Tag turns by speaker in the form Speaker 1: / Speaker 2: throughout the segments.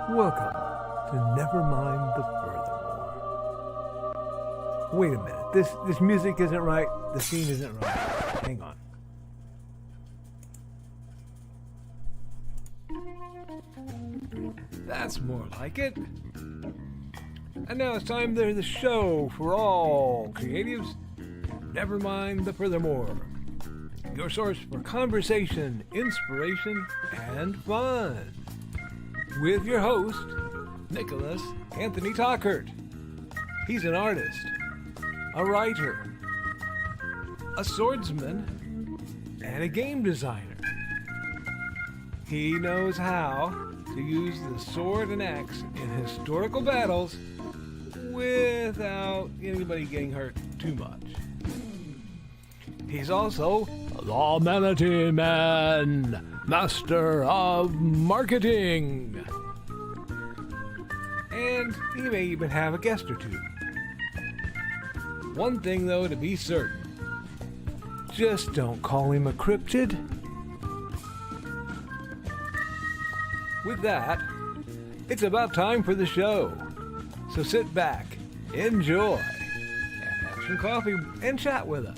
Speaker 1: Welcome to Nevermind the Furthermore. Wait a minute, this music isn't right, the scene isn't right. Hang on. That's more like it. And now it's time for the show for all creatives. Nevermind the Furthermore. Your source for conversation, inspiration, and fun. With your host, Nicholas Anthony Tockert. He's an artist, a writer, a swordsman, and a game designer. He knows how to use the sword and axe in historical battles without anybody getting hurt too much. He's also the Manatee Man, master of marketing. And he may even have a guest or two. One thing, though, to be certain. Just don't call him a cryptid. With that, it's about time for the show. So sit back, enjoy, and have some coffee and chat with us.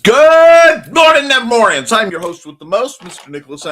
Speaker 2: Good morning, Nevermorians. I'm your host with the most, Mr. Nicholas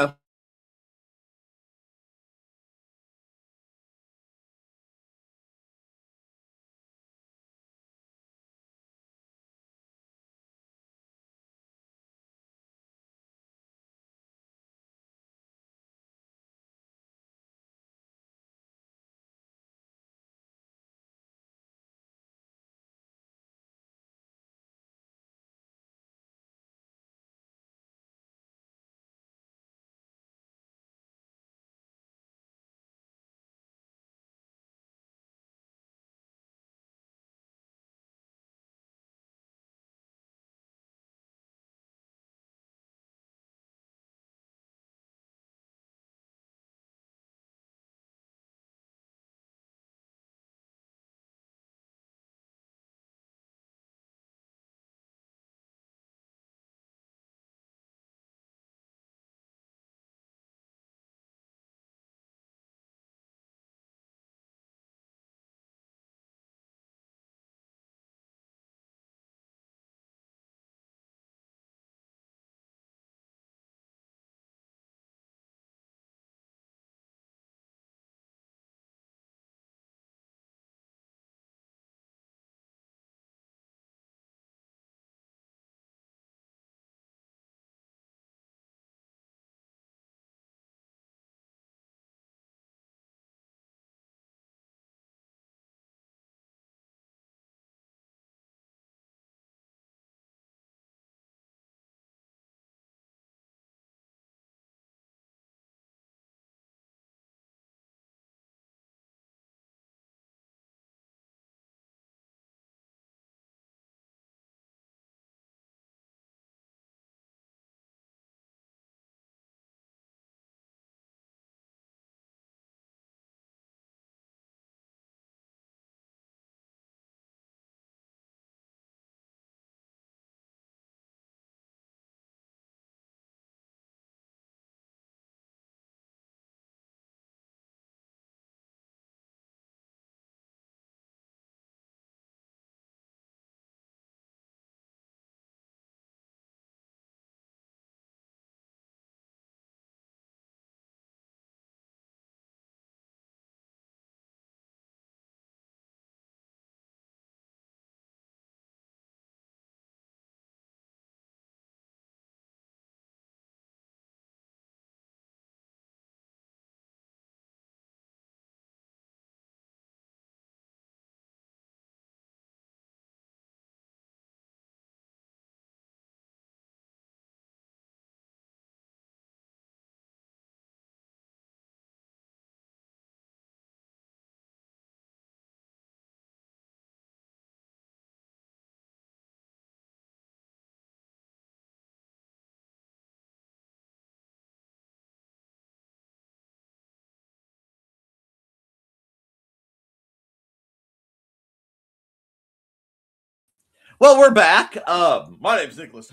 Speaker 2: Well, we're back. My name's Nicholas,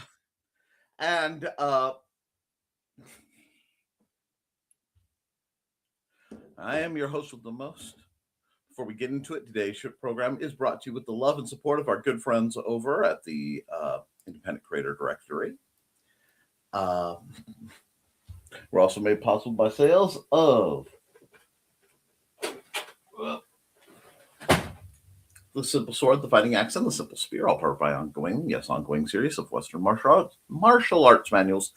Speaker 2: and I am your host with the most. Before we get into it, today's program is brought to you with the love and support of our good friends over at the Independent Creator Directory. We're also made possible by sales of the Simple Sword, the Fighting Axe, and the Simple Spear, all powered by ongoing series of Western martial arts manuals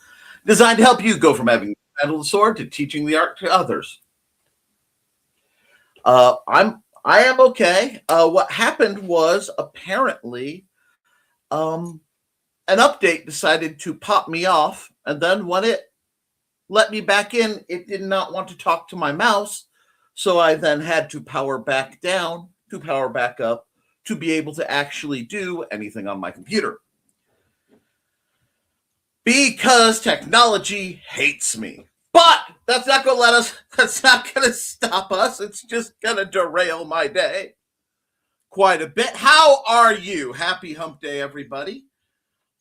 Speaker 2: designed to help you go from having handled the sword to teaching the art to others. I am okay. What happened was apparently an update decided to pop me off, and then when it let me back in, it did not want to talk to my mouse, so I then had to power back down to power back up to be able to actually do anything on my computer. Because technology hates me. But that's not going to stop us. It's just going to derail my day quite a bit. How are you? Happy hump day, everybody.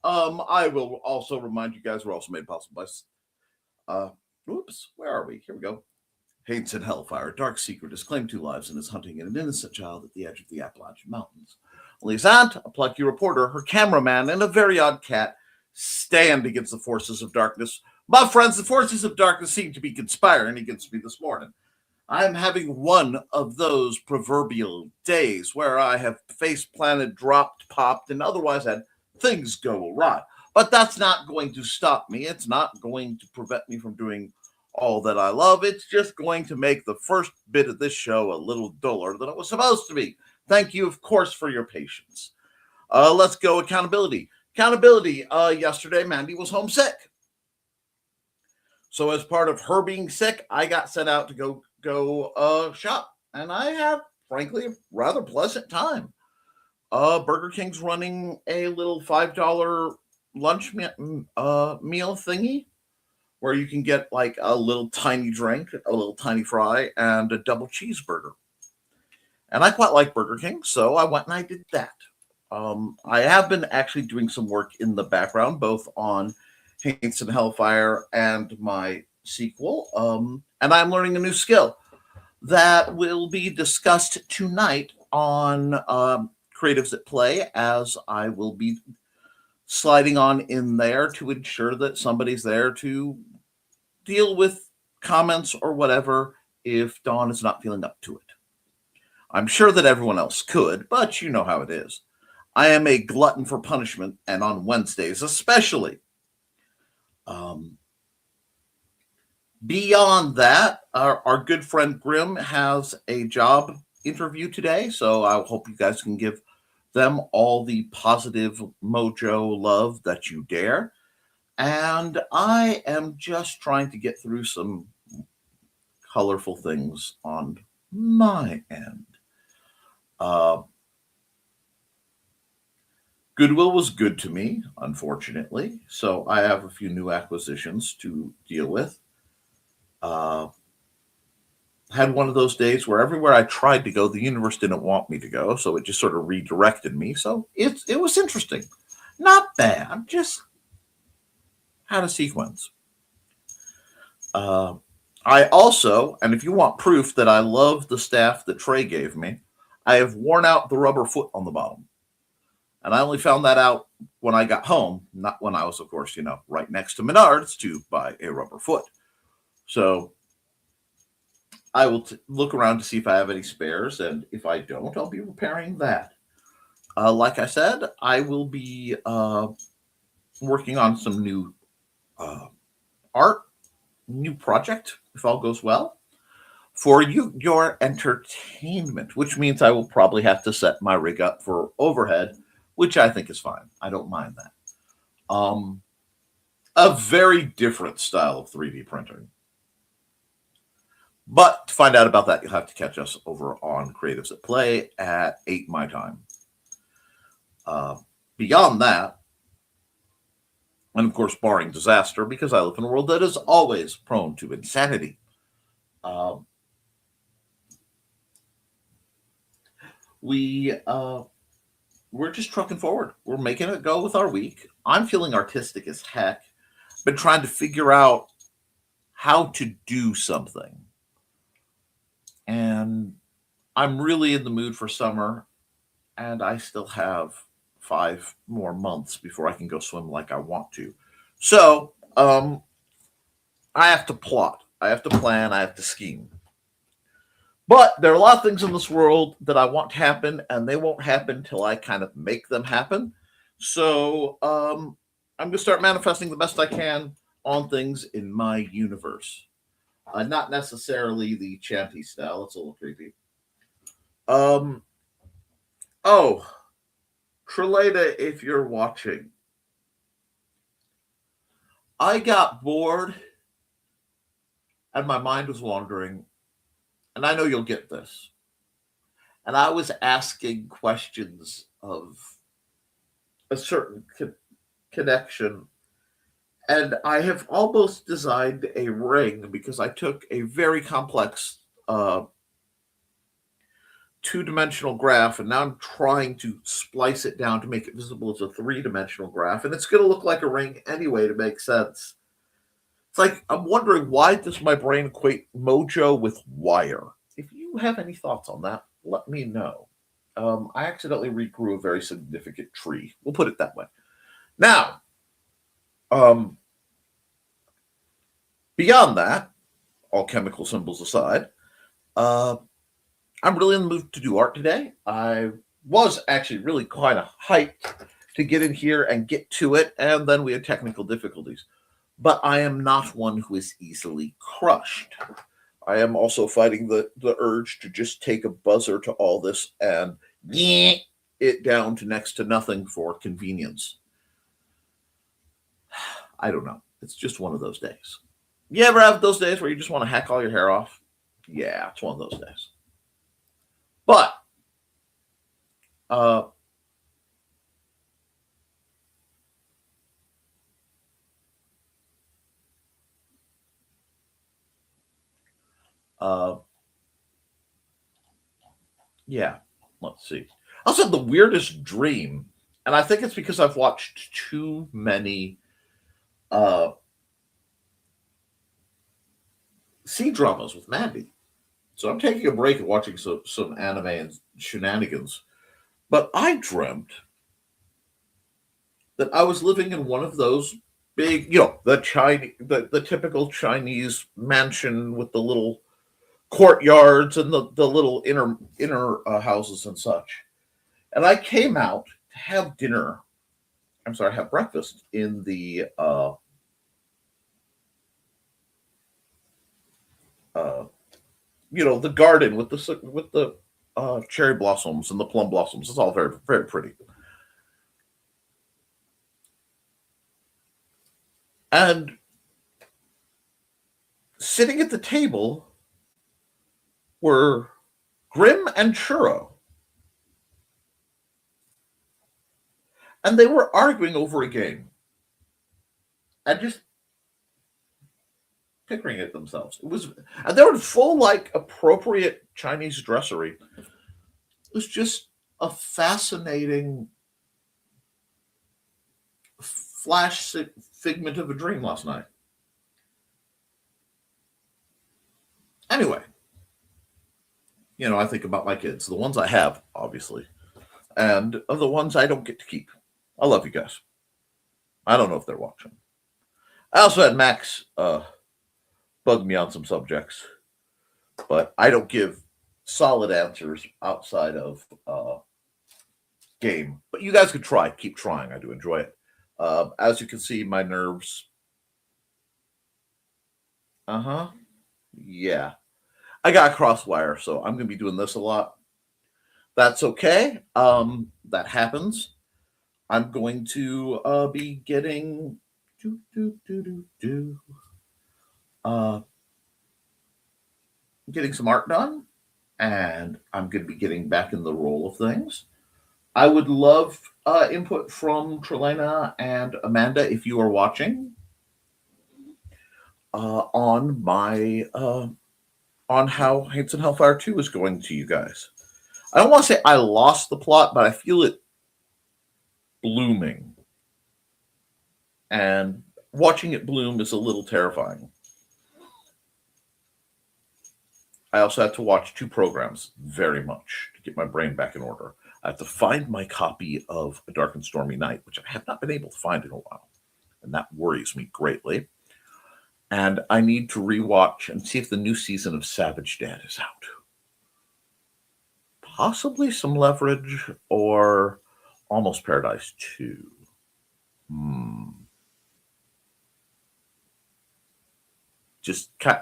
Speaker 2: I will also remind you guys we're also made possible by where are we? Here we go. Hates and Hellfire. Dark Secret has claimed 2 lives and is hunting an innocent child at the edge of the Appalachian Mountains. Lisa's aunt, a plucky reporter, her cameraman, and a very odd cat stand against the forces of darkness. My friends, the forces of darkness seem to be conspiring against me this morning. I'm having one of those proverbial days where I have face planted, dropped, popped, and otherwise had things go awry. But that's not going to stop me. It's not going to prevent me from doing all that I love. It's just going to make the first bit of this show a little duller than it was supposed to be. Thank you, of course, for your patience. Let's go accountability. Yesterday, Mandy was homesick. So as part of her being sick, I got sent out to go shop. And I had, frankly, a rather pleasant time. Burger King's running a little $5 lunch meal thingy where you can get like a little tiny drink, a little tiny fry, and a double cheeseburger. And I quite like Burger King, so I went and I did that. I have been actually doing some work in the background, both on Hates and Hellfire and my sequel. And I'm learning a new skill that will be discussed tonight on Creatives at Play, as I will be sliding on in there to ensure that somebody's there to deal with comments or whatever if Dawn is not feeling up to it. I'm sure that everyone else could, but you know how it is. I am a glutton for punishment, and on Wednesdays especially. Beyond that, our good friend Grim has a job interview today, so I hope you guys can give them all the positive mojo love that you dare. And I am just trying to get through some colorful things on my end. Goodwill was good to me, unfortunately, so I have a few new acquisitions to deal with. Had one of those days where everywhere I tried to go, the universe didn't want me to go, so it just sort of redirected me. So it was interesting. Not bad, just had a sequence. I also, and if you want proof that I love the staff that Trey gave me, I have worn out the rubber foot on the bottom. And I only found that out when I got home, not when I was, of course, right next to Menards to buy a rubber foot. So I will look around to see if I have any spares, and if I don't, I'll be repairing that. Like I said, I will be working on some new art, new project, if all goes well, for your entertainment, which means I will probably have to set my rig up for overhead, which I think is fine. I don't mind that. A very different style of 3D printing. But to find out about that, you'll have to catch us over on Creatives at Play at 8 my time. Beyond that, and of course, barring disaster, because I live in a world that is always prone to insanity, we we're just trucking forward. We're making it go with our week. I'm feeling artistic as heck. Been trying to figure out how to do something. And I'm really in the mood for summer, and I still have 5 more months before I can go swim like I want to. So, I have to plot, I have to plan, I have to scheme. But there are a lot of things in this world that I want to happen, and they won't happen until I kind of make them happen. So, I'm going to start manifesting the best I can on things in my universe. Not necessarily the chanty style, it's a little creepy. Um, oh, Treleda, if you're watching, I got bored and my mind was wandering, and I know you'll get this. And I was asking questions of a certain connection, and I have almost designed a ring because I took a very complex two-dimensional graph, and now I'm trying to splice it down to make it visible as a three-dimensional graph, and it's going to look like a ring anyway to make sense. It's like, I'm wondering, why does my brain equate mojo with wire? If you have any thoughts on that, let me know. I accidentally regrew a very significant tree. We'll put it that way. Now, beyond that, all chemical symbols aside, I'm really in the mood to do art today. I was actually really kind of hyped to get in here and get to it, and then we had technical difficulties. But I am not one who is easily crushed. I am also fighting the urge to just take a buzzer to all this and it down to next to nothing for convenience. I don't know. It's just one of those days. You ever have those days where you just want to hack all your hair off? Yeah, it's one of those days. But yeah, let's see. I also had the weirdest dream, and I think it's because I've watched too many sea dramas with Mandy. So I'm taking a break and watching some anime and shenanigans. But I dreamt that I was living in one of those big, the typical Chinese mansion with the little courtyards and the little inner houses and such. And I came out to have dinner. I'm sorry, have breakfast in the the garden with the cherry blossoms and the plum blossoms. It's all very, very pretty. And sitting at the table were Grim and Churro. And they were arguing over a game. And just pickering at themselves. And they were in full, like, appropriate Chinese dressery. It was just a fascinating flash figment of a dream last night. Anyway, I think about my kids, the ones I have, obviously, and of the ones I don't get to keep. I love you guys. I don't know if they're watching. I also had Max bug me on some subjects, but I don't give solid answers outside of game. But you guys could try. Keep trying. I do enjoy it. As you can see, my nerves. Yeah. I got a crosswire, so I'm going to be doing this a lot. That's okay. That happens. I'm going to be getting getting some art done, and I'm going to be getting back in the role of things. I would love input from Trelena and Amanda if you are watching on my on how Hades and Hellfire 2 is going to you guys. I don't want to say I lost the plot, but I feel it blooming. And watching it bloom is a little terrifying. I also had to watch 2 programs very much to get my brain back in order. I have to find my copy of A Dark and Stormy Night, which I have not been able to find in a while. And that worries me greatly. And I need to rewatch and see if the new season of Savage Dad is out. Possibly some Leverage or Almost Paradise 2.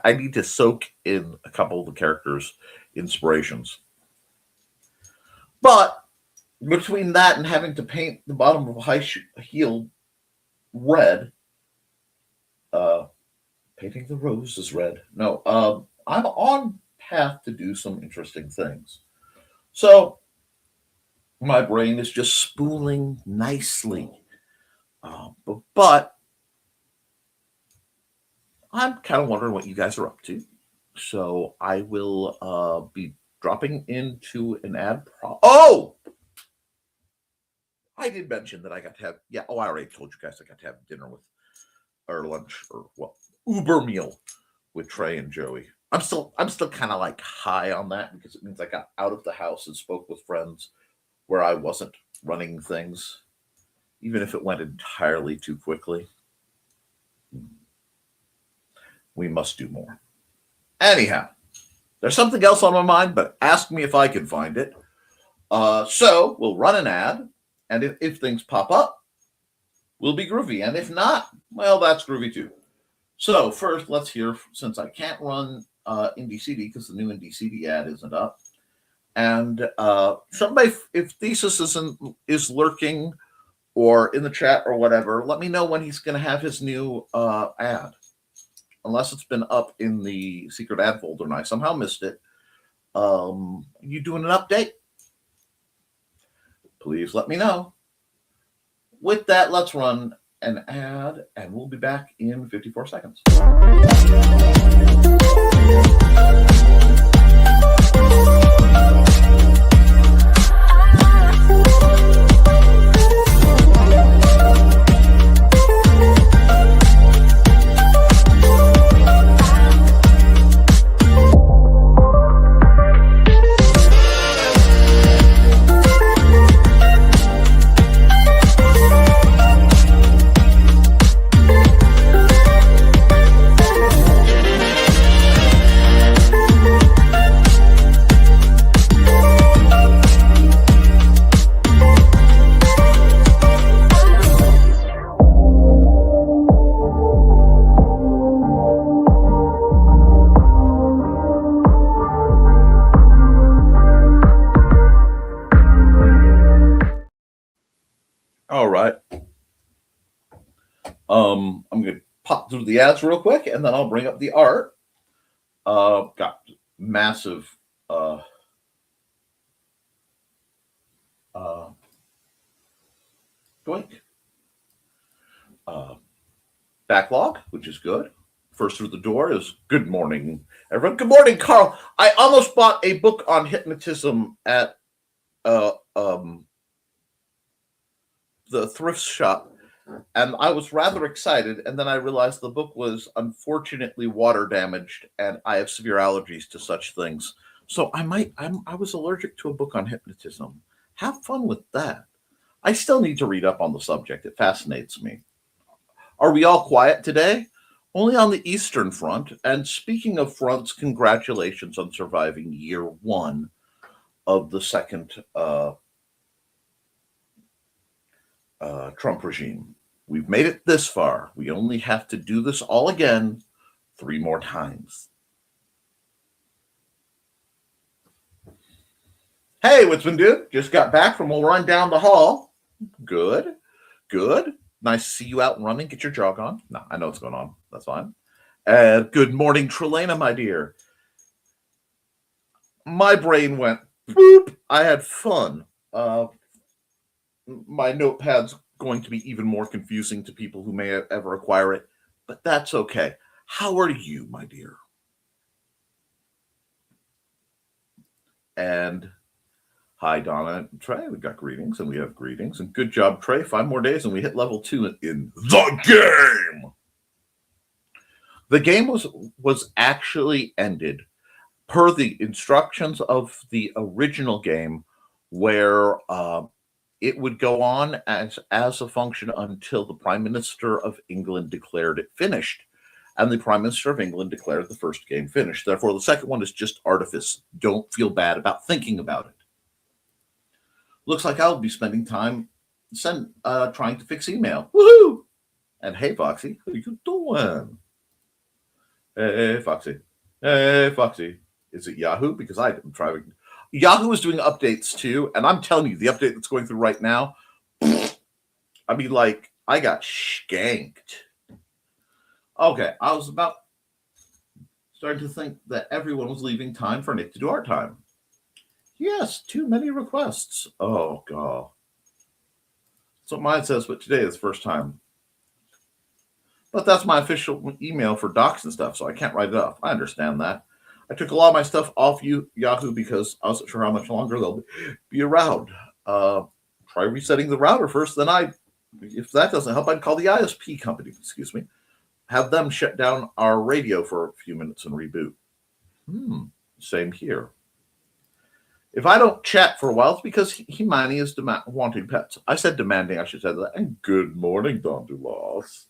Speaker 2: I need to soak in a couple of the characters' inspirations. But between that and having to paint the bottom of a high heel red, painting the roses red. No, I'm on path to do some interesting things. So my brain is just spooling nicely. But I'm kind of wondering what you guys are up to. So I will be dropping into an ad. Oh! I did mention that I got to have, I already told you guys I got to have dinner with, or lunch, or Uber meal with Trey and Joey. I'm still kind of like high on that because it means I got out of the house and spoke with friends where I wasn't running things, even if it went entirely too quickly. We must do more. Anyhow, there's something else on my mind, but ask me if I can find it. So we'll run an ad, and if things pop up, we'll be groovy. And if not, well, that's groovy too. So first, let's hear, since I can't run Indie CD because the new Indie CD ad isn't up. And somebody, if Thesis is lurking or in the chat or whatever, let me know when he's going to have his new ad. Unless it's been up in the secret ad folder and I somehow missed it. You doing an update? Please let me know. With that, let's run an ad, and we'll be back in 54 seconds. All right. I'm going to pop through the ads real quick, and then I'll bring up the art. Got massive backlog, which is good. First through the door is good morning, everyone. Good morning, Carl. I almost bought a book on hypnotism at the thrift shop, and I was rather excited, and then I realized the book was unfortunately water damaged, and I have severe allergies to such things. So I was allergic to a book on hypnotism. Have fun with that. I still need to read up on the subject. It fascinates me. Are we all quiet today? Only on the Eastern Front. And speaking of fronts, congratulations on surviving year 1 of the second Trump regime. We've made it this far. We only have to do this all again 3 more times. Hey, what's been doing? Just got back from a run down the hall. Good. Nice to see you out and running. Get your jog on. No, I know what's going on. That's fine. Good morning, Trelena, my dear. My brain went boop. I had fun. My notepad's going to be even more confusing to people who may ever acquire it, but that's okay. How are you, my dear? And Hi, Donna and Trey. We got greetings, and we have greetings. And good job, Trey. 5 more days, and we hit level 2 in the game. The game was actually ended per the instructions of the original game, where it would go on as a function until the Prime Minister of England declared it finished. And the Prime Minister of England declared the first game finished. Therefore, the second one is just artifice. Don't feel bad about thinking about it. Looks like I'll be spending time trying to fix email. Woohoo! And hey, Foxy, how you doing? Hey, Foxy. Hey, Foxy. Is it Yahoo? Because I'm trying. Yahoo is doing updates too, and I'm telling you, the update that's going through right now, I mean, like, I got skanked. Okay, I was about starting to think that everyone was leaving time for Nick to do our time. Yes, too many requests. Oh, God. That's what mine says, but today is the first time. But that's my official email for docs and stuff, so I can't write it off. I understand that. I took a lot of my stuff off Yahoo because I wasn't sure how much longer they'll be around. Try resetting the router first, then if that doesn't help, I'd call the ISP company, have them shut down our radio for a few minutes and reboot. Same here. If I don't chat for a while, it's because Himani is wanting pets. I said demanding, I should say that. And good morning, Don Dulas.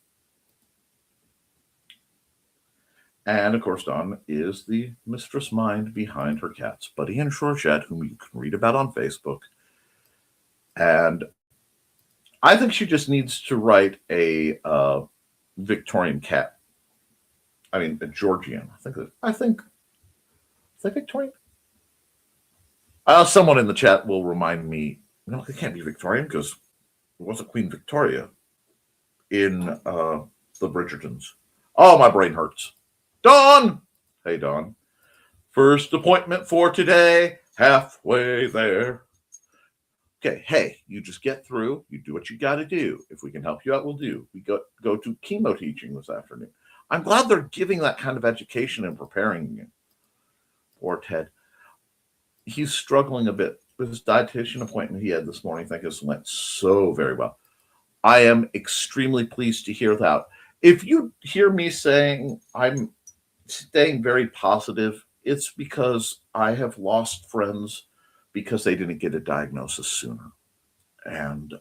Speaker 2: And, of course, Don is the mistress mind behind her cats, Buddy and Georgette, whom you can read about on Facebook. And I think she just needs to write a Victorian cat. I mean, a Georgian. I think Victorian. Someone in the chat will remind me. No, it can't be Victorian because it wasn't Queen Victoria in the Bridgertons. Oh, my brain hurts. Dawn! Hey, Dawn. First appointment for today. Halfway there. Okay, hey, you just get through. You do what you got to do. If we can help you out, we'll do. We go to chemo teaching this afternoon. I'm glad they're giving that kind of education and preparing you. Poor Ted. He's struggling a bit with his dietitian appointment he had this morning. I think this went so very well. I am extremely pleased to hear that. If you hear me saying I'm staying very positive, it's because I have lost friends because they didn't get a diagnosis sooner. And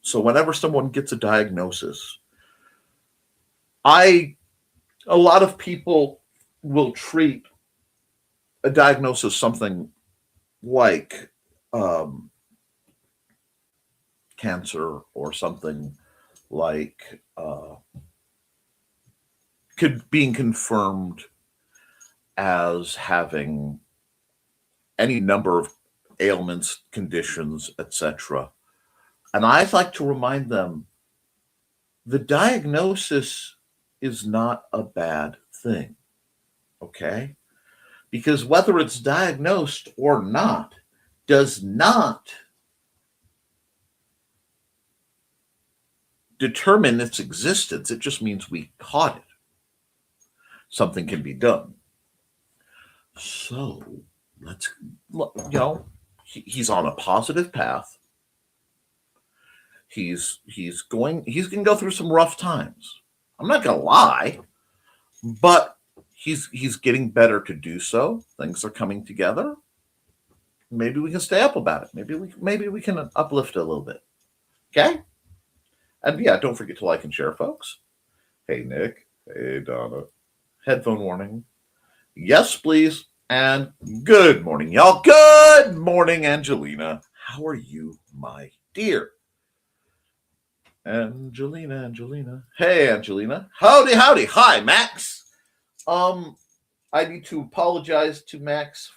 Speaker 2: so whenever someone gets a diagnosis, a lot of people will treat a diagnosis something like cancer or something like being confirmed as having any number of ailments, conditions, etc. And I'd like to remind them the diagnosis is not a bad thing, okay? Because whether it's diagnosed or not does not determine its existence. It just means we caught it. Something can be done. So let's, he's on a positive path. He's going to go through some rough times. I'm not going to lie, but he's getting better to do so. Things are coming together. Maybe we can stay up about it. Maybe we can uplift it a little bit. Okay? And yeah, don't forget to like and share, folks. Hey, Nick. Hey, Donna. Headphone warning. Yes, please. And good morning, y'all. Good morning, Angelina. How are you, my dear? Angelina. Hey, Angelina. Howdy. Hi, Max. I need to apologize to Max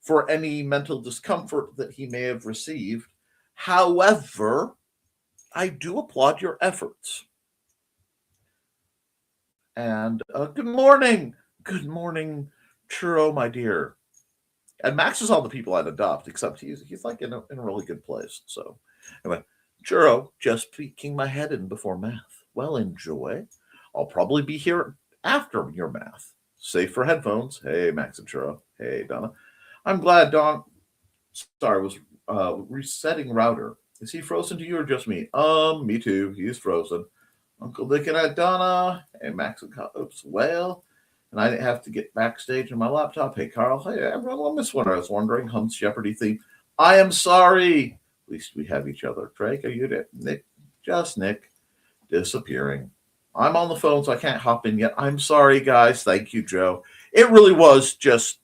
Speaker 2: for any mental discomfort that he may have received. However, I do applaud your efforts. And good morning, Churro, my dear. And Max is all the people I'd adopt, except he's like in a really good place. So anyway, Churro, just peeking my head in before math. Well, enjoy. I'll probably be here after your math. Safe for headphones. Hey, Max and Churro. Hey, Donna. I'm glad, Dawn. Sorry, I was resetting router. Is he frozen to you or just me? Me too. He's frozen. Uncle Dick and Aunt Donna and Max and Koepp. Well, and I didn't have to get backstage on my laptop. Hey, Carl. Hey, everyone. On this one, I was wondering. Hum's Jeopardy theme. I am sorry. At least we have each other. Drake, are you there? Nick? Just Nick. Disappearing. I'm on the phone, so I can't hop in yet. I'm sorry, guys. Thank you, Joe. It really was just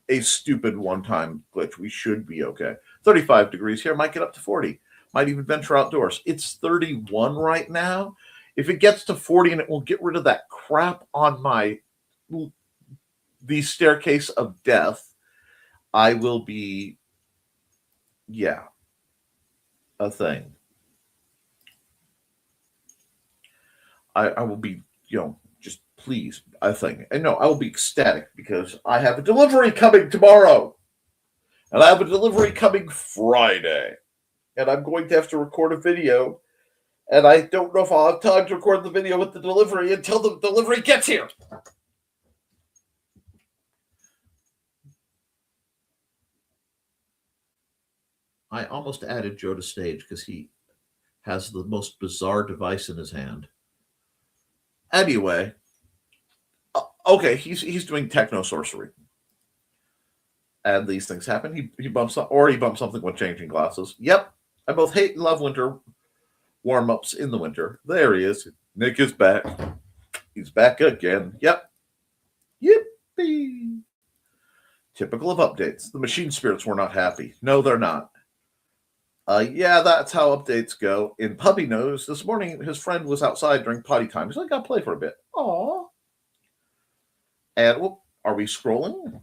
Speaker 2: a stupid one-time glitch. We should be okay. 35 degrees here. Might get up to 40. Might even venture outdoors. It's 31 right now. If it gets to 40 and it will get rid of that crap on the staircase of death, I will be, a thing. I will be, just please, a thing. And no, I will be ecstatic because I have a delivery coming tomorrow. And I have a delivery coming Friday. And I'm going to have to record a video. And I don't know if I'll have time to record the video with the delivery until the delivery gets here. I almost added Joe to stage because he has the most bizarre device in his hand. Anyway, okay, he's doing techno sorcery. And these things happen. He bumps something when changing glasses. Yep, I both hate and love winter warm-ups in the winter. There he is. Nick is back. He's back again. Yep. Yippee. Typical of updates. The machine spirits were not happy. No, they're not. That's how updates go. In Puppy Nose, this morning, his friend was outside during potty time. He's like, I'll play for a bit. Aww. And, are we scrolling?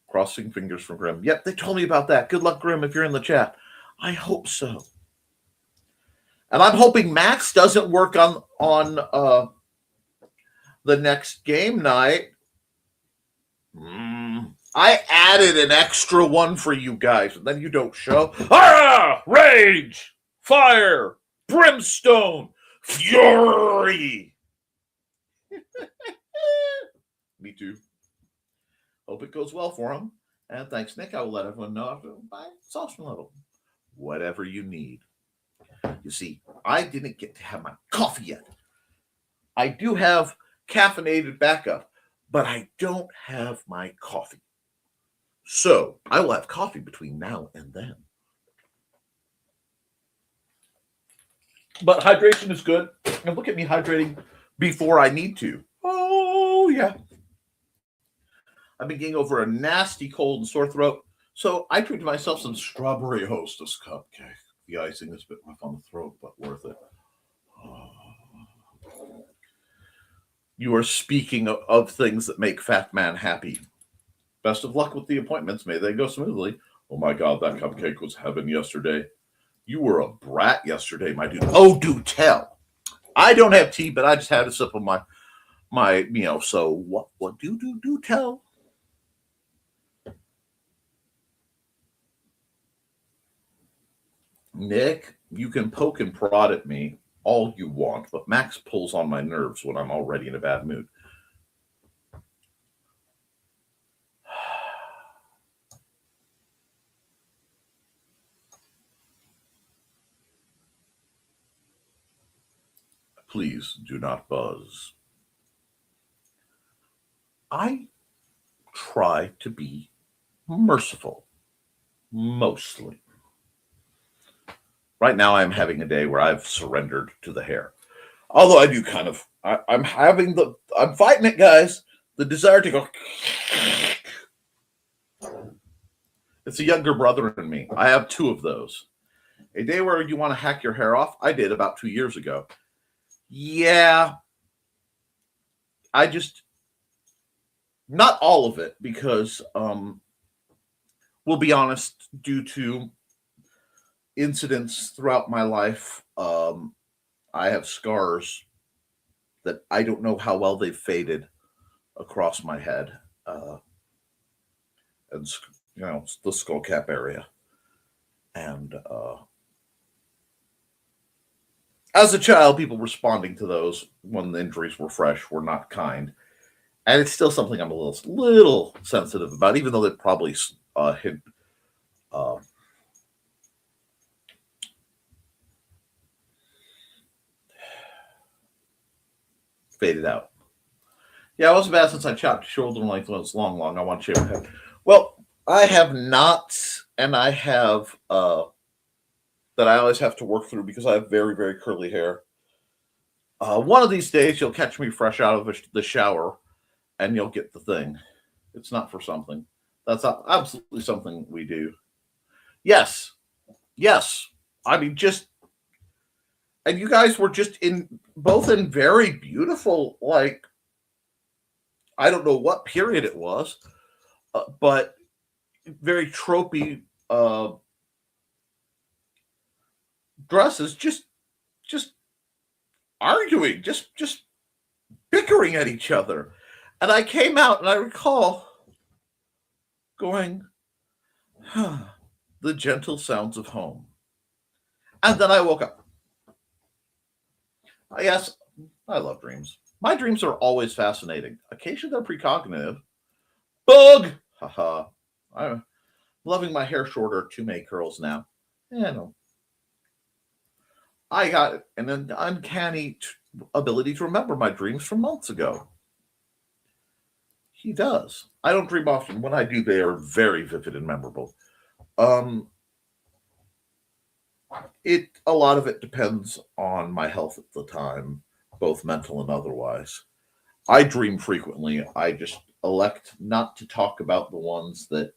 Speaker 2: Crossing fingers from Grim. Yep, they told me about that. Good luck, Grim, if you're in the chat. I hope so. And I'm hoping Max doesn't work on the next game night. I added an extra one for you guys, and then you don't show. Rage! Fire! Brimstone! Fury! Me too. Hope it goes well for him. And thanks, Nick. I will let everyone know after by sauce level. Whatever you need. You see, I didn't get to have my coffee yet. I do have caffeinated backup, but I don't have my coffee. So I will have coffee between now and then. But hydration is good. And look at me hydrating before I need to. Oh, yeah. I've been getting over a nasty cold and sore throat. So I treated myself some strawberry Hostess cupcake. The icing is a bit rough on the throat, but worth it. Oh. You are speaking of things that make Fat Man happy. Best of luck with the appointments. May they go smoothly. Oh my God, that cupcake was heaven yesterday. You were a brat yesterday, my dude. Oh, do tell. I don't have tea, but I just had a sip of my meal. So what do tell? Nick, you can poke and prod at me all you want, but Max pulls on my nerves when I'm already in a bad mood. Please do not buzz. I try to be merciful, mostly. Right now, I'm having a day where I've surrendered to the hair. Although I do I'm fighting it, guys. The desire to go. It's a younger brother in me. I have two of those. A day where you want to hack your hair off, I did about 2 years ago. Yeah. Not all of it, because, we'll be honest, due to incidents throughout my life, I have scars that I don't know how well they've faded across my head, and the skull cap area. And as a child, people responding to those when the injuries were fresh were not kind, and it's still something I'm a little sensitive about, even though they probably hit. faded out. Yeah, it wasn't bad since I chopped shoulder length when it's long. I want to shave my head. Well, I have knots, and I have that I always have to work through because I have very, very curly hair. One of these days, you'll catch me fresh out of the shower, and you'll get the thing. It's not for something. That's absolutely something we do. Yes. I mean, and you guys were just both in very beautiful, like, I don't know what period it was, but very tropey dresses, just arguing, just bickering at each other. And I came out and I recall going, the gentle sounds of home. And then I woke up. Yes, I love dreams. My dreams are always fascinating. Occasionally they're precognitive. Bug! Haha. I'm loving my hair shorter, 2 curls now. Yeah, no. I got an uncanny ability to remember my dreams from months ago. He does. I don't dream often. When I do, they are very vivid and memorable. A lot of it depends on my health at the time, both mental and otherwise. I dream frequently. I just elect not to talk about the ones that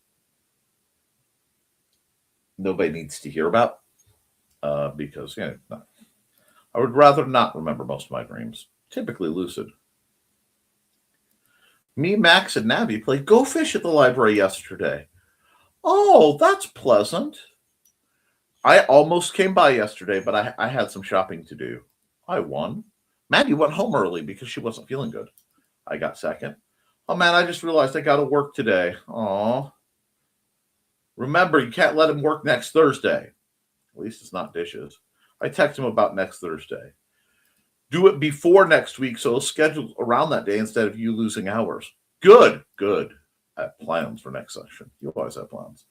Speaker 2: nobody needs to hear about, because I would rather not remember most of my dreams. Typically lucid. Me, Max, and Navi played Go Fish at the library yesterday. Oh, that's pleasant. I almost came by yesterday, but I had some shopping to do. I won. Maddie went home early because she wasn't feeling good. I got second. Oh, man, I just realized I got to work today. Aw. Remember, you can't let him work next Thursday. At least it's not dishes. I text him about next Thursday. Do it before next week, so he'll schedule around that day instead of you losing hours. Good. I have plans for next session. You always have plans.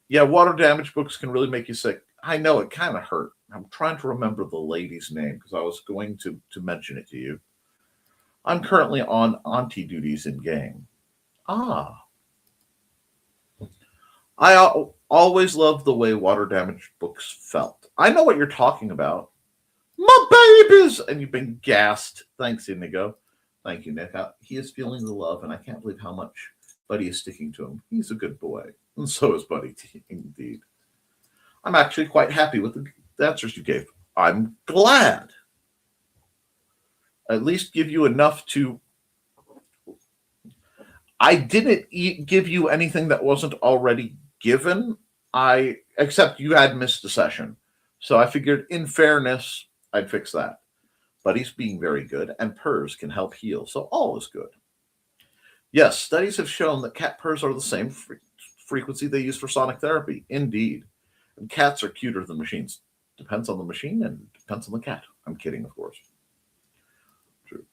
Speaker 2: Yeah, water damage books can really make you sick. I know, it kind of hurt. I'm trying to remember the lady's name because I was going to mention it to you. I'm currently on auntie duties in game. I always loved the way water damage books felt. I know what you're talking about. My babies! And you've been gassed. Thanks, Inigo. Thank you, Nick. He is feeling the love, and I can't believe how much Buddy is sticking to him. He's a good boy. And so is Buddy, indeed. I'm actually quite happy with the answers you gave. I'm glad. At least give you enough to... I didn't give you anything that wasn't already given, except you had missed a session. So I figured, in fairness, I'd fix that. Buddy's being very good, and purrs can help heal, so all is good. Yes, studies have shown that cat purrs are the same frequency they use for sonic therapy. Indeed. And cats are cuter than machines. Depends on the machine and depends on the cat. I'm kidding, of course. True.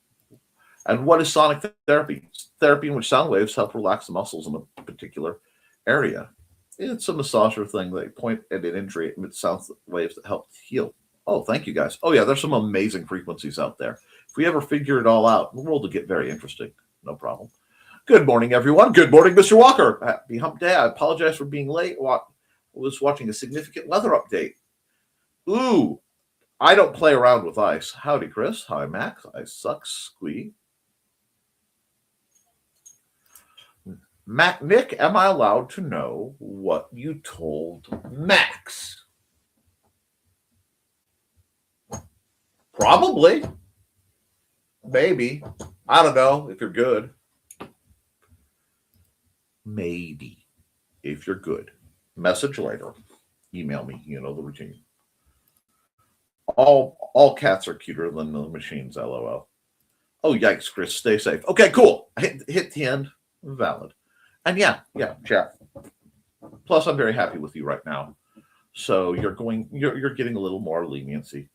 Speaker 2: And what is sonic therapy? Therapy in which sound waves help relax the muscles in a particular area. It's a massager thing. They point at an injury and it sounds waves that help heal. Oh, thank you, guys. Oh, yeah, there's some amazing frequencies out there. If we ever figure it all out, the world will get very interesting. No problem. Good morning, everyone. Good morning, Mr. Walker. Happy hump day. I apologize for being late. I was watching a significant weather update. Ooh, I don't play around with ice. Howdy, Chris. Hi, Max. Ice sucks. Squee. Nick, am I allowed to know what you told Max? Probably. Maybe. I don't know if you're good. Maybe. If you're good. Message later. Email me. You know the routine. All cats are cuter than the machines, LOL. Oh, yikes, Chris. Stay safe. Okay, cool. Hit the end. Valid. And yeah, chat. Plus, I'm very happy with you right now. So you're getting a little more leniency.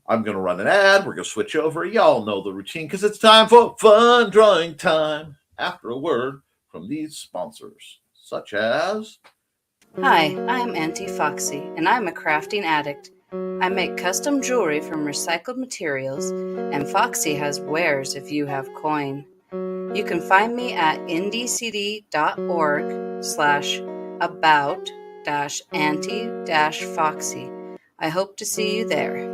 Speaker 2: I'm going to run an ad. We're going to switch over. Y'all know the routine because it's time for fun drawing time after a word from these sponsors, such as...
Speaker 3: Hi, I'm Auntie Foxy, and I'm a crafting addict. I make custom jewelry from recycled materials, and Foxy has wares if you have coin. You can find me at ndcd.org/about-anti-foxy. I hope to see you there.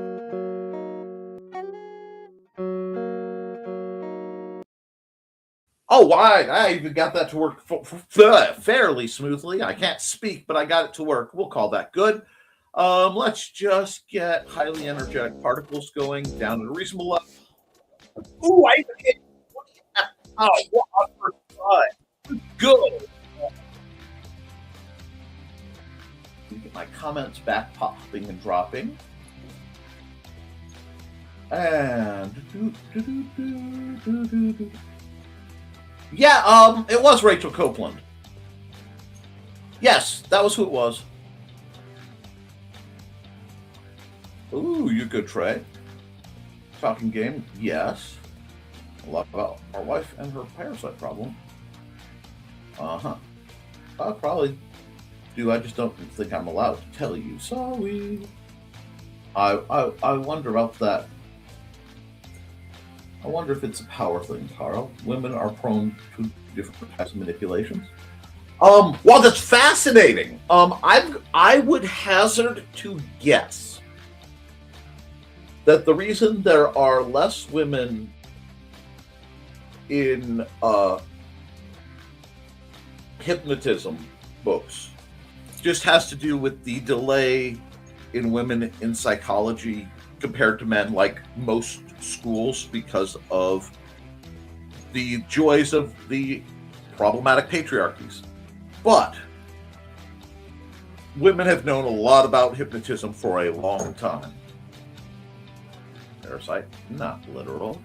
Speaker 2: Oh, I even got that to work fairly smoothly. I can't speak, but I got it to work. We'll call that good. Let's just get highly energetic particles going down at a reasonable level. Ooh, I even hit. Oh, what on first try? Good. Get my comments back popping and dropping. And yeah, it was Rachel Copeland. Yes, that was who it was. Ooh, you good, Trey. Talking game, yes. A lot about our wife and her parasite problem. Uh-huh. I probably do. I just don't think I'm allowed to tell you. Sorry. I wonder about that. I wonder if it's a power thing, Carl. Women are prone to different types of manipulations. Well, that's fascinating. I would hazard to guess that the reason there are less women in hypnotism books just has to do with the delay in women in psychology compared to men, like most schools, because of the joys of the problematic patriarchies. But women have known a lot about hypnotism for a long time. Parasite, not literal.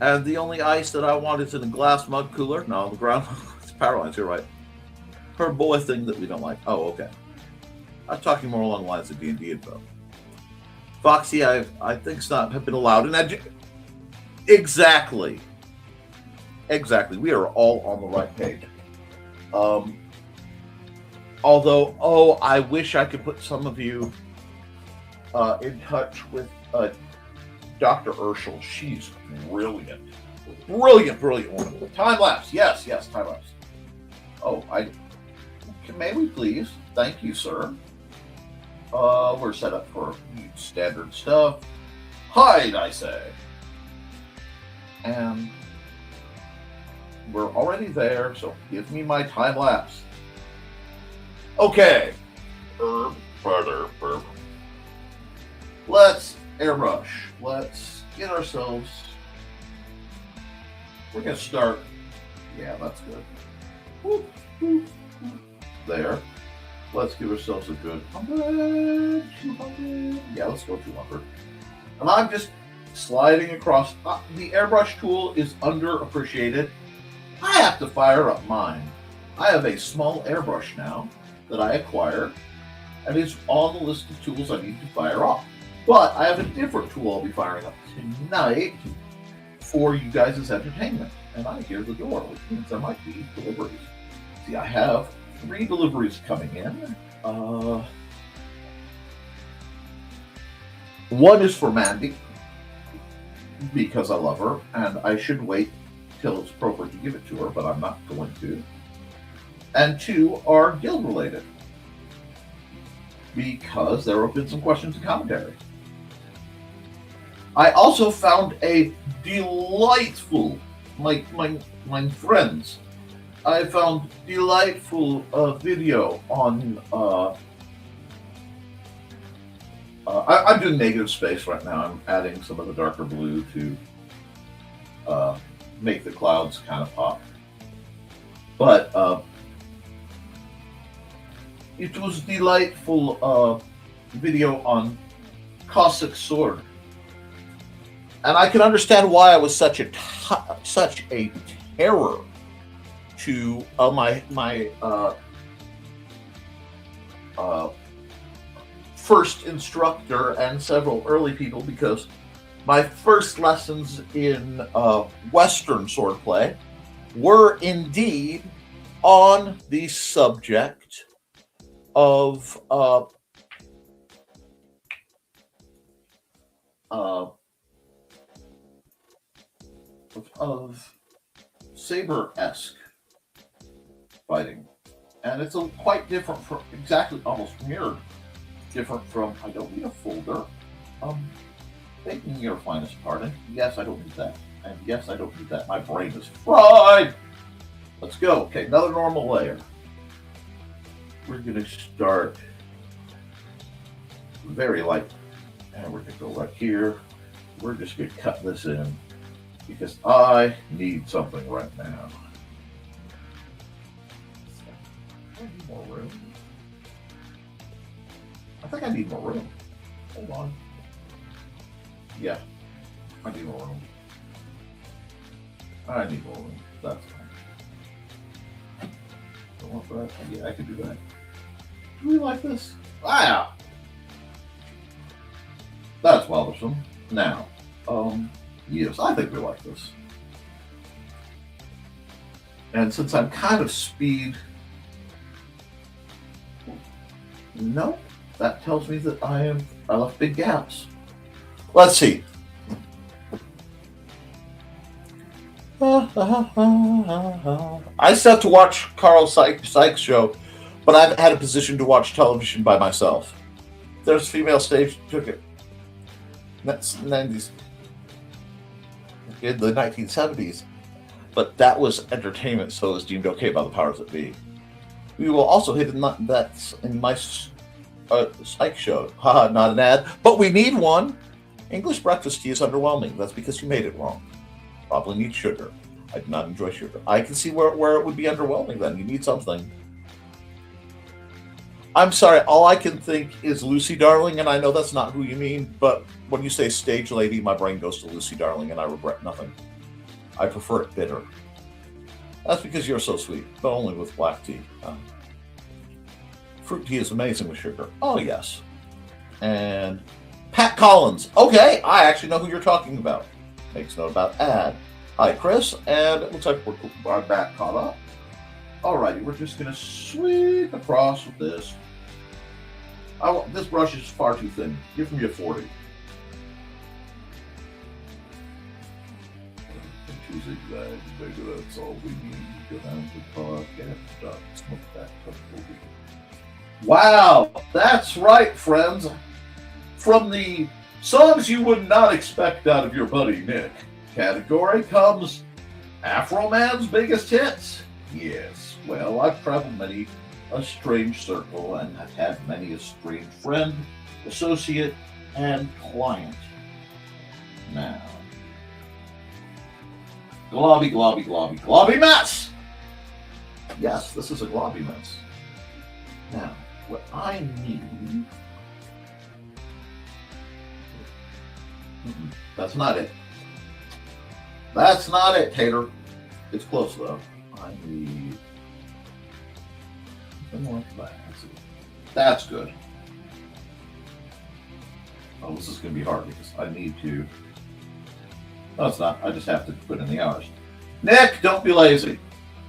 Speaker 2: And the only ice that I want is in a glass mug cooler. No, on the ground. It's power lines, you're right. Her boy thing that we don't like. Oh, okay. I'm talking more along the lines of D&D info. Foxy, I think it's not have been allowed. And exactly. We are all on the right page. Although, I wish I could put some of you in touch with Dr. Urschel. She's brilliant. Brilliant woman. Time lapse. Yes, time lapse. Oh, may we please? Thank you, sir. We're set up for standard stuff. Hide, I say. And we're already there, so give me my time lapse. Okay. Let's airbrush. Let's get ourselves. We're gonna start. Yeah, that's good. Whoop, whoop, whoop. There. Let's give ourselves a good 100, 200. Yeah, let's go 200. And I'm just sliding across. The airbrush tool is underappreciated. I have to fire up mine. I have a small airbrush now that I acquired, and it's on the list of tools I need to fire off. But I have a different tool I'll be firing up tonight for you guys' entertainment. And I hear the door, which means there might be deliveries. See, I have 3 deliveries coming in. One is for Mandy, because I love her, and I should wait till it's appropriate to give it to her, but I'm not going to. And 2 are guild related, because there have been some questions and commentary. I also found a delightful, my friends, I found delightful video on, I'm doing negative space right now. I'm adding some of the darker blue to make the clouds kind of pop. But it was delightful video on Cossack sword. And I can understand why I was such a terror to my first instructor and several early people, because my first lessons in Western swordplay were indeed on the subject of uh, of saber-esque fighting, and it's quite different from exactly almost mirrored different from. I don't need a folder. Taking your finest pardon. Yes, I don't need that, and yes, I don't need that. My brain is fried. Let's go. Okay, another normal layer. We're gonna start very light, and we're gonna go right here. We're just gonna cut this in because I need something right now. I need more room. I think I need more room. Hold on. Yeah, I need more room. I need more room. That's fine. Don't want that. Yeah, I can do that. Do we like this? Ah! That's bothersome. Now, yes, I think we like this. And since I'm kind of speed, no, that tells me that I left big gaps. Let's see. I still have to watch Carl Sykes' show, but I've had a position to watch television by myself. There's a female stage took it. That's 90s. In the 1970s. But that was entertainment, so it was deemed okay by the powers that be. We will also hit that's in my Sykes show. Haha, not an ad. But we need one. English breakfast tea is underwhelming. That's because you made it wrong. Probably need sugar. I do not enjoy sugar. I can see where it would be underwhelming then. You need something. I'm sorry, all I can think is Lucy Darling, and I know that's not who you mean, but when you say stage lady, my brain goes to Lucy Darling, and I regret nothing. I prefer it bitter. That's because you're so sweet, but only with black tea. Fruit tea is amazing with sugar. Oh, yes. And Pat Collins. Okay, I actually know who you're talking about. Makes note about ad. Hi, Chris, and it looks like we're back caught up. Alrighty, we're just going to sweep across with this. This brush is far too thin. Give me a 40. Two zigzags, maybe that's all we need. Go down to podcast. Smoke that. Wow, that's right, friends. From the songs you would not expect out of your buddy Nick category comes Afro Man's biggest hits. Yes, well, I've traveled many a strange circle and have had many a strange friend, associate, and client. Now, globby, globby, globby, globby mess! Yes, this is a globby mess. Now, what I need... That's not it. That's not it, Tater. It's close, though. I need something like that. That's good. Oh, this is going to be hard because I need to... No, it's not. I just have to put in the hours. Nick, don't be lazy.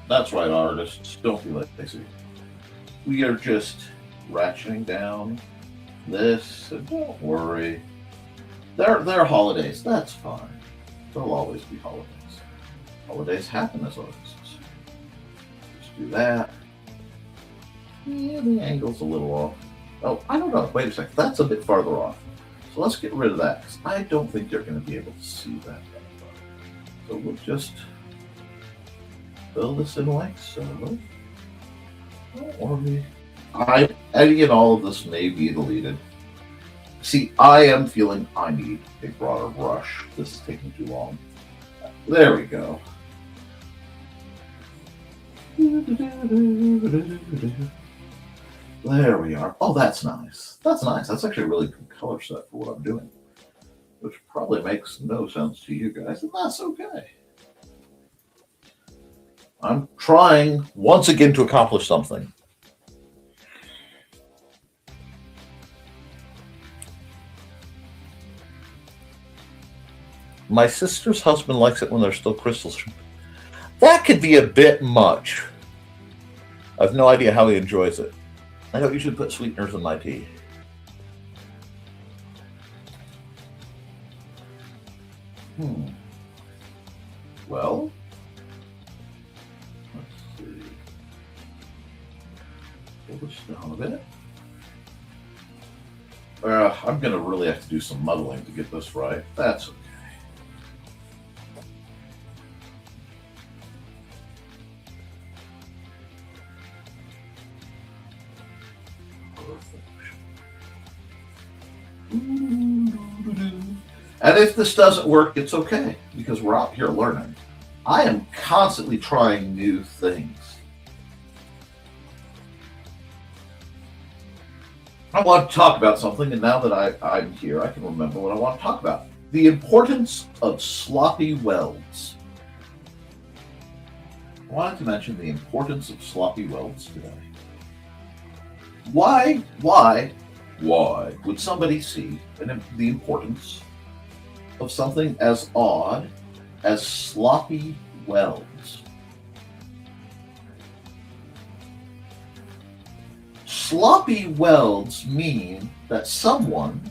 Speaker 2: That's right, artists. Don't be lazy. We are just ratcheting down this, and don't worry. They're holidays. That's fine. There'll always be holidays. Holidays happen as artists. Just do that. Yeah, the angle's a little off. Oh, I don't know. Wait a second. That's a bit farther off. So let's get rid of that, because I don't think they're going to be able to see that. So we'll just fill this in like so. Don't worry. Any and all of this may be deleted. See, I am feeling I need a broader brush. This is taking too long. There we go. There we are. Oh, that's nice. That's nice. That's actually a really good color set for what I'm doing. Which probably makes no sense to you guys, and that's okay. I'm trying once again to accomplish something. My sister's husband likes it when there's still crystals. That could be a bit much. I have no idea how he enjoys it. I don't usually put sweeteners in my tea. Well, let's see. Pull this down a bit. I'm going to really have to do some muddling to get this right. That's okay. And if this doesn't work, it's okay, because we're out here learning. I am constantly trying new things. I want to talk about something, and now that I'm here, I can remember what I want to talk about. The importance of sloppy welds. I wanted to mention the importance of sloppy welds today. Why would somebody see the importance of something as odd as sloppy welds? Sloppy welds mean that someone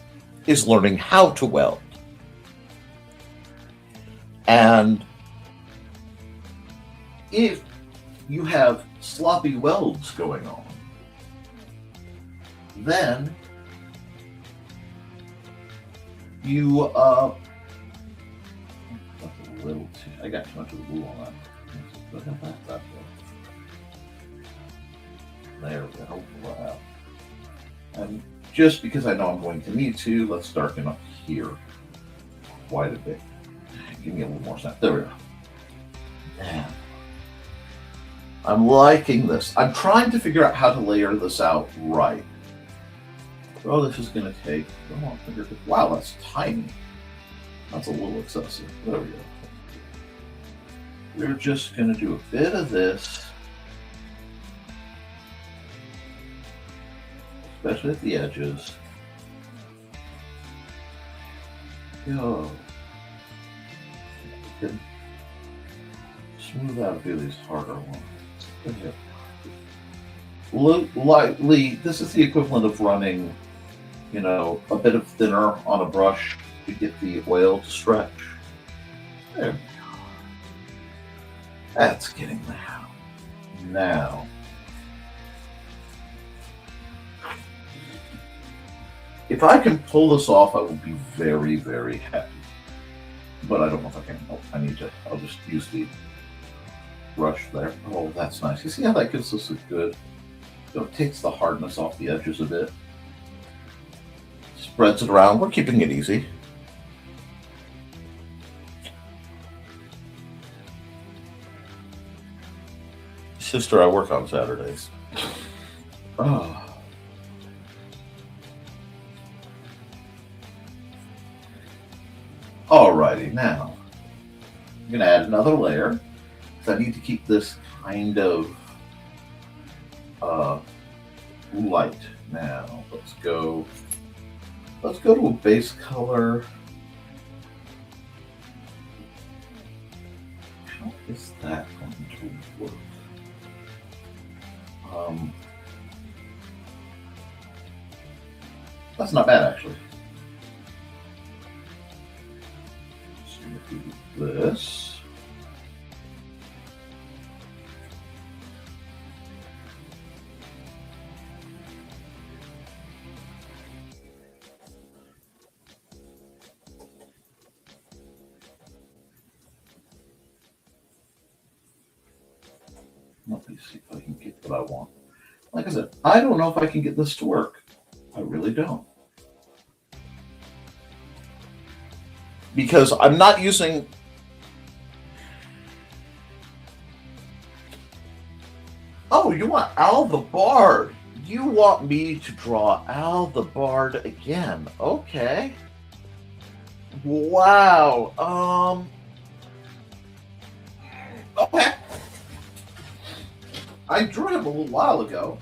Speaker 2: is learning how to weld. And if you have sloppy welds going on, then you that's a little too, I got too much of the glue on that. Look at that. There we go. Wow. And just because I know I'm going to need to, let's darken up here quite a bit. Give me a little more snap. There we go. Man. I'm liking this. I'm trying to figure out how to layer this out right. Oh, this is going to take, wow, that's tiny. That's a little excessive. There we go. We're just going to do a bit of this, especially at the edges. Go. Smooth out a few of these harder ones. Lightly, this is the equivalent of running, a bit of thinner on a brush to get the oil to stretch. There we go. That's getting there. Now, if I can pull this off, I will be very, very happy. But I don't know if I can. I'll just use the brush there. Oh, that's nice. You see how that gives us a good, it takes the hardness off the edges a bit. Spreads it around. We're keeping it easy. Sister, I work on Saturdays. Oh. Alrighty, now I'm going to add another layer because I need to keep this kind of light. Now let's go to a base color. How is that going to work? That's not bad, actually. So if we do this, let me see if I can get what I want. Like I said, I don't know if I can get this to work. I really don't. Because I'm not using... Oh, you want Al the Bard. You want me to draw Al the Bard again. Okay. Wow. Okay. I drew him a little while ago.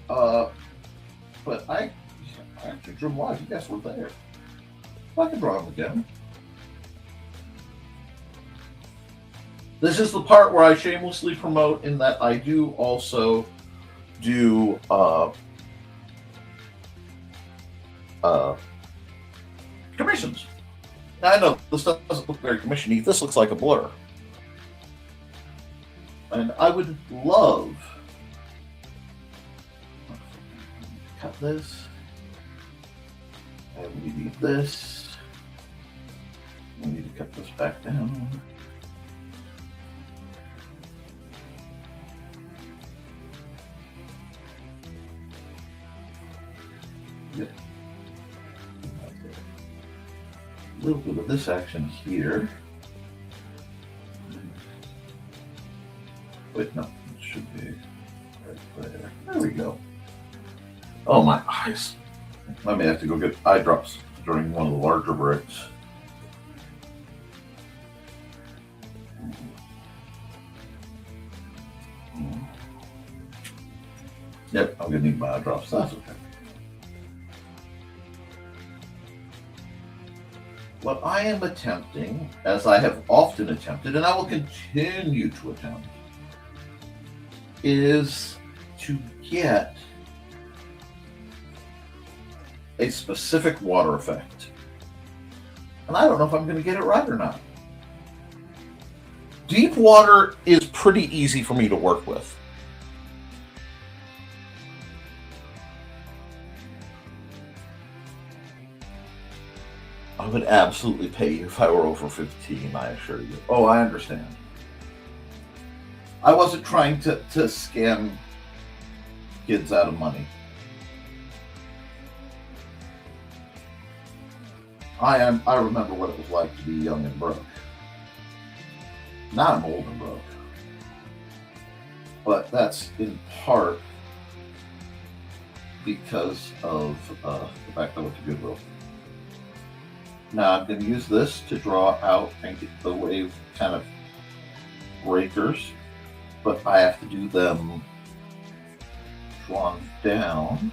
Speaker 2: But I actually drew him live. You guys were there. I can draw him again. This is the part where I shamelessly promote in that I do also do commissions. I know this doesn't look very commissiony. This looks like a blur. And I would love cut this. And we need this. We need to cut this back down. Yep. A little bit of this action here. Wait, no, it should be right there. There we go. Oh, my eyes. I may have to go get eye drops during one of the larger breaks. Yep, I'm gonna need my eye drops. That's okay. What I am attempting, as I have often attempted, and I will continue to attempt, is to get a specific water effect. And I don't know if I'm going to get it right or not. Deep water is pretty easy for me to work with. I would absolutely pay you if I were over 15, I assure you. Oh, I understand. I wasn't trying to scam kids out of money. I remember what it was like to be young and broke. Now I'm old and broke. But that's in part because of the fact that I went to Goodwill. Now I'm going to use this to draw out and get the wave kind of breakers, but I have to do them drawn down.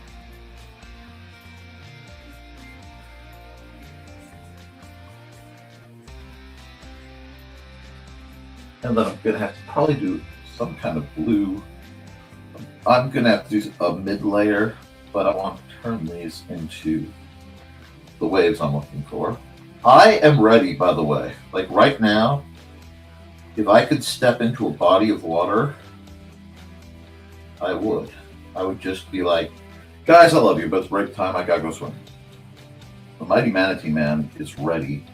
Speaker 2: And then I'm going to have to probably do some kind of blue. I'm going to have to do a mid layer, but I want to turn these into the waves I'm looking for. I am ready, by the way. Like right now, if I could step into a body of water, I would. I would just be like, guys, I love you, but it's break time. I gotta go swim. The Mighty Manatee Man is ready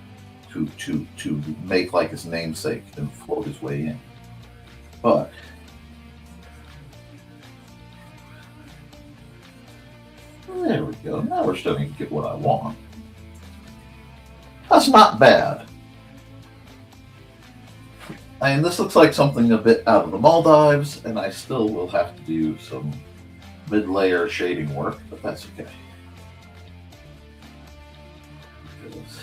Speaker 2: to make like his namesake and float his way in. But there we go. Now we're starting to get what I want. That's not bad. And this looks like something a bit out of the Maldives, and I still will have to do some mid-layer shading work, but that's okay. Because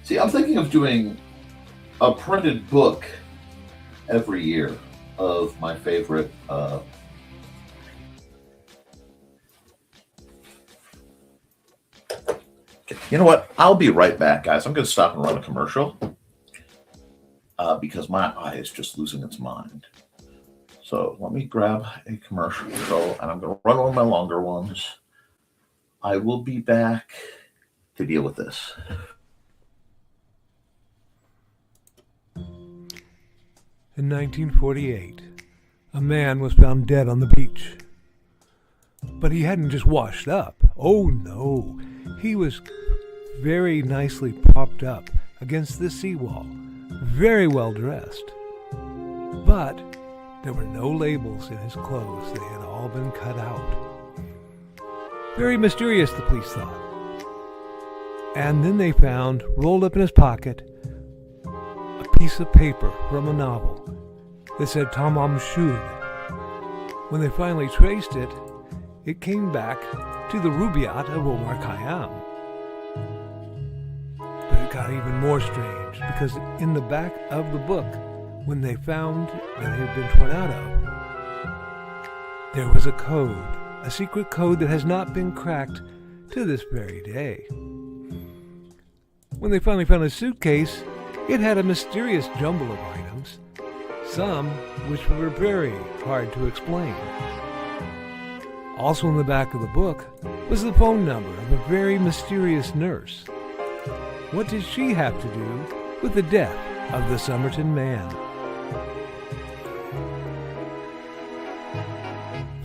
Speaker 2: see, I'm thinking of doing a printed book every year of my favorite you know what? I'll be right back, guys. I'm going to stop and run a commercial because my eye is just losing its mind. So let me grab a commercial, and I'm going to run one of my longer ones. I will be back to deal with this.
Speaker 1: In 1948, a man was found dead on the beach. But he hadn't just washed up. Oh no, he was very nicely propped up against the seawall, very well dressed. But there were no labels in his clothes. They had all been cut out. Very mysterious, the police thought. And then they found, rolled up in his pocket, a piece of paper from a novel that said Tamam Shud. When they finally traced it, it came back to the Rubaiyat of Omar Khayyam. But it got even more strange, because in the back of the book, when they found that it had been torn out of, there was a code, a secret code that has not been cracked to this very day. When they finally found his suitcase, it had a mysterious jumble of items, some which were very hard to explain. Also in the back of the book was the phone number of a very mysterious nurse. What did she have to do with the death of the Somerton man?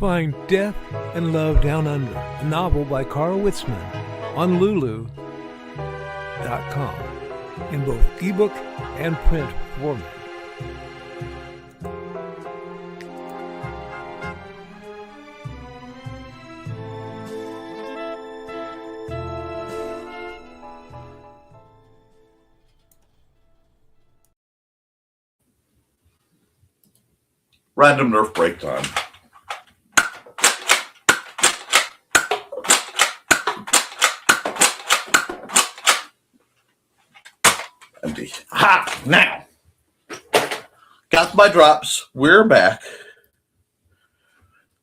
Speaker 1: Find Death and Love Down Under, a novel by Carl Witzman, on Lulu.com in both ebook and print format.
Speaker 2: Random Nerf break time. Empty. Ha! Now, got my drops. We're back.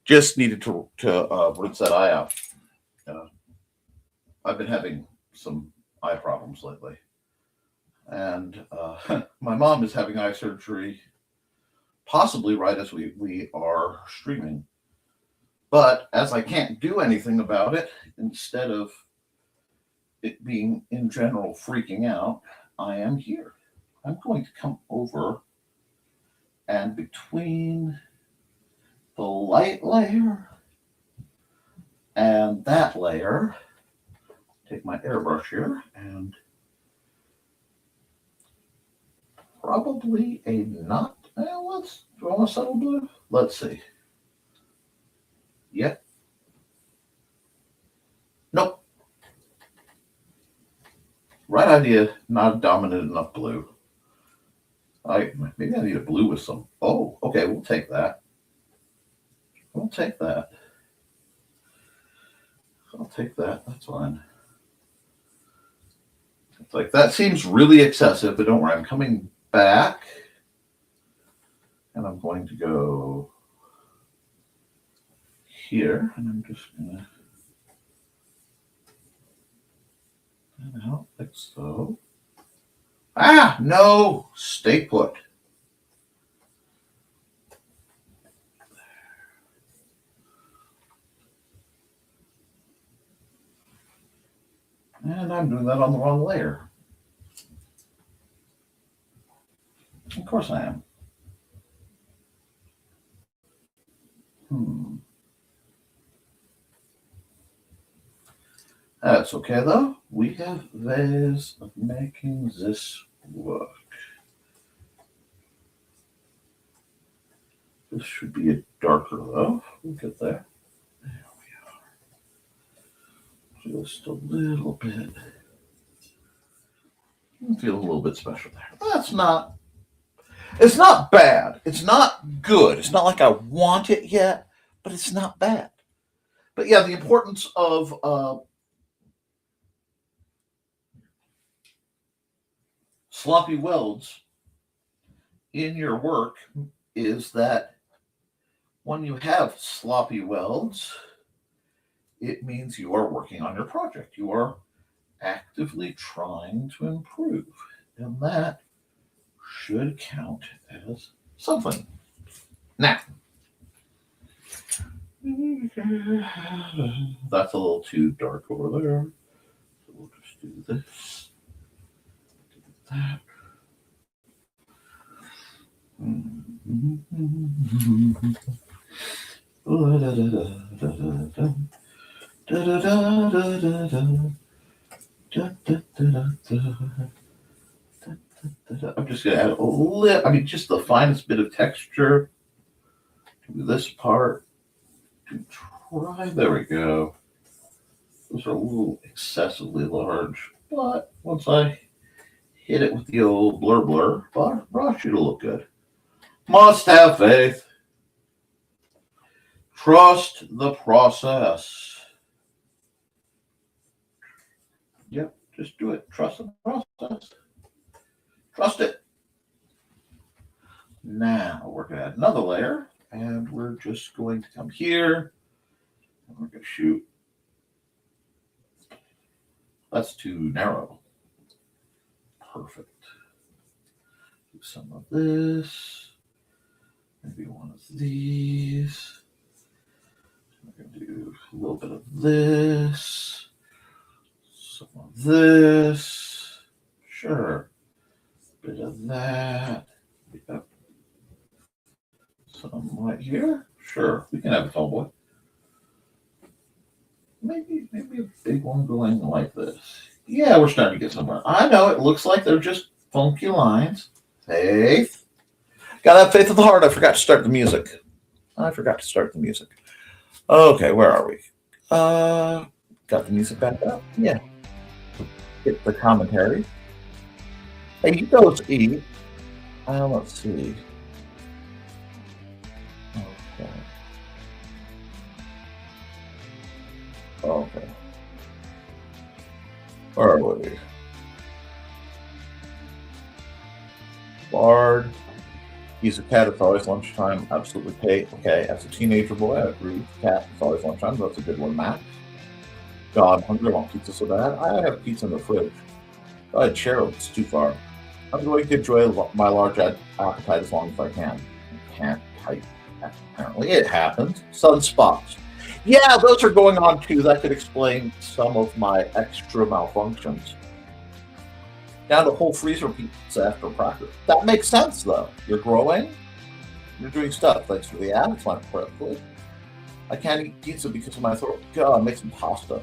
Speaker 2: Just needed to rinse that eye out. I've been having some eye problems lately, and my mom is having eye surgery, possibly right as we are streaming. But as I can't do anything about it, instead of it being in general freaking out, I am here. I'm going to come over and between the light layer and that layer, take my airbrush here and probably a not. Do I want a subtle blue? Let's see. Yep. Nope. Right idea, not a dominant enough blue. Maybe I need a blue with some. Oh, okay, we'll take that. We'll take that. I'll take that. That's fine. It's like that seems really excessive, but don't worry, I'm coming back. And I'm going to go here, and I'm just gonna out like so. Ah, no, stay put. And I'm doing that on the wrong layer. Of course I am. That's okay though. We have ways of making this work. This should be a darker though. We'll get there. There we are. Just a little bit. I feel a little bit special there. It's not bad. It's not good. It's not like I want it yet, but it's not bad. But yeah, the importance of sloppy welds in your work is that when you have sloppy welds, it means you are working on your project. You are actively trying to improve, and that should count as something. Now, that's a little too dark over there, so we'll just do this. That. I'm just going to add a little, just the finest bit of texture to this part to try. There we go. Those are a little excessively large, but once I hit it with the old blur brush, it'll look good. Must have faith. Trust the process. Yep, just do it. Trust the process. Trust it. Now we're going to add another layer, and we're just going to come here, and we're going to shoot. That's too narrow. Perfect. Do some of this. Maybe one of these. We're going to do a little bit of this, some of this, sure, a bit of that, some right here, sure, we can have a tall boy. Maybe a big one going like this. Yeah, we're starting to get somewhere. I know it looks like they're just funky lines. Faith. Gotta have faith in the heart. I forgot to start the music. Okay, where are we? Got the music back up? Yeah. Hit the commentary. Hey, you go eat. Let's see. Okay. Where are we? Bard. He's a cat. It's always lunchtime. Absolutely okay. As a teenager boy, I agree. Cat. It's always lunchtime. That's a good one, Matt. God, I'm hungry. I want pizza so bad. I have pizza in the fridge. I had cherub. It's too far. I'm going to enjoy my large appetite as long as I can. I can't type. Apparently, it happens. Sunspots. Yeah, those are going on too. That could explain some of my extra malfunctions. Down to whole freezer pizza after practice. That makes sense, though. You're growing. You're doing stuff. Thanks for the ad. It's my privilege. I can't eat pizza because of my throat. God, make some pasta.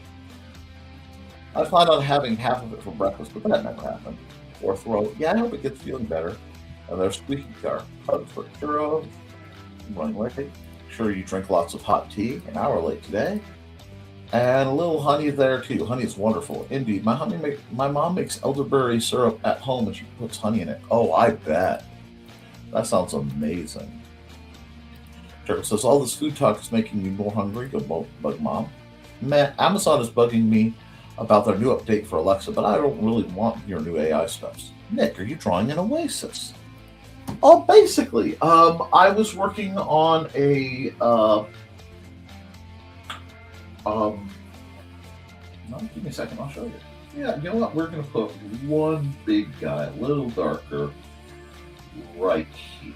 Speaker 2: I plan on having half of it for breakfast, but that never happened. Or throat. Yeah, I hope it gets feeling better. And there's squeaky car. Hugs for Kuro. Running late. Sure you drink lots of hot tea. An hour late today. And a little honey there too. Honey is wonderful. Indeed. My mom makes elderberry syrup at home and she puts honey in it. Oh, I bet. That sounds amazing. Turtle says, all this food talk is making me more hungry. Go bug mom. Man, Amazon is bugging me about their new update for Alexa, but I don't really want your new AI stuff. Nick, are you drawing an oasis? Oh, basically, I was working on a, no, give me a second, I'll show you. Yeah, you know what, we're going to put one big guy, a little darker, right here.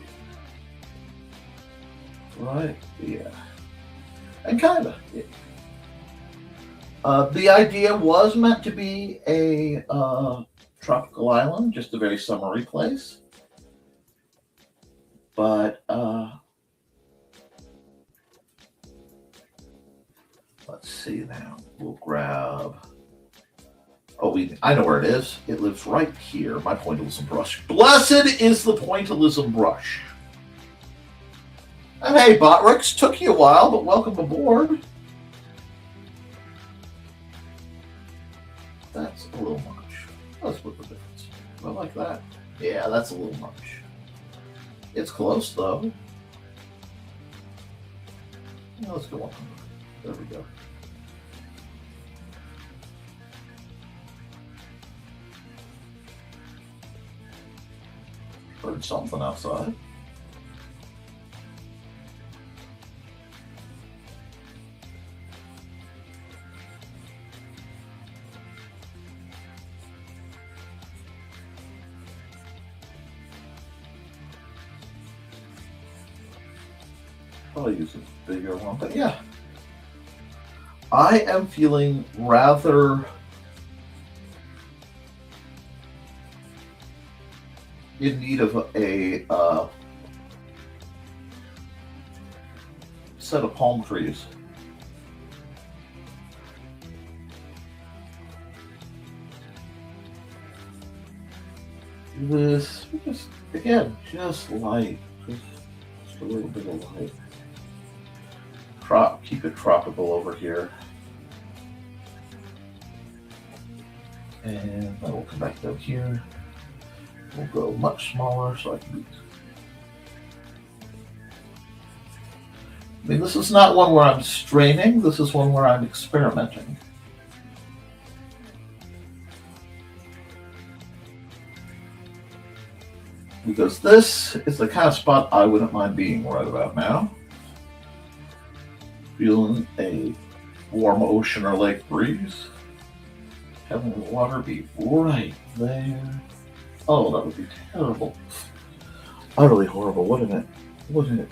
Speaker 2: Right, yeah. And kind of, yeah. The idea was meant to be a tropical island, just a very summery place. But let's see now. We'll grab. Oh, I know where it is. It lives right here. My pointillism brush. Blessed is the pointillism brush. And hey, Botrix, took you a while, but welcome aboard. That's a little much. Let's split the difference. I like that. Yeah, that's a little much. It's close, though. Yeah, let's go 100. There we go. Heard something outside. I'll use a bigger one, but yeah. I am feeling rather in need of a set of palm trees. This, just, again, just light. Just a little bit of light. Keep it tropical over here. And then we'll come back down here. We'll go much smaller so I can be. I mean, this is not one where I'm straining, this is one where I'm experimenting. Because this is the kind of spot I wouldn't mind being right about now. Feeling a warm ocean or lake breeze. Having the water be right there. Oh, that would be terrible. Utterly horrible, wouldn't it? Wouldn't it?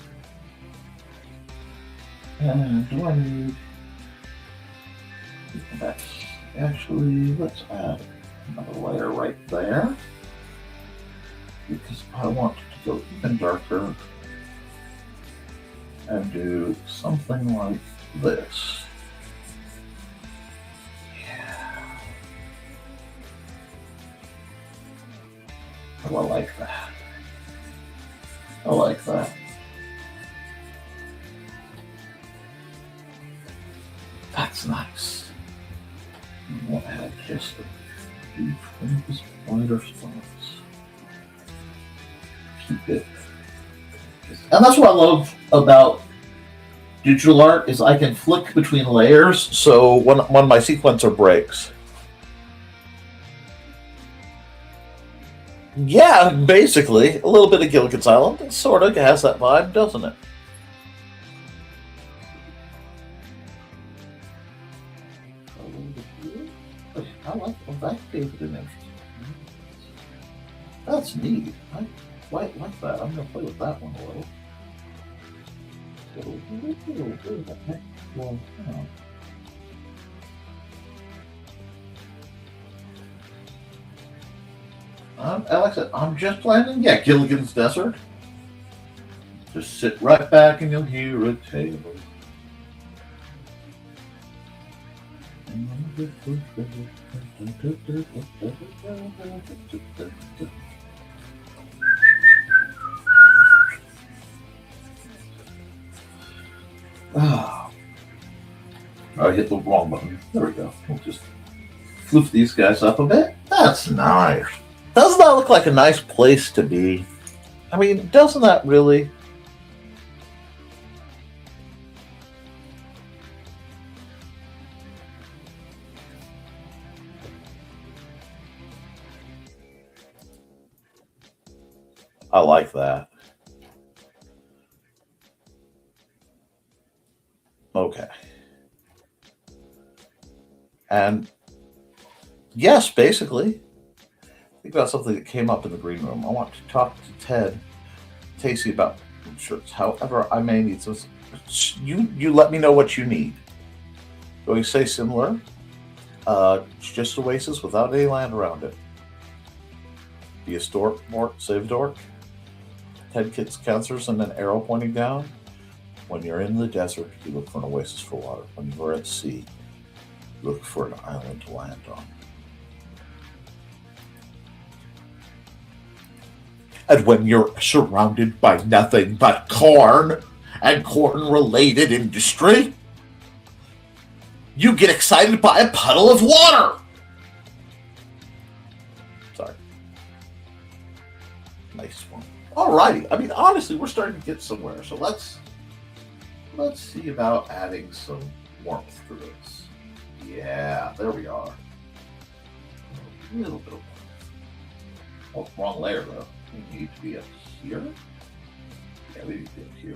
Speaker 2: And do I need that? Actually, let's add another layer right there. Because I want to go even darker and do something like this. Yeah. Oh, I like that. I like that. That's nice. We'll add just a few twinkles wider spots. Keep it. And that's what I love about digital art is I can flick between layers, so when my sequencer breaks. Yeah, basically. A little bit of Gilligan's Island. It sort of has that vibe, doesn't it? I like that gave it an interest. That's neat. I quite like that. I'm going to play with that one a little. Alex said, I'm just planning. Yeah, Gilligan's Desert. Just sit right back and you'll hear a tale. Oh. I hit the wrong button. There we go. We'll just floof these guys up a bit. That's nice. Doesn't that look like a nice place to be? I mean, doesn't that really? I like that. Okay. And yes, basically, think about something that came up in the green room. I want to talk to Ted Tacey about shirts. However, I may need some. You let me know what you need. Do we say similar? Just Oasis without any land around it. Be a stork, Mort, save dork. Ted kits cancers and an arrow pointing down. When you're in the desert, you look for an oasis for water. When you are at sea, you look for an island to land on. And when you're surrounded by nothing but corn and corn-related industry, you get excited by a puddle of water. Sorry. Nice one. Alrighty. I mean, honestly, we're starting to get somewhere. So let's see about adding some warmth to this. Yeah, there we are. A little bit of warmth. Oh, wrong layer though. We need to be up here. Yeah, we need to be up here.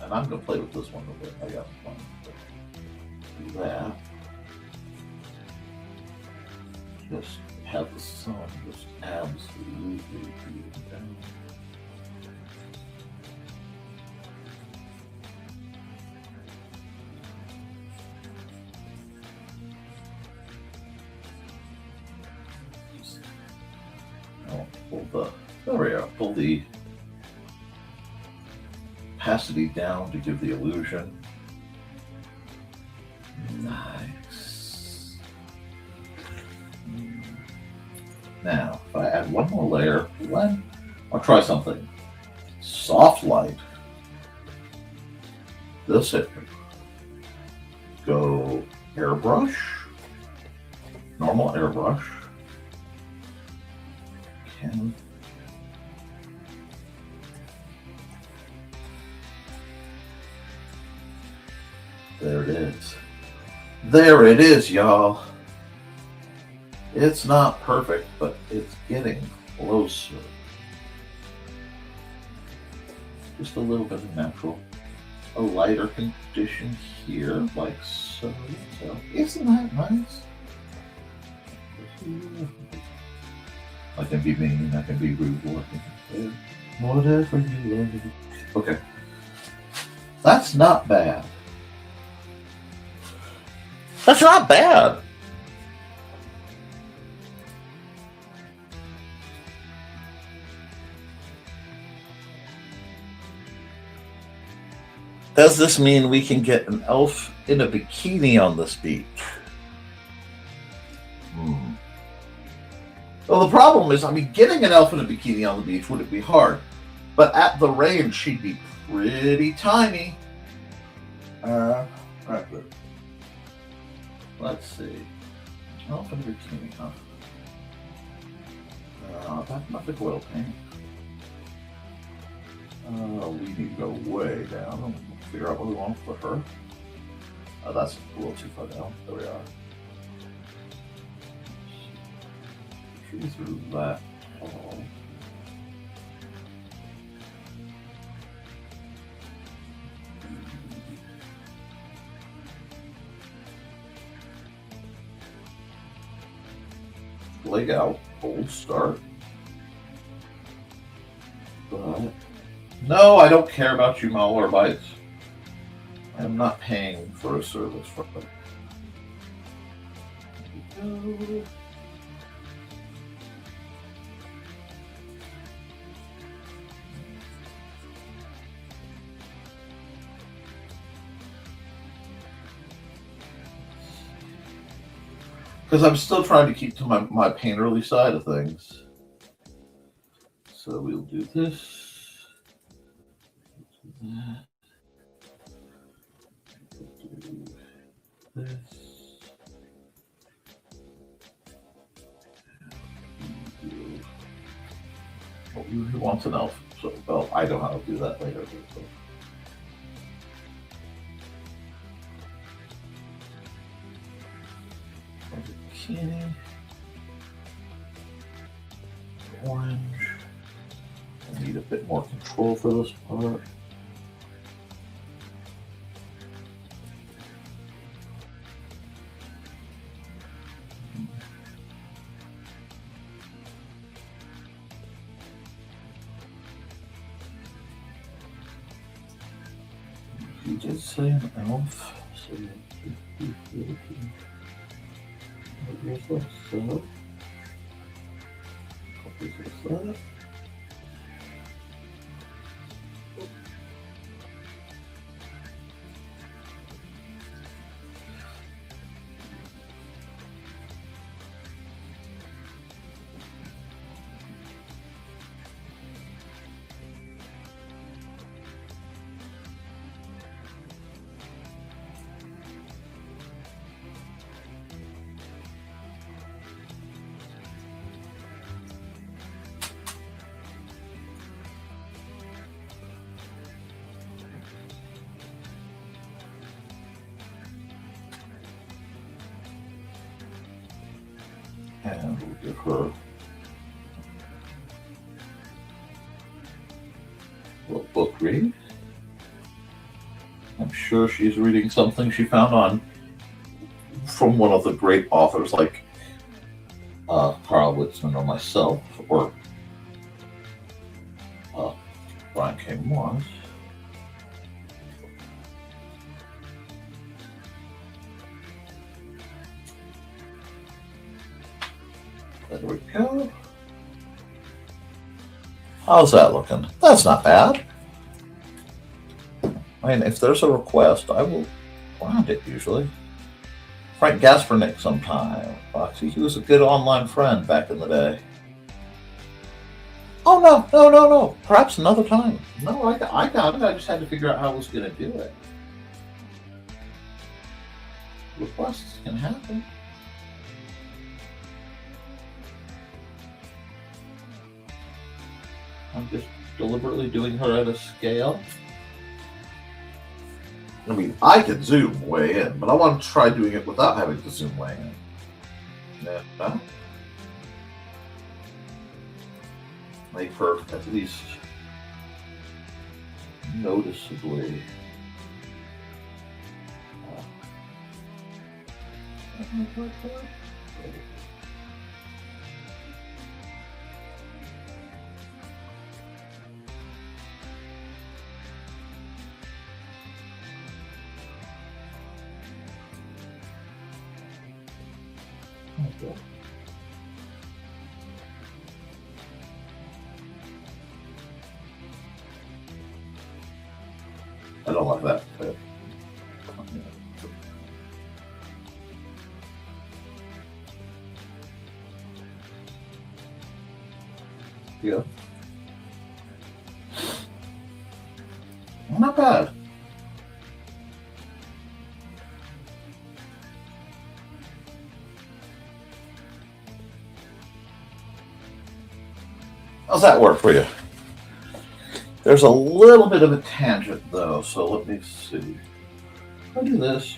Speaker 2: And I'm going to play with this one a bit. I got one. Do that. Just have the sun just absolutely beating down. There we are. Pull the opacity down to give the illusion. Nice. Now, if I add one more layer, I'll try something. Soft light. This it. Go airbrush. Normal airbrush. There it is. There it is, y'all. It's not perfect, but it's getting closer. Just a little bit of natural. A lighter condition here, like so. Isn't that nice? I can be mean, I can be rude, whatever you want to do. Okay. That's not bad. That's not bad. Does this mean we can get an elf in a bikini on this beach? Well, the problem is, I mean, getting an elf in a bikini on the beach wouldn't be hard. But at the range, she'd be pretty tiny. Right, good. Let's see. Elf in a bikini, huh? That's not the oil paint. We need to go way down and figure out what we want for her. That's a little too far down. There we are. Trees are that tall. Leg out, old start. But no, I don't care about you, Mal or Bites. I am not paying for a service from them. Because I'm still trying to keep to my painterly side of things. So we'll do this. Do this. Oh, who wants an elf? So, well, I know how to do that later. So. Bikini. Orange. I need a bit more control for this part. You did say an elf, so here's that setup. Copy this. And we'll give her a book read. I'm sure she's reading something she found on from one of the great authors like Carl Witzman or myself or Brian K. Morris. There we go. How's that looking? That's not bad. I mean, if there's a request, I will grant it usually. Frank Gaspernick sometime. Foxy, he was a good online friend back in the day. Oh, no. Perhaps another time. No, I got it. I just had to figure out how I was going to do it. Requests can happen. I'm just deliberately doing her at a scale. I mean, I can zoom way in, but I want to try doing it without having to zoom way in. Yeah. Make her at least noticeably. Okay. I don't like that. Yeah. Not bad. How's that work for you? There's a little bit of a tangent though, so let me see. I'll do this.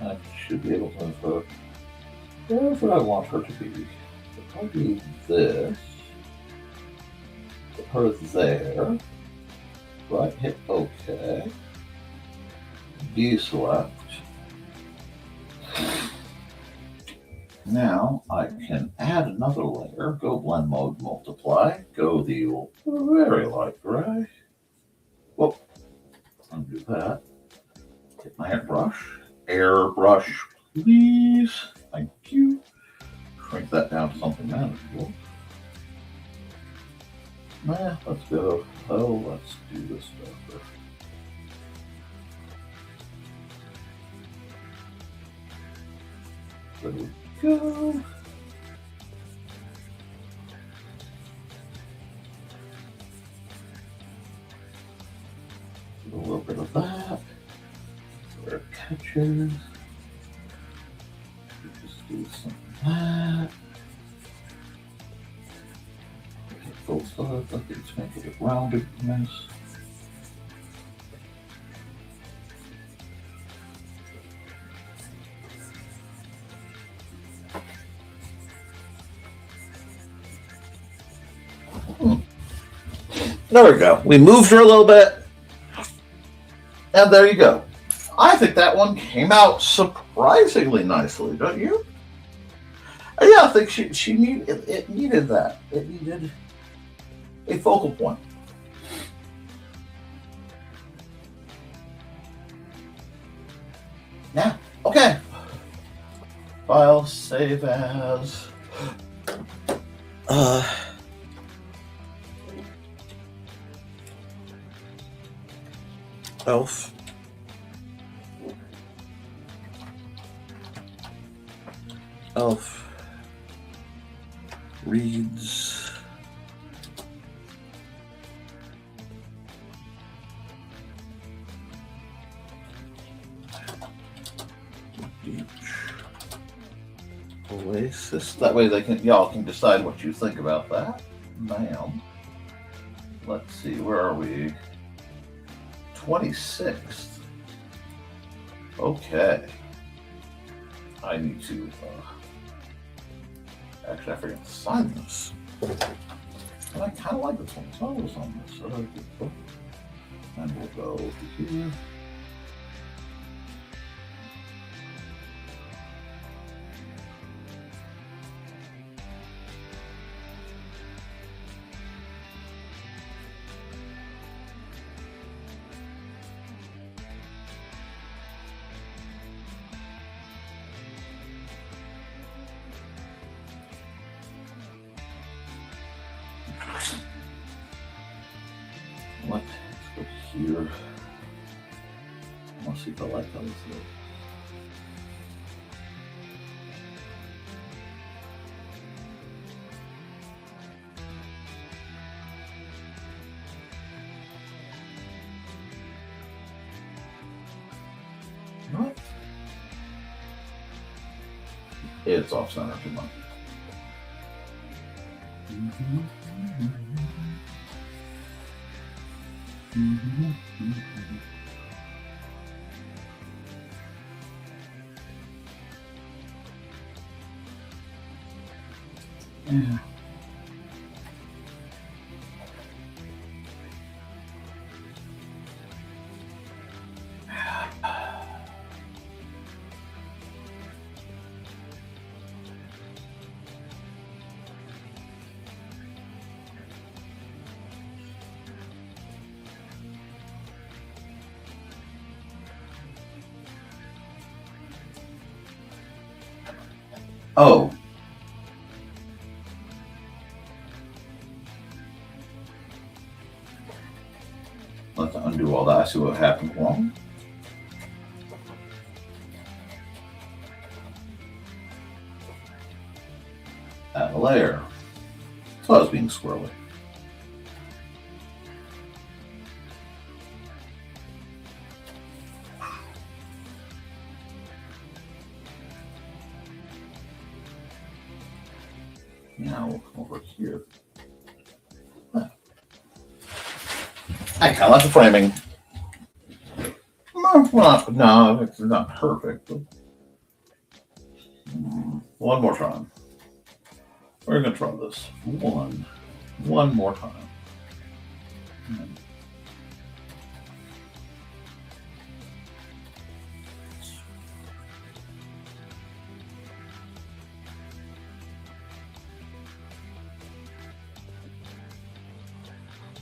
Speaker 2: I should be able to move her. There's what I want her to be. If I do this, put her there. Right, hit OK. Deselect. Now I can add another layer. Go blend mode, multiply. Go the very light gray. Whoop. Undo that. Hit my airbrush. Airbrush, please. Thank you. Shrink that down to something manageable. Nah, let's go. Oh, let's do this stuff. There we go. A little bit of that. Where it catches. Just do some of that. Full size, I think it's making it rounded nice. There we go. We moved her a little bit. And there you go. I think that one came out surprisingly nicely, don't you? Yeah, I think she needed it needed that. It needed a focal point. Yeah, okay. File, save as. Elf. Elf reads beach oasis. That way y'all can decide what you think about that. Bam. Let's see, where are we? 26th. Okay. I need to actually I forgot to sign this. And I kinda like this one, so I was on this. So and we'll go over here. Let's go here. Let's see if I like how this looks. What? It's off center too much. Yeah. Oh. Let's undo all that. I see what happened wrong. Add a layer. So I was being squirrely. Now we'll come over here. I kind of like the framing. No, it's not perfect. But one more time. We're going to try this one more time.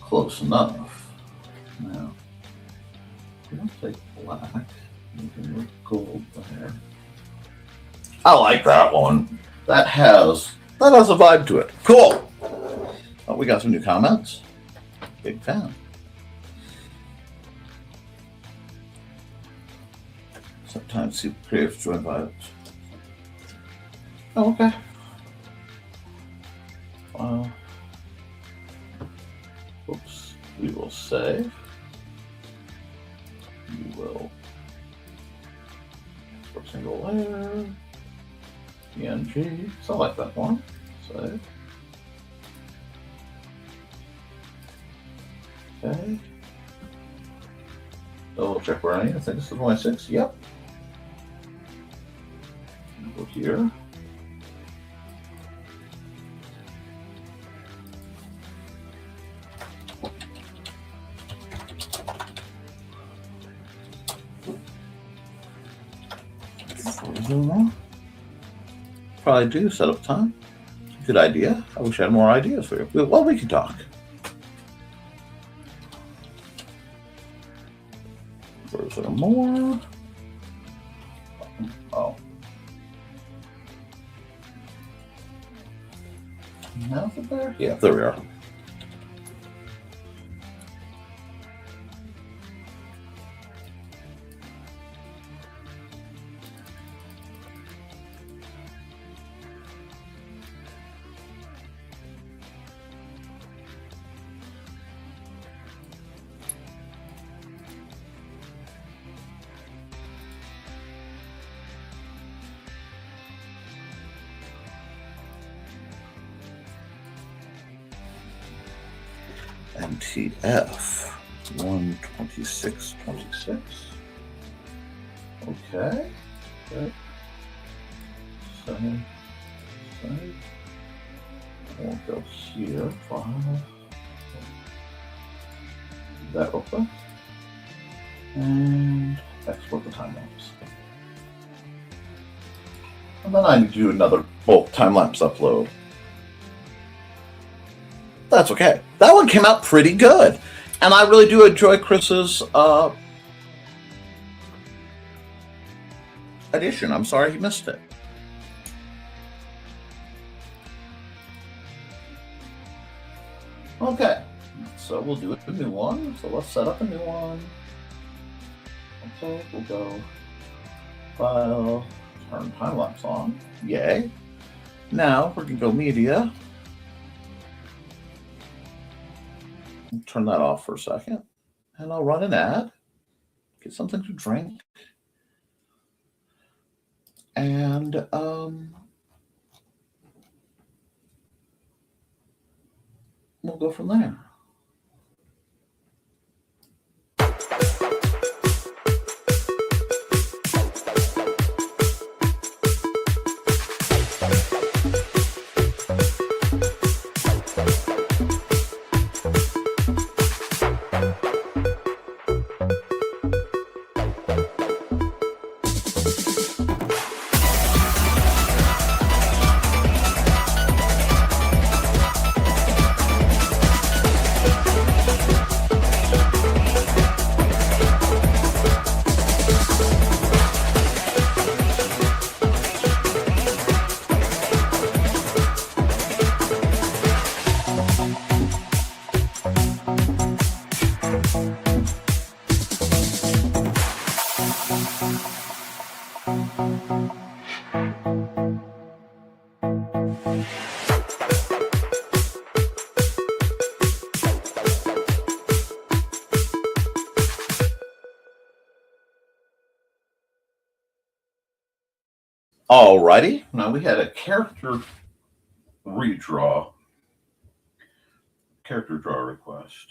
Speaker 2: Close enough. Now, we're going to take black. We can look gold there. I like that one. That has a vibe to it. Cool. Oh, we got some new comments. Big fan. Sometimes super creative join vibes. Oh, okay. Oops. We will save. We will export single layer. PNG. So I like that one. Save. Okay. Double check where I think this is 26. Yep. Go here. Probably do set up time. Good idea. I wish I had more ideas for you. Well, we can talk. Is there more? Oh. Now is it there? Yeah, there we are. MTF 126.26. Okay. Good. Save. We'll go here. File. Do that real quick. And export the time lapse. And then I need to do another bulk time lapse upload. That's okay. That one came out pretty good. And I really do enjoy Chris's edition. I'm sorry he missed it. Okay. So we'll do a new one. So let's set up a new one. Okay, we'll go File, turn time lapse on. Yay. Now we're going to go Media. Turn that off for a second, and I'll run an ad, get something to drink, and we'll go from there. Alrighty, now we had a character draw request.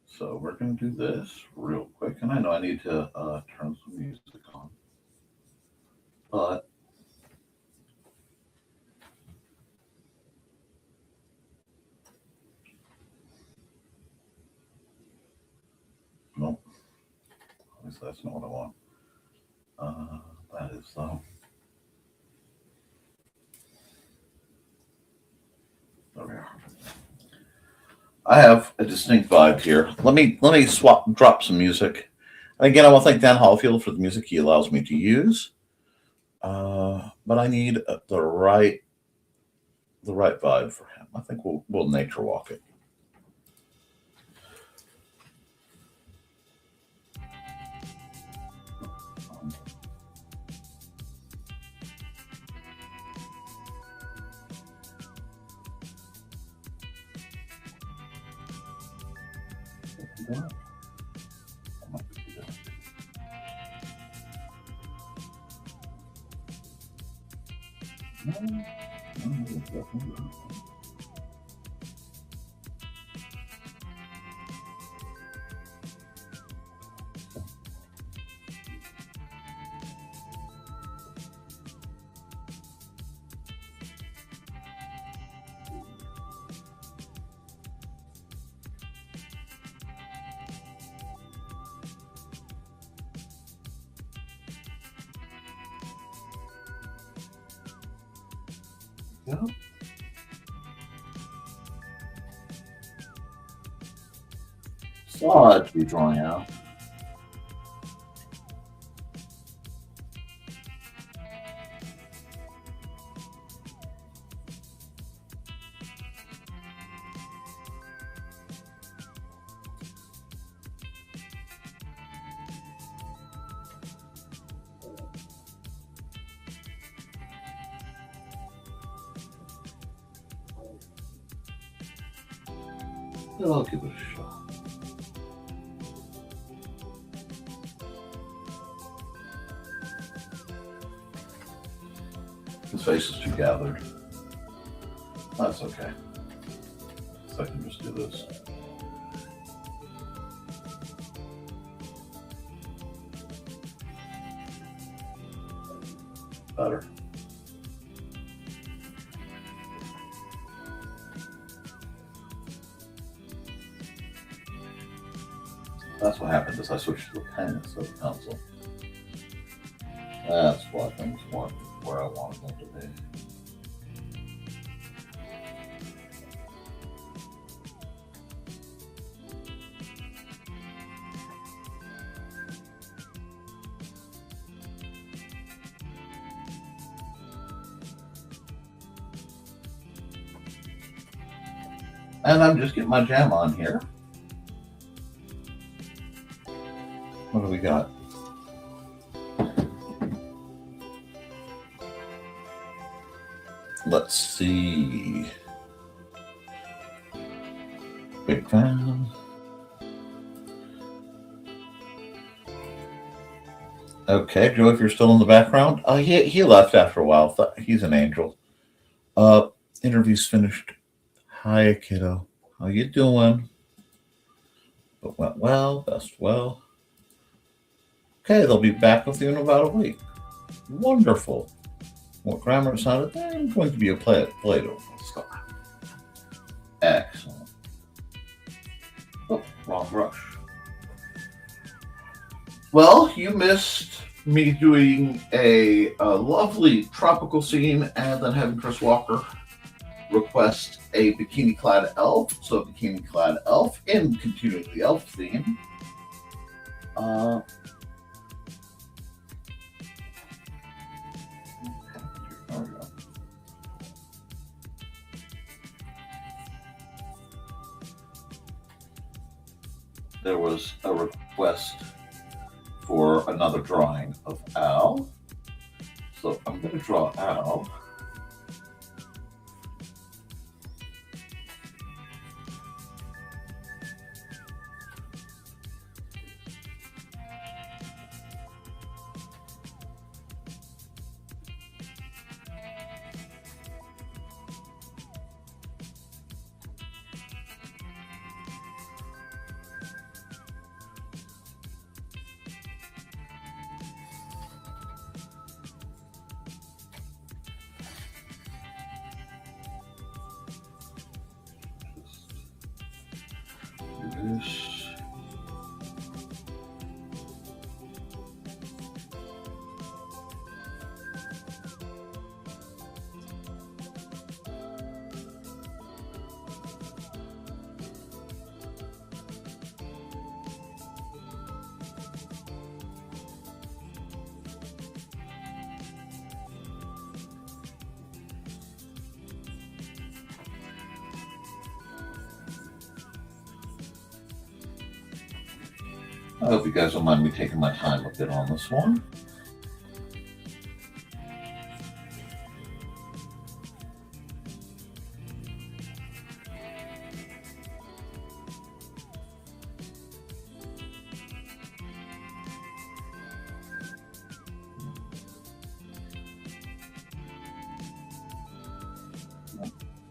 Speaker 2: So we're going to do this real quick, and I know I need to turn some music on, but nope, at least that's not what I want. That is though. There we are. I have a distinct vibe here. Let me drop some music. And again, I want to thank Dan Hallfield for the music he allows me to use. But I need the right vibe for him. I think we'll nature walk it. Yep. Saw it to be drawing out. I'll give it a shot. His face is too gathered. That's okay. So I can just do this. Better. That's what happened is I switched to a pen instead of a pencil. That's why things weren't where I wanted them to be. And I'm just getting my jam on here. What do we got? Let's see. Big fan. Okay, Joe, if you're still in the background. He left after a while. He's an angel. Interview's finished. Hi, kiddo. How you doing? But went well, best well. Okay, they'll be back with you in about a week. Wonderful. What grammar sounded? I'm going to be a Plato star. Excellent. Oh, wrong brush. Well, you missed me doing a lovely tropical scene and then having Chris Walker request a bikini-clad elf. So a bikini-clad elf in continuing the elf theme. there was a request for another drawing of Al. So I'm going to draw Al. This. I hope you guys don't mind me taking my time a bit on this one.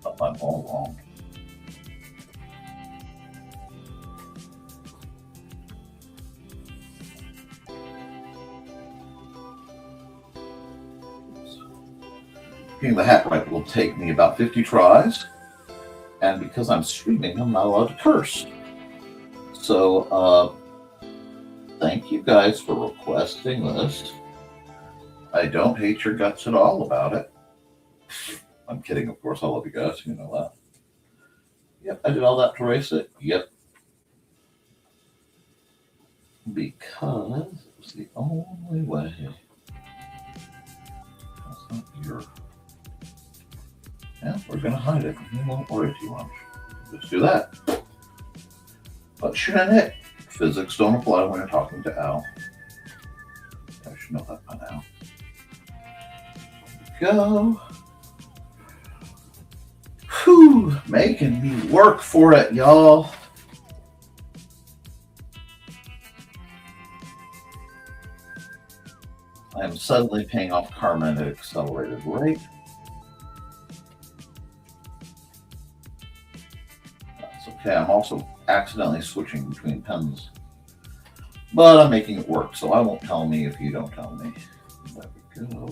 Speaker 2: Got my ball wrong. Getting the hat right will take me about 50 tries, and because I'm streaming, I'm not allowed to curse. So, thank you guys for requesting this. I don't hate your guts at all about it. I'm kidding, of course. I love you guys. You know that. Yep, I did all that to erase it. Yep. Because it was the only way. That's not your... Yeah, we're going to hide it. You won't worry too much. Just do that. But shouldn't it? Physics don't apply when you're talking to Al. I should know that by now. Go. Whew, making me work for it, y'all. I am suddenly paying off karma at an accelerated rate. That's okay. I'm also accidentally switching between pens. But I'm making it work, so I won't tell me if you don't tell me. There we go.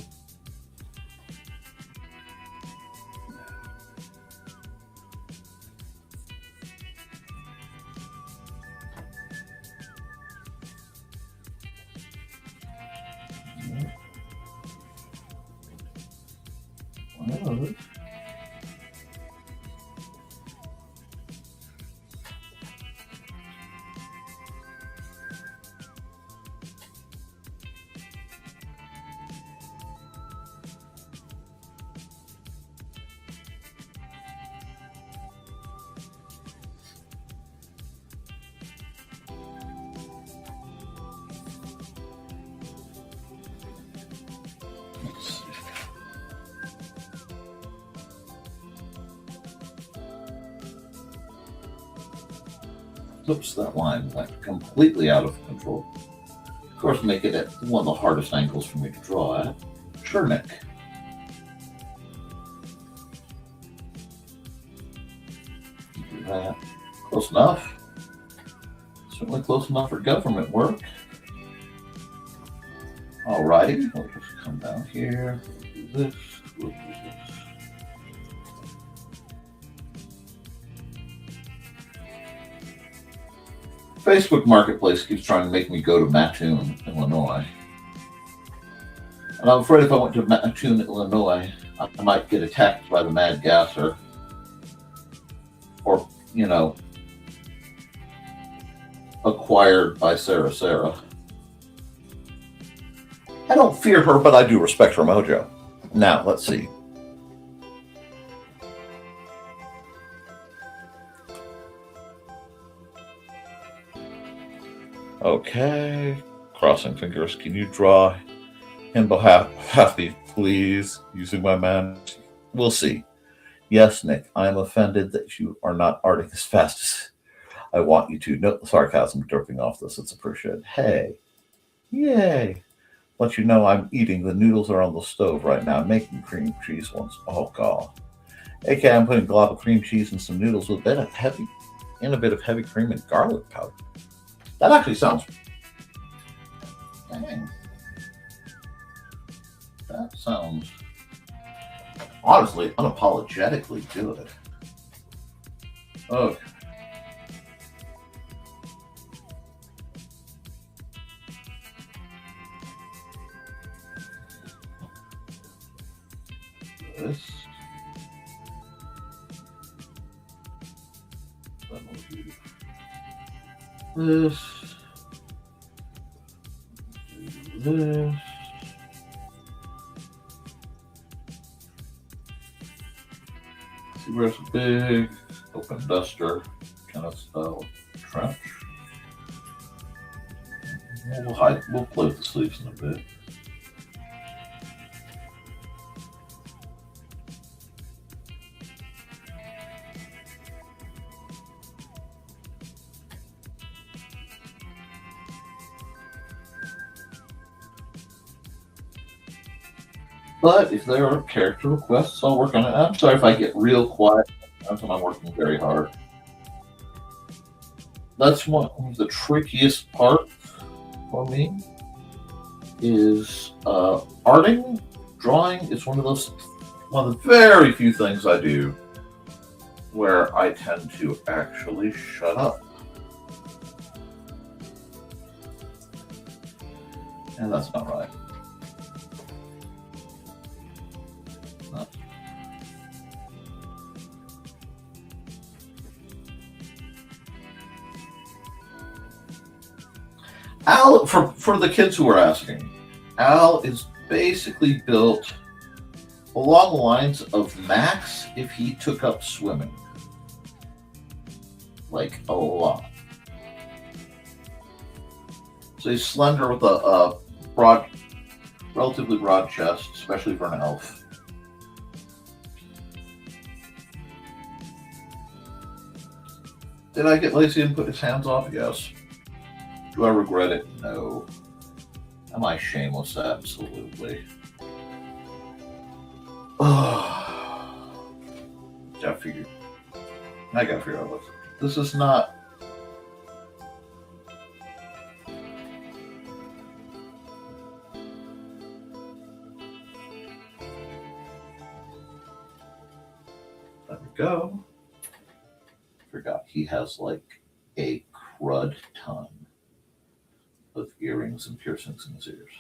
Speaker 2: Oops, that line went completely out of control. Of course, make it at one of the hardest angles for me to draw at. Sure, Nick. Do that. Close enough. Certainly close enough for government work. Alrighty, we'll just come down here. Do this. We'll do this. Facebook Marketplace keeps trying to make me go to Mattoon, Illinois. And I'm afraid if I went to Mattoon, Illinois, I might get attacked by the Mad Gasser. Or, you know, acquired by Sarah. I don't fear her, but I do respect her mojo. Now, let's see. Okay. Crossing fingers. Can you draw him happy, please, using my man? We'll see. Yes, Nick, I am offended that you are not arting as fast as I want you to. No sarcasm dripping off this. It's appreciated. Hey. Yay. Let you know I'm eating. The noodles are on the stove right now. I'm making cream cheese ones. Oh, God. Okay, I'm putting a glob of cream cheese and some noodles with a bit of heavy cream and garlic powder. That actually sounds... Dang. That sounds... honestly, unapologetically good. Okay. This. Then we'll do this. Do this. See where's a big open duster kind of style trench. We'll play with the sleeves in a bit. But if there are character requests, I'll work on it. I'm sorry if I get real quiet. That's when I'm working very hard. That's one of the trickiest parts for me. Is arting, drawing is one of the very few things I do where I tend to actually shut up. And that's not right. No. Al, for the kids who are asking, Al is basically built along the lines of Max if he took up swimming. Like, a lot. So he's slender with a relatively broad chest, especially for an elf. Did I get lazy and put his hands off? Yes. Do I regret it? No. Am I shameless? Absolutely. I gotta figure out what this is not. There we go. Forgot he has like a crud ton of earrings and piercings in his ears.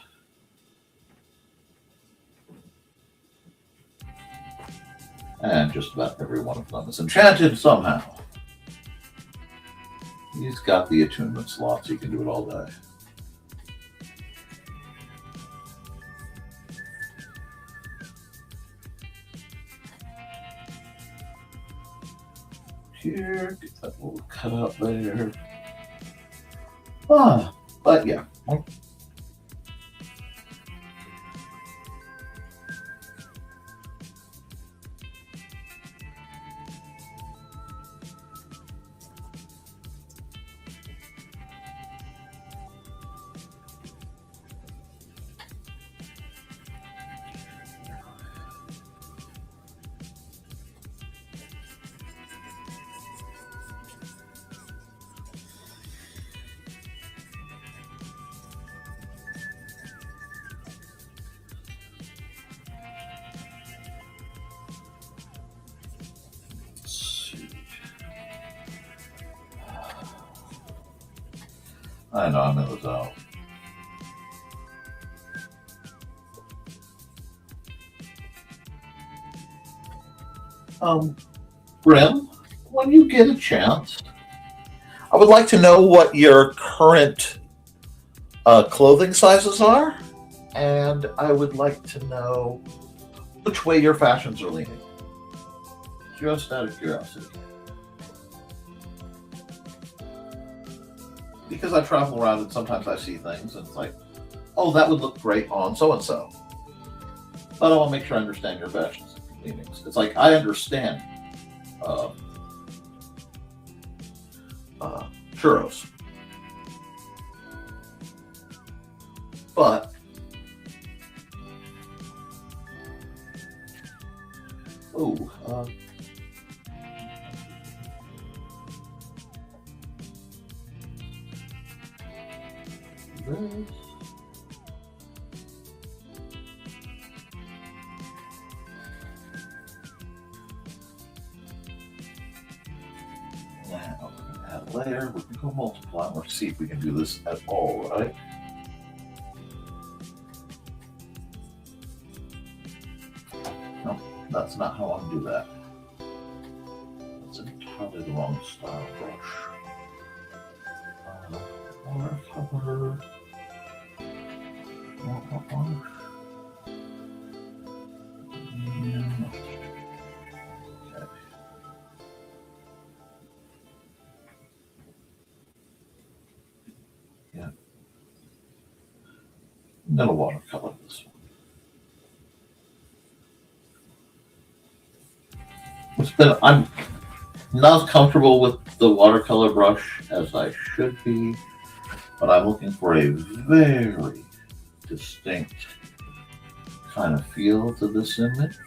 Speaker 2: And just about every one of them is enchanted somehow. He's got the attunement slots, he can do it all day. Here, get that little cutout there. But yeah. I know, I'm in the zone. Brim, when you get a chance, I would like to know what your current clothing sizes are, and I would like to know which way your fashions are leaning. Just out of curiosity. because I travel around and sometimes I see things and it's like, oh, that would look great on so-and-so. But I want to make sure I understand your fashions and meanings. It's like, I understand churros. But this. Now we're going to add a layer. We can go multiply. Let's see if we can do this at all, right? No, that's not how I do that. That's entirely the wrong style brush. Watercolor. Yeah. I'm gonna watercolor this one. I'm not as comfortable with the watercolor brush as I should be, but I'm looking for a very distinct kind of feel to this image.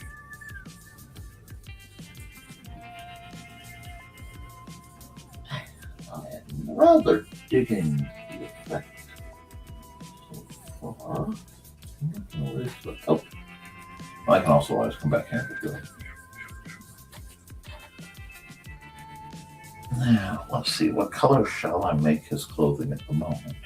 Speaker 2: I am rather digging the effect so far. Oh, I can also always come back here and do it. Now, let's see, what color shall I make his clothing at the moment?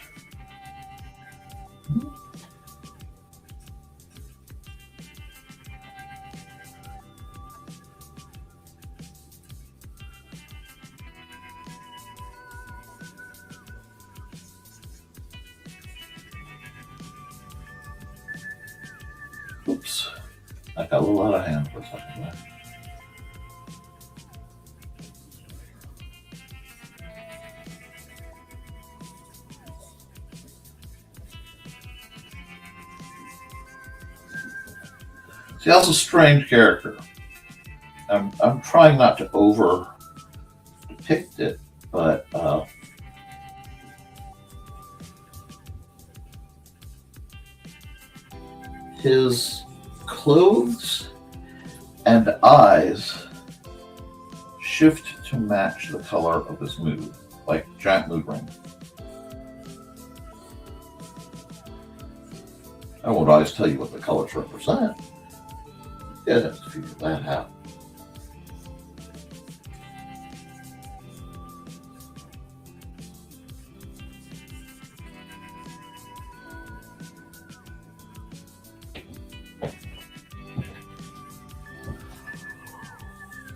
Speaker 2: Oops, I got a little out of hand for a second there. See, that's a strange character. I'm trying not to over depict it, but his clothes and eyes shift to match the color of his mood, like giant mood ring. I won't always tell you what the colors represent. You guys have to figure that out.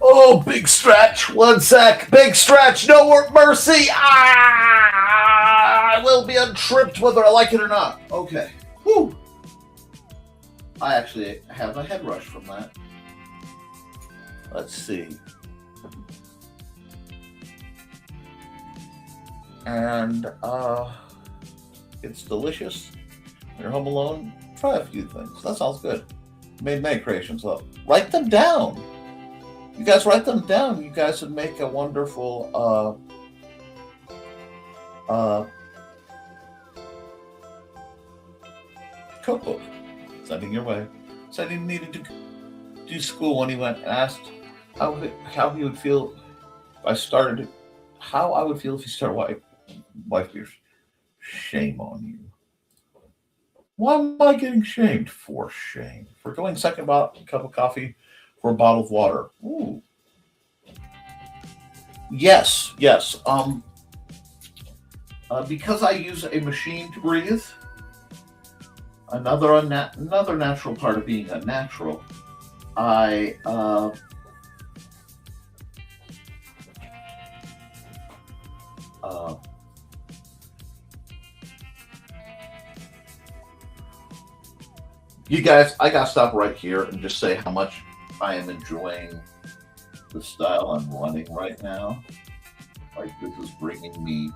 Speaker 2: Oh, big stretch. 1 sec. Big stretch. No mercy. I will be untripped whether I like it or not. Okay. Whew. I actually have a head rush from that. Let's see. And it's delicious. When you're home alone, try a few things. That sounds good. Made many creations. Look, write them down. You guys write them down. You guys would make a wonderful cookbook. Sending your way. Said he needed to do school when he went and asked how he would feel if I started, how I would feel if he started wife beers. Shame on you. Why am I getting shamed? For shame. For going second cup of coffee for a bottle of water. Ooh. Yes. Because I use a machine to breathe, another natural part of being unnatural, you guys, I gotta stop right here and just say how much I am enjoying the style I'm running right now. Like, this is bringing me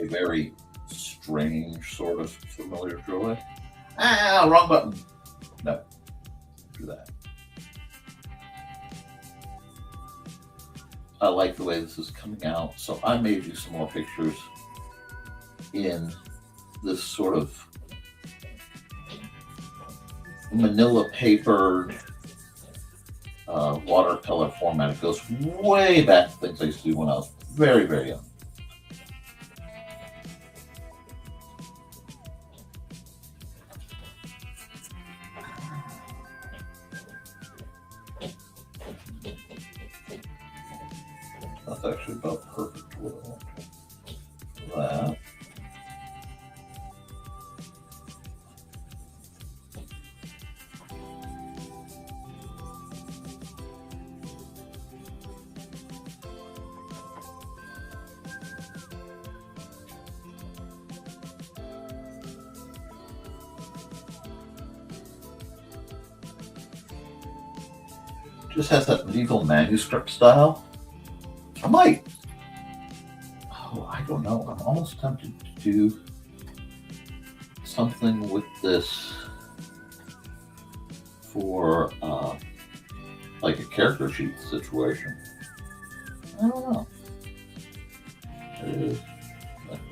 Speaker 2: a very strange sort of familiar joy. Wrong button. No, do that. I like the way this is coming out, so I may do some more pictures in this sort of manila papered watercolor format. It goes way back to things I used to do when I was very, very young. That's actually about perfect for what I want. That. Just has that medieval manuscript style. I might. Oh, I don't know. I'm almost tempted to do something with this for like a character sheet situation. I don't know.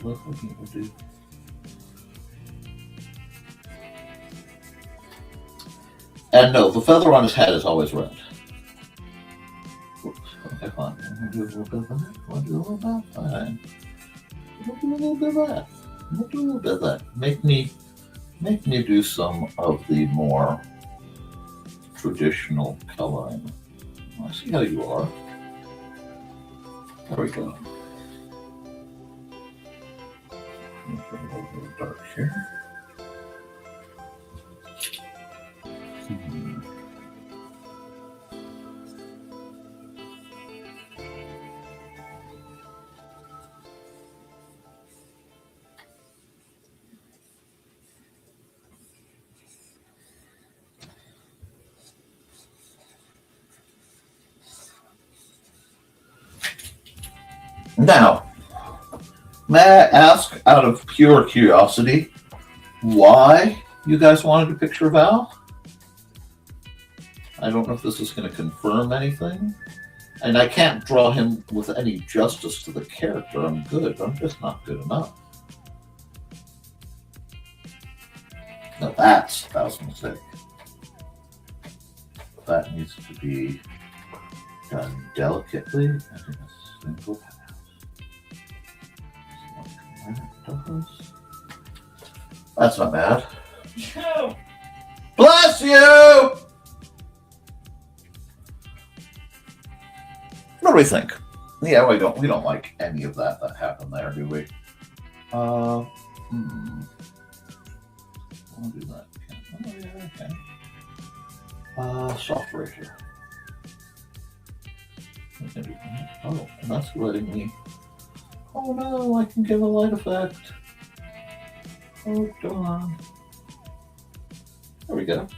Speaker 2: What can we do? And no, the feather on his head is always red. Oops. Okay, fine. We'll do a little bit of that. We'll do a little bit of that. We'll do a little bit of that. We'll do a little bit of that. Make me do some of the more traditional coloring. I see how you are. There we go. Make it a little bit dark here. Now, may I ask, out of pure curiosity, why you guys wanted to picture Val? I don't know if this is going to confirm anything. And I can't draw him with any justice to the character. I'm good, but I'm just not good enough. No, that was a mistake. That needs to be done delicately and in a single pass. That's not bad. Bless you! What do we think? Yeah, we don't like any of that happened there, do we? We'll do that. Oh, yeah, okay. Soft razor. Oh, and that's letting me. Oh no, I can give a light effect. Oh darn. There we go.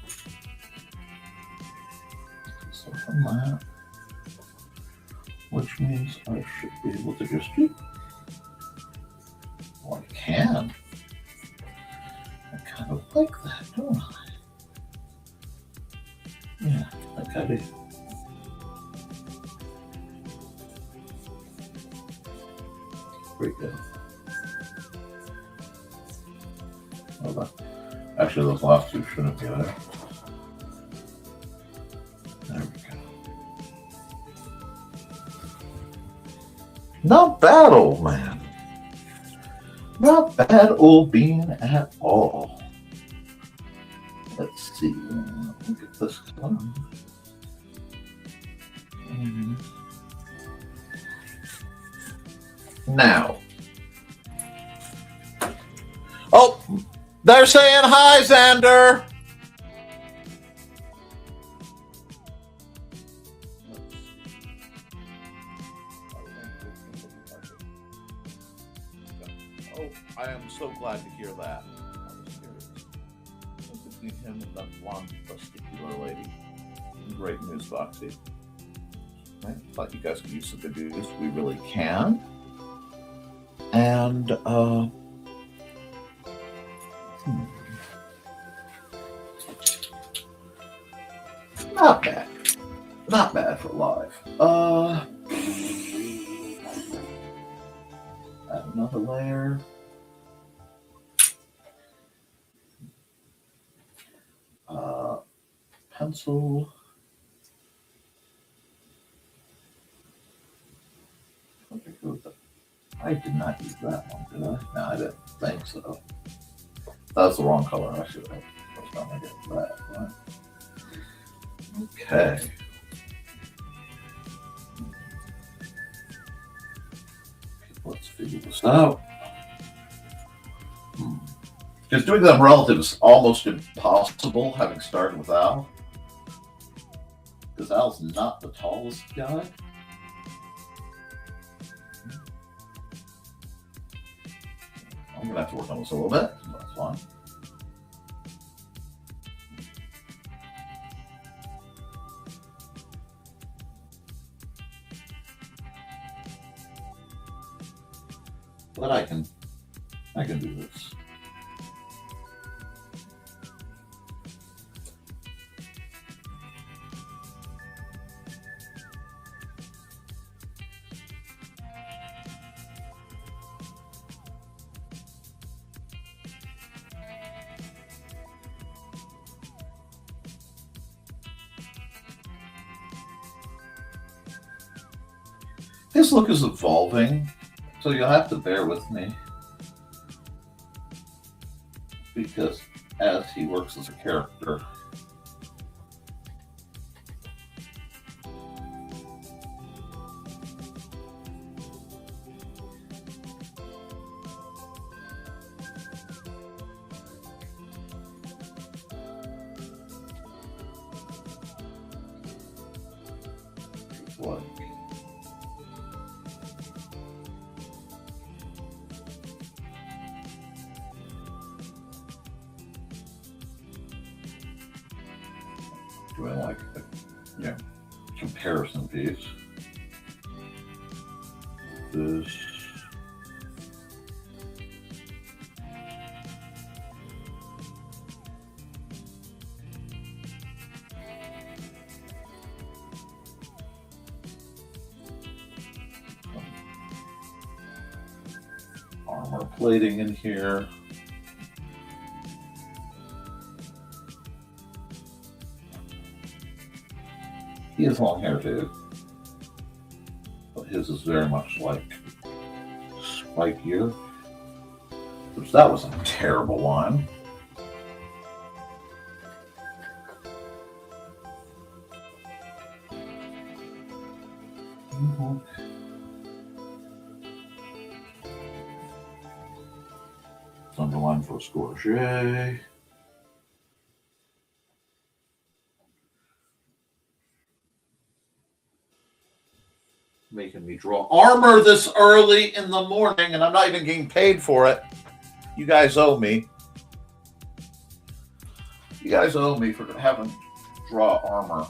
Speaker 2: So from that, which means I should be able to just do. Well, I can. I kind of like that, don't I? Yeah, like I do. There we go. Hold on. Actually, those last two shouldn't be there. There we go. Not bad, old man. Not bad, old bean at all. Let's see. Look at this one. Now. Oh, they're saying hi, Xander. Oh, I am so glad to hear that. Between him and that blonde testicular lady. Great news, Foxy. I thought you guys could use some good news. We really can. And And not bad. Not bad for live. Add another layer. Pencil. I did not use that one, did I? No, I didn't think so. That's the wrong color. I should have. I was trying to get that. Right? Okay. Let's figure this out. Because doing them relative is almost impossible, having started with Al. Because Al's not the tallest guy. I'm going to have to work on this a little bit. That's fine. But I can do this. His look is evolving, so you'll have to bear with me. Because as he works as a character, what? Doing like a comparison piece. This. Armor plating in here. He has long hair too, but his is very much like spikier. Which that was a terrible one. It's underlined for a scorche. Making me draw armor this early in the morning, and I'm not even getting paid for it. You guys owe me. You guys owe me for having to draw armor.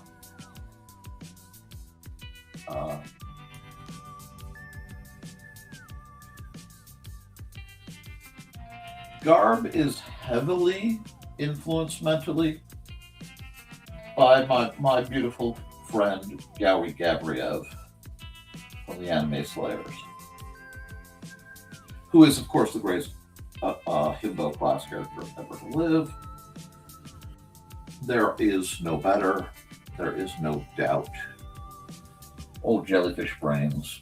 Speaker 2: Garb is heavily influenced mentally by my beautiful friend Gauri Gabriev from the Anime Slayers, who is, of course, the greatest himbo class character ever to live. There is no better. There is no doubt. Old Jellyfish Brains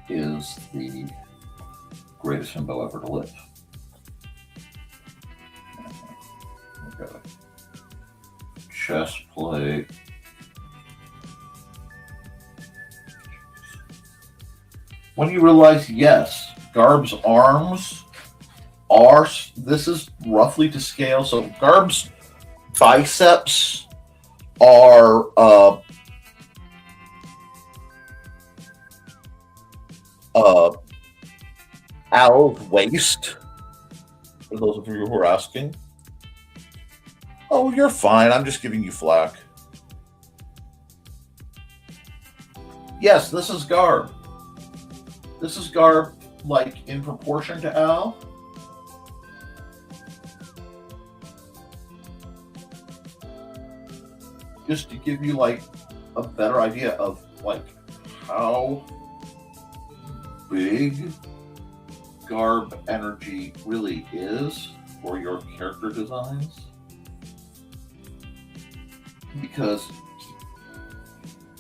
Speaker 2: is the greatest himbo ever to live. Okay. Chest plate. When you realize, yes, Garb's arms are, this is roughly to scale, so Garb's biceps are Al's waist, for those of you who are asking. Oh, you're fine. I'm just giving you flack. Yes, this is Garb. This is Garb like in proportion to Al. Just to give you like a better idea of like how big Garb energy really is for your character designs. Because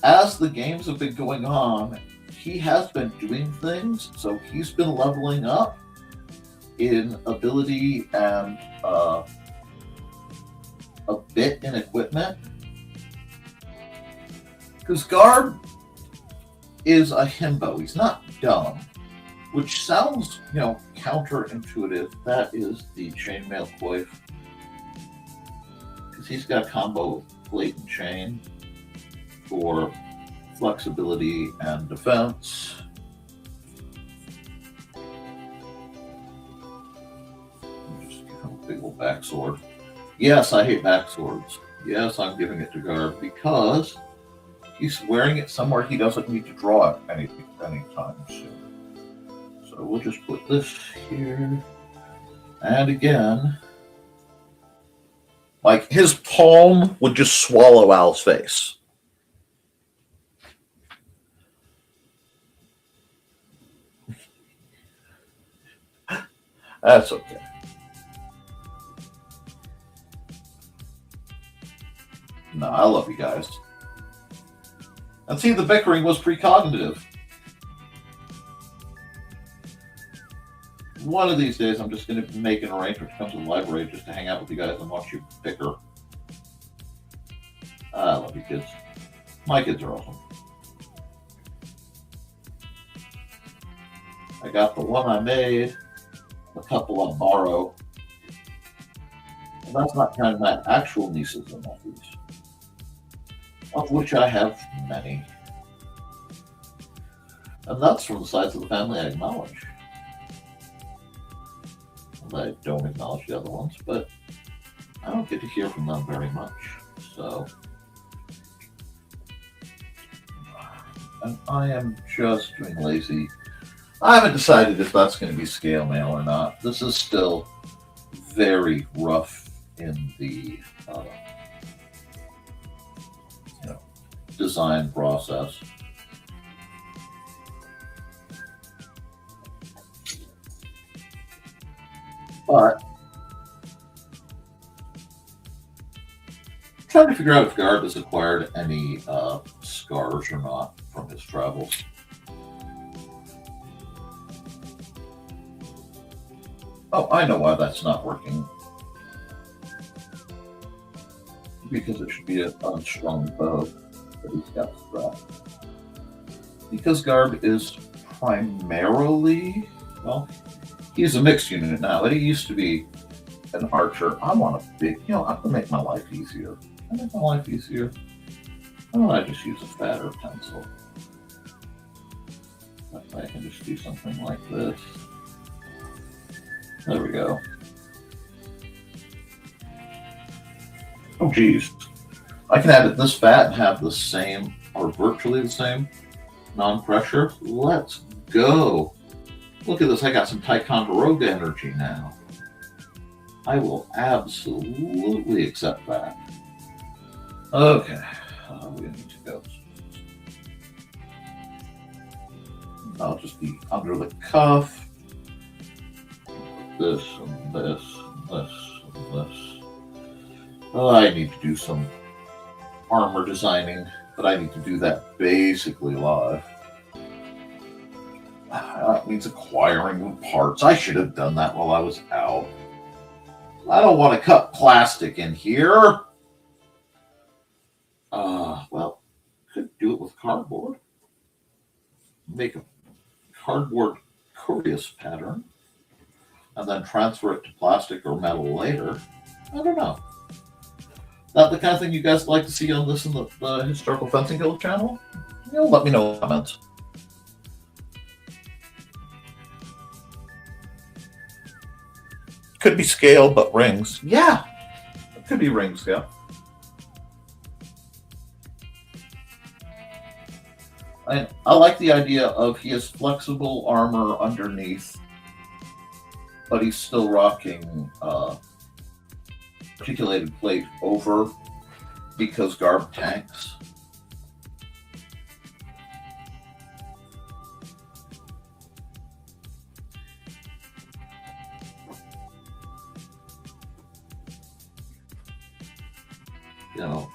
Speaker 2: as the games have been going on, he has been doing things, so he's been leveling up in ability and a bit in equipment. Because Garb is a himbo. He's not dumb, which sounds, counterintuitive. That is the chainmail Koepp. Because he's got a combo of plate and chain for flexibility and defense. Just give him a big old backsword. Yes, I hate backswords. Yes, I'm giving it to Garb because he's wearing it somewhere he doesn't need to draw it anytime soon. So we'll just put this here. And again, like his palm would just swallow Al's face. That's okay. No, I love you guys. And see, the bickering was precognitive. One of these days, I'm just going to make an arrangement to come to the library just to hang out with you guys and watch you bicker. I love you kids. My kids are awesome. I got the one I made, a couple I borrow. And that's not counting my actual nieces and nephews, of which I have many. And that's from the sides of the family I acknowledge. And I don't acknowledge the other ones, but I don't get to hear from them very much. So, and I am just doing lazy. I haven't decided if that's going to be scale mail or not. This is still very rough in the design process. But I'm trying to figure out if Garb has acquired any scars or not from his travels. Oh, I know why that's not working. Because it should be an unstrung bow that he's got strapped. Because Garb is primarily, well, he's a mixed unit now, but he used to be an archer. I want a big, I'm going to make my life easier. Why don't I just use a fatter pencil? I can just do something like this. There we go. Oh, geez. I can add it this fat and have the same, or virtually the same, non-pressure. Let's go. Look at this. I got some Ticonderoga energy now. I will absolutely accept that. Okay. We need to go. I'll just be under the cuff. This and this and this and this. I need to do some armor designing, but I need to do that basically live. That means acquiring parts. I should have done that while I was out. I don't want to cut plastic in here. Well, could do it with cardboard. Make a cardboard curious pattern. And then transfer it to plastic or metal later. I don't know. That the kind of thing you guys like to see on this in the Historical Fencing Guild channel? Let me know in the comments. Could be scale, but rings. Yeah, it could be ring scale. And I like the idea of he has flexible armor underneath, but he's still rocking articulated plate over because Garb tanks. You know,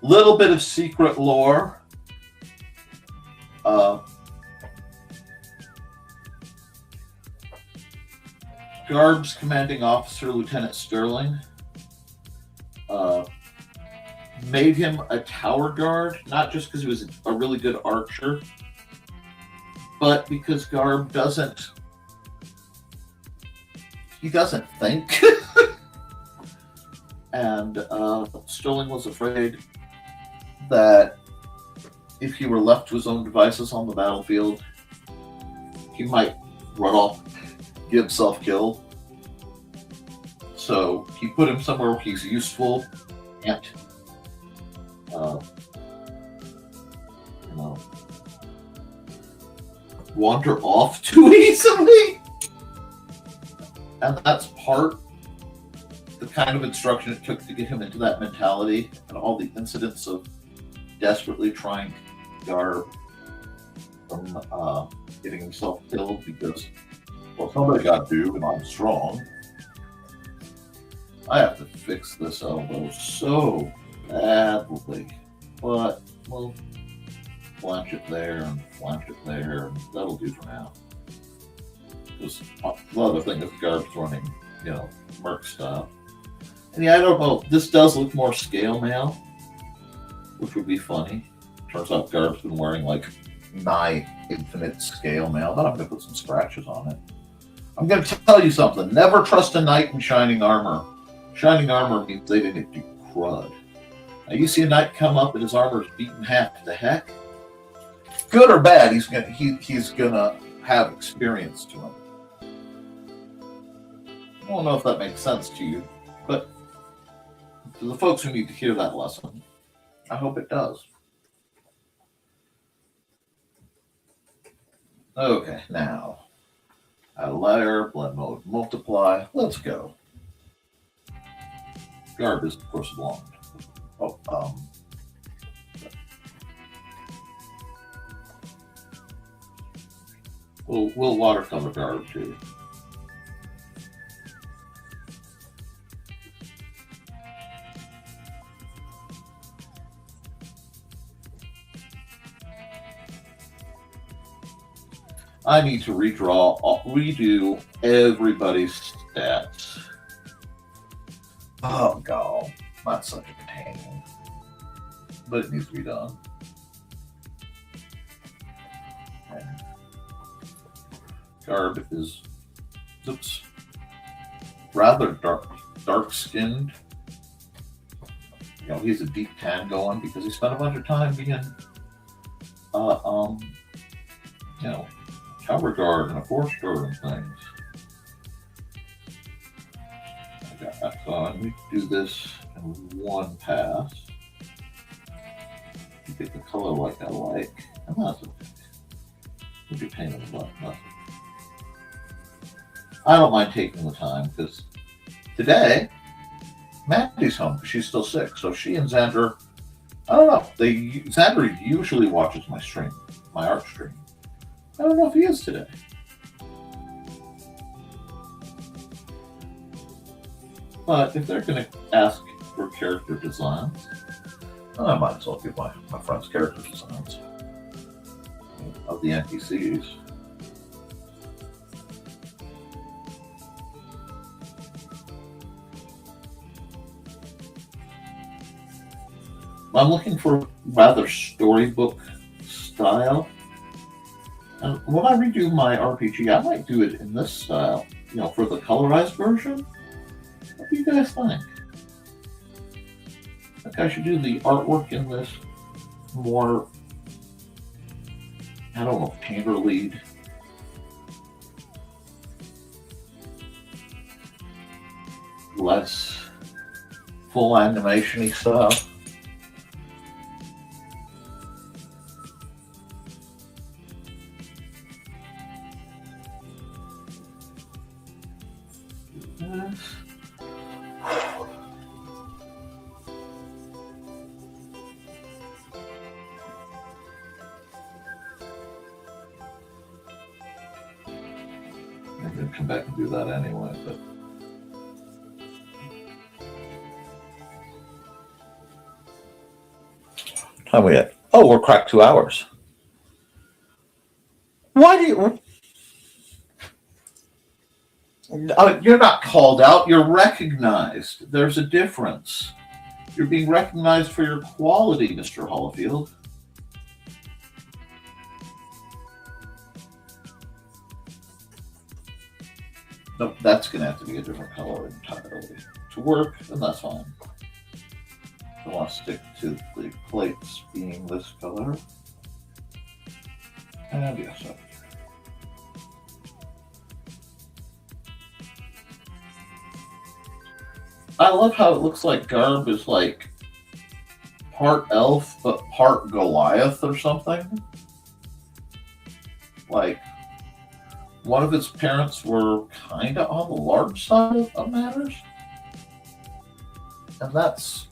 Speaker 2: little bit of secret lore. Garb's commanding officer, Lieutenant Sterling, made him a tower guard, not just because he was a really good archer, but because Garb doesn't think. And Sterling was afraid that if he were left to his own devices on the battlefield, he might run off, get himself killed. So he put him somewhere where he's useful and wander off too easily. And that's part the kind of instruction it took to get him into that mentality, and all the incidents of desperately trying to Garb from getting himself killed because, well, somebody got to, and I'm strong. I have to fix this elbow so badly, but we'll flanch it there and flanch it there, and that'll do for now. Because the other thing is Garb's running, Merc style. And yeah, I don't know, this does look more scale mail, which would be funny. Turns out Garb's been wearing like nigh infinite scale mail, but I'm going to put some scratches on it. I'm going to tell you something. Never trust a knight in shining armor. Shining armor means they didn't do crud. Now you see a knight come up and his armor's beaten half to heck. Good or bad, he's gonna have experience to him. I don't know if that makes sense to you, but to the folks who need to hear that lesson, I hope it does. Okay, now, add a layer, blend mode, multiply, let's go. Garb is, of course, blonde. We'll watercolor Garb too. I need to redo everybody's stats. Oh, God. That's such a pain. But it needs to be done. And Garb is rather dark-skinned. He's a deep tan going because he spent a bunch of time being, cover guard and a force guard and things. So I need to do this in one pass. You get the color like I like, and that's okay. It'll be a pain in the butt. I don't mind taking the time because today Mandy's home because she's still sick. So she and Xander, I don't know. Xander usually watches my stream, my art stream. I don't know if he is today. But if they're going to ask for character designs, I might as well give my friends character designs of the NPCs. I'm looking for rather storybook style. And when I redo my RPG, I might do it in this style, for the colorized version. What do you guys think? I think I should do the artwork in this more, I don't know, painter lead. Less full animation-y stuff. I'm going to come back and do that anyway, but time we at? Oh, we're cracked 2 hours. Why do you? You're not called out. You're recognized. There's a difference. You're being recognized for your quality, Mr. Hollifield. No, that's going to have to be a different color entirely to work, and that's fine. I want to stick to the plates being this color. And yes, sir. I love how it looks like Garb is like part elf, but part Goliath or something. Like, one of its parents were kind of on the large side of matters. And that's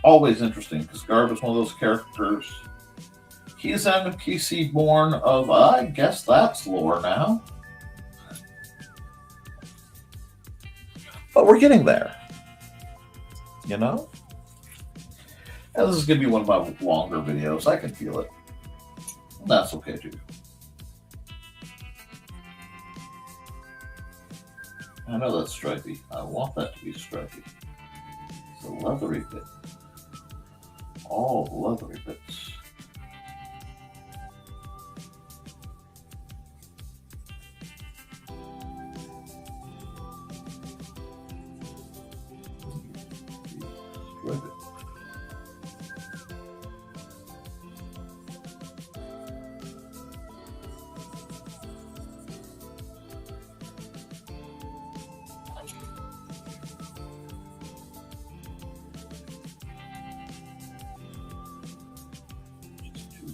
Speaker 2: always interesting, because Garb is one of those characters. He's an PC born of, I guess that's lore now. But we're getting there. You know? And this is going to be one of my longer videos. I can feel it. And that's okay too. I know that's stripy. I want that to be stripy. It's a leathery bit. All leathery bits.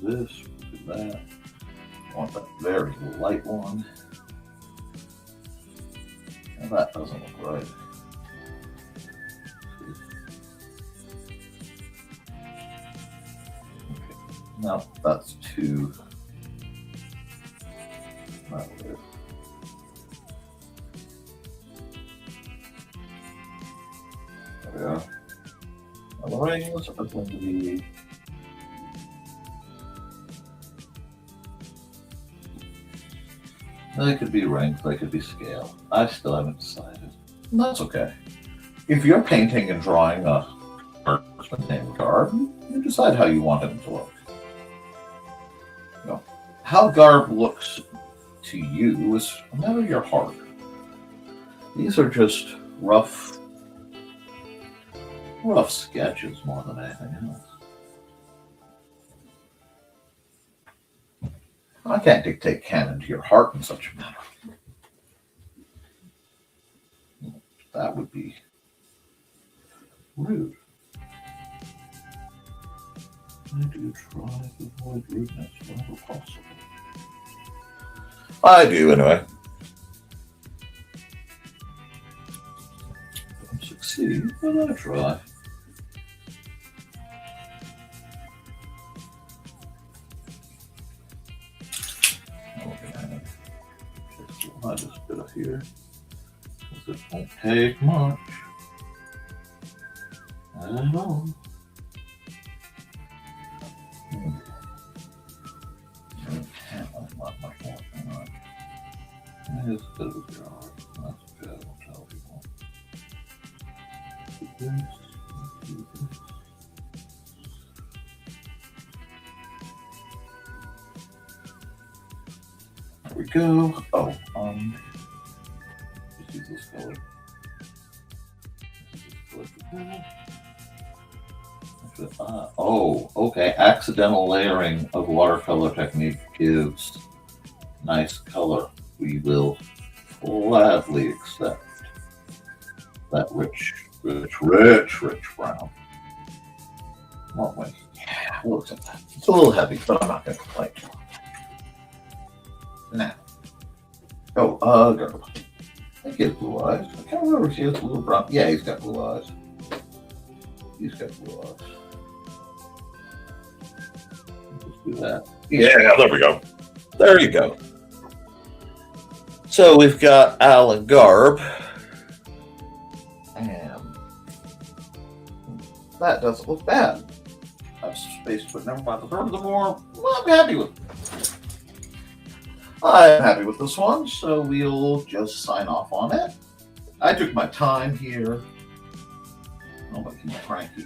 Speaker 2: This, do that. I want that very light one. And that doesn't look right. Okay. No, that's too. Not weird. There we are. Now the rings are going to be. They could be rings, they could be scale. I still haven't decided. And that's okay. If you're painting and drawing a person named Garb, you decide how you want him to look. You know, how Garb looks to you is a matter of your heart. These are just rough sketches more than anything else. I can't dictate canon to your heart in such a matter. That would be rude. I do try to avoid rudeness whenever possible. I do, anyway. Don't succeed, but I try. I just bit of here because it won't take much at all. I can't like much more than that. It's a bit of a jar. That's okay, I won't tell people. Do this, do this. There we go. Oh, just use this color. Oh, okay. Accidental layering of watercolor technique gives nice color. We will gladly accept that rich brown. Won't we? Yeah, we'll accept that. It's a little heavy, but I'm not going to complain. Now. Oh, Garb. Thank he has blue eyes. I can't remember if he has blue or brown. Yeah, he's got blue eyes. He's got blue eyes. Let's do that. Yeah, there we go. There you go. So we've got Alan Garb. And that doesn't look bad. I have space to put Nevermind the Furthermore. Well, I'm happy with it. I'm happy with this one, so we'll just sign off on it. I took my time here. Oh, but he's cranky.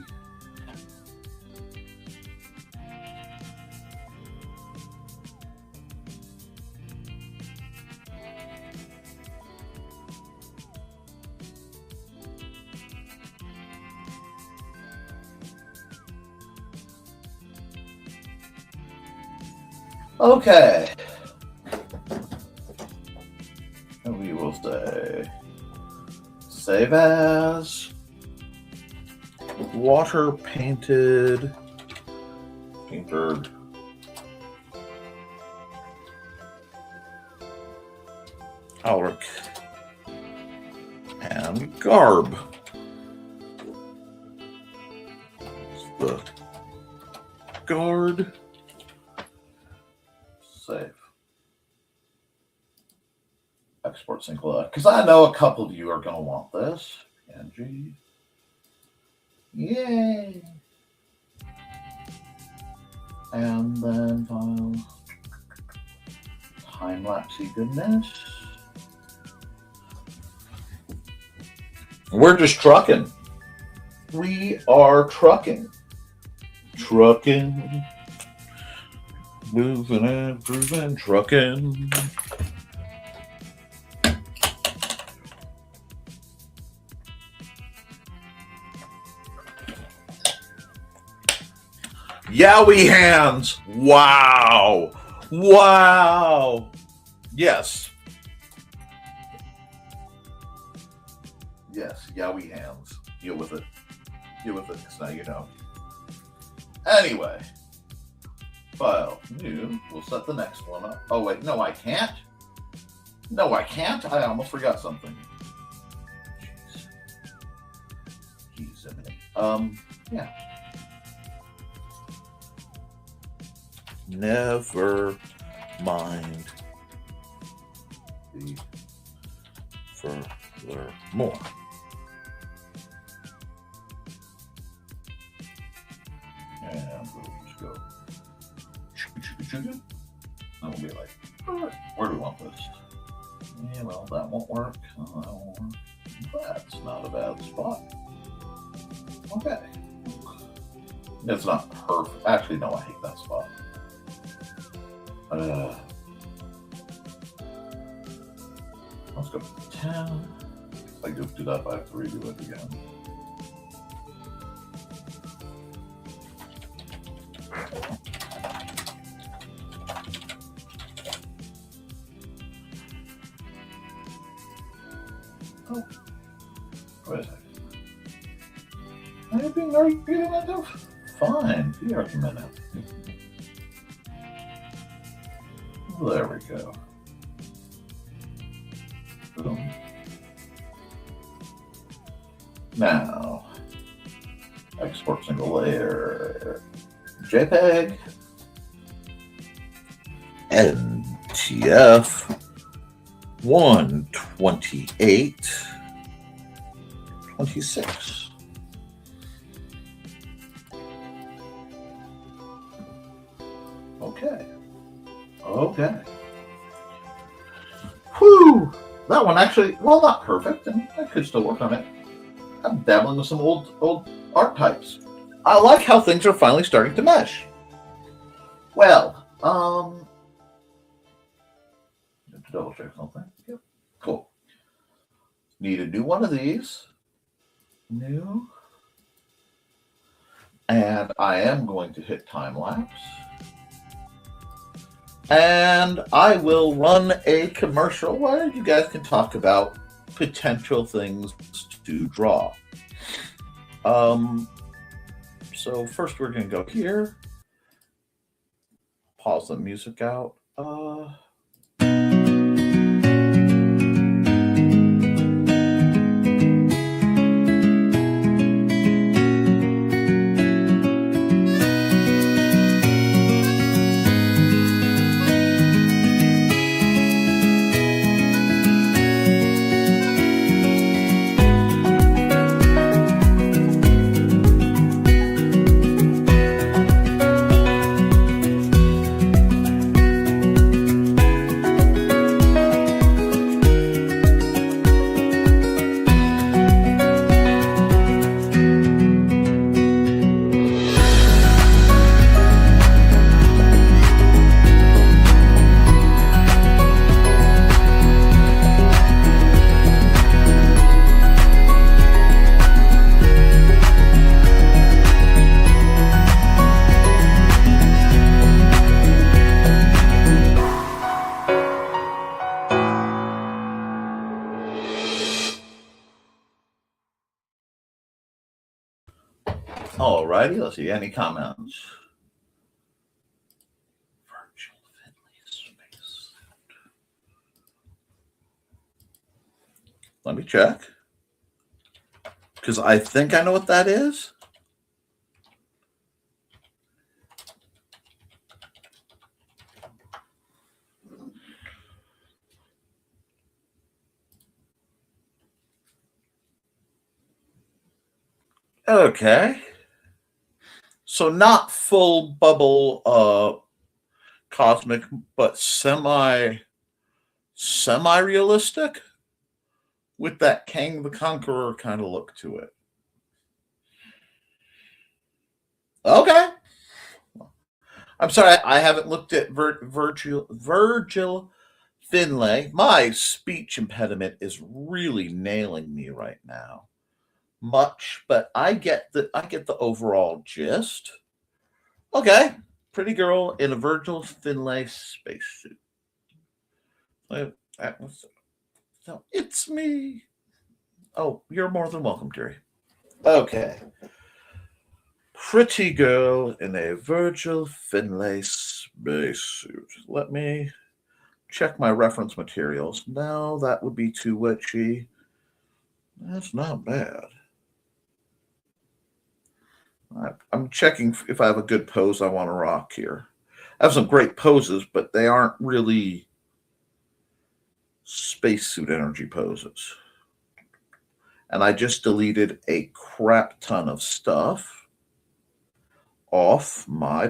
Speaker 2: Okay. And we will say save as water painted Alric and Garb. The guard. Save. Export single because I know a couple of you are going to want this. PNG. Yay. And then file. Time-lapsey goodness. We're just trucking. We are trucking. Trucking. Moving and grooving, trucking. Yowie hands. Wow. Wow. Yes. Yes, yowie hands. Deal with it. Deal with it, because now you know. Anyway. File. New. We'll set the next one up. Oh, wait. No, I can't. No, I can't. I almost forgot something. Jeez. Yeah. Never mind the furthermore. And we'll just go. And we'll be like, where do we want this? Yeah, well, that won't work. That won't work. That's not a bad spot. Okay. It's not perfect. Actually, no, I hate that spot. Let's go 10. If I just do that, I have to redo it again. Oh, wait a second. Are you being argumentative? Fine, be argumentative. There we go. Boom. Now, export single layer. JPEG. NTF. 128.26. Okay. Okay. Whew! That one actually, well, not perfect, and I could still work on it. I'm dabbling with some old archetypes. I like how things are finally starting to mesh. Well, to double check something. Yep. Cool. Need a new one of these. New. And I am going to hit time lapse. And I will run a commercial where you guys can talk about potential things to draw. So first we're going to go here. Pause the music out. righty. Let's see. Any comments? Virtual Finley space. Let me check. Because I think I know what that is. Okay. So not full bubble cosmic, but semi-realistic with that Kang the Conqueror kind of look to it. Okay. I'm sorry, I haven't looked at Virgil Finlay. My speech impediment is really nailing me right now. Much, but I get the overall gist. Okay, pretty girl in a Virgil Finlay spacesuit. So it's me. Oh, you're more than welcome, Jerry. Okay. Pretty girl in a Virgil Finlay spacesuit. Let me check my reference materials. No, that would be too witchy. That's not bad. I'm checking if I have a good pose I want to rock here. I have some great poses, but they aren't really spacesuit energy poses. And I just deleted a crap ton of stuff off my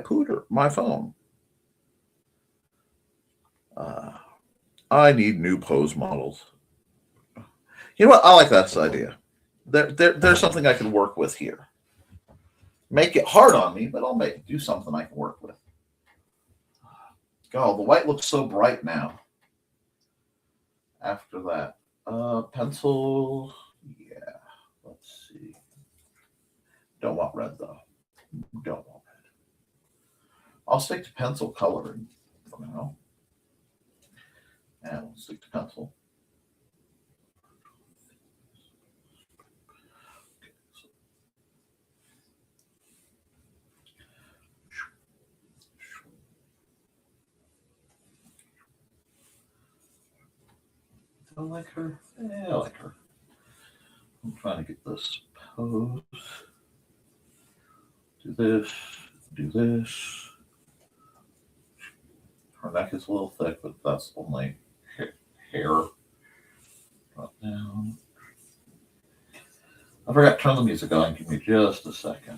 Speaker 2: phone. I need new pose models. You know what? I like that idea. There's something I can work with here. Make it hard on me, but I'll do something I can work with. God, the white looks so bright now. After that, pencil. Yeah, let's see. Don't want red though. Don't want red. I'll stick to pencil coloring for now. And we'll stick to pencil. I like her. Yeah, I like her. I'm trying to get this pose. Do this. Do this. Her neck is a little thick, but that's only hair. Drop down. I forgot to turn the music on. Give me just a second.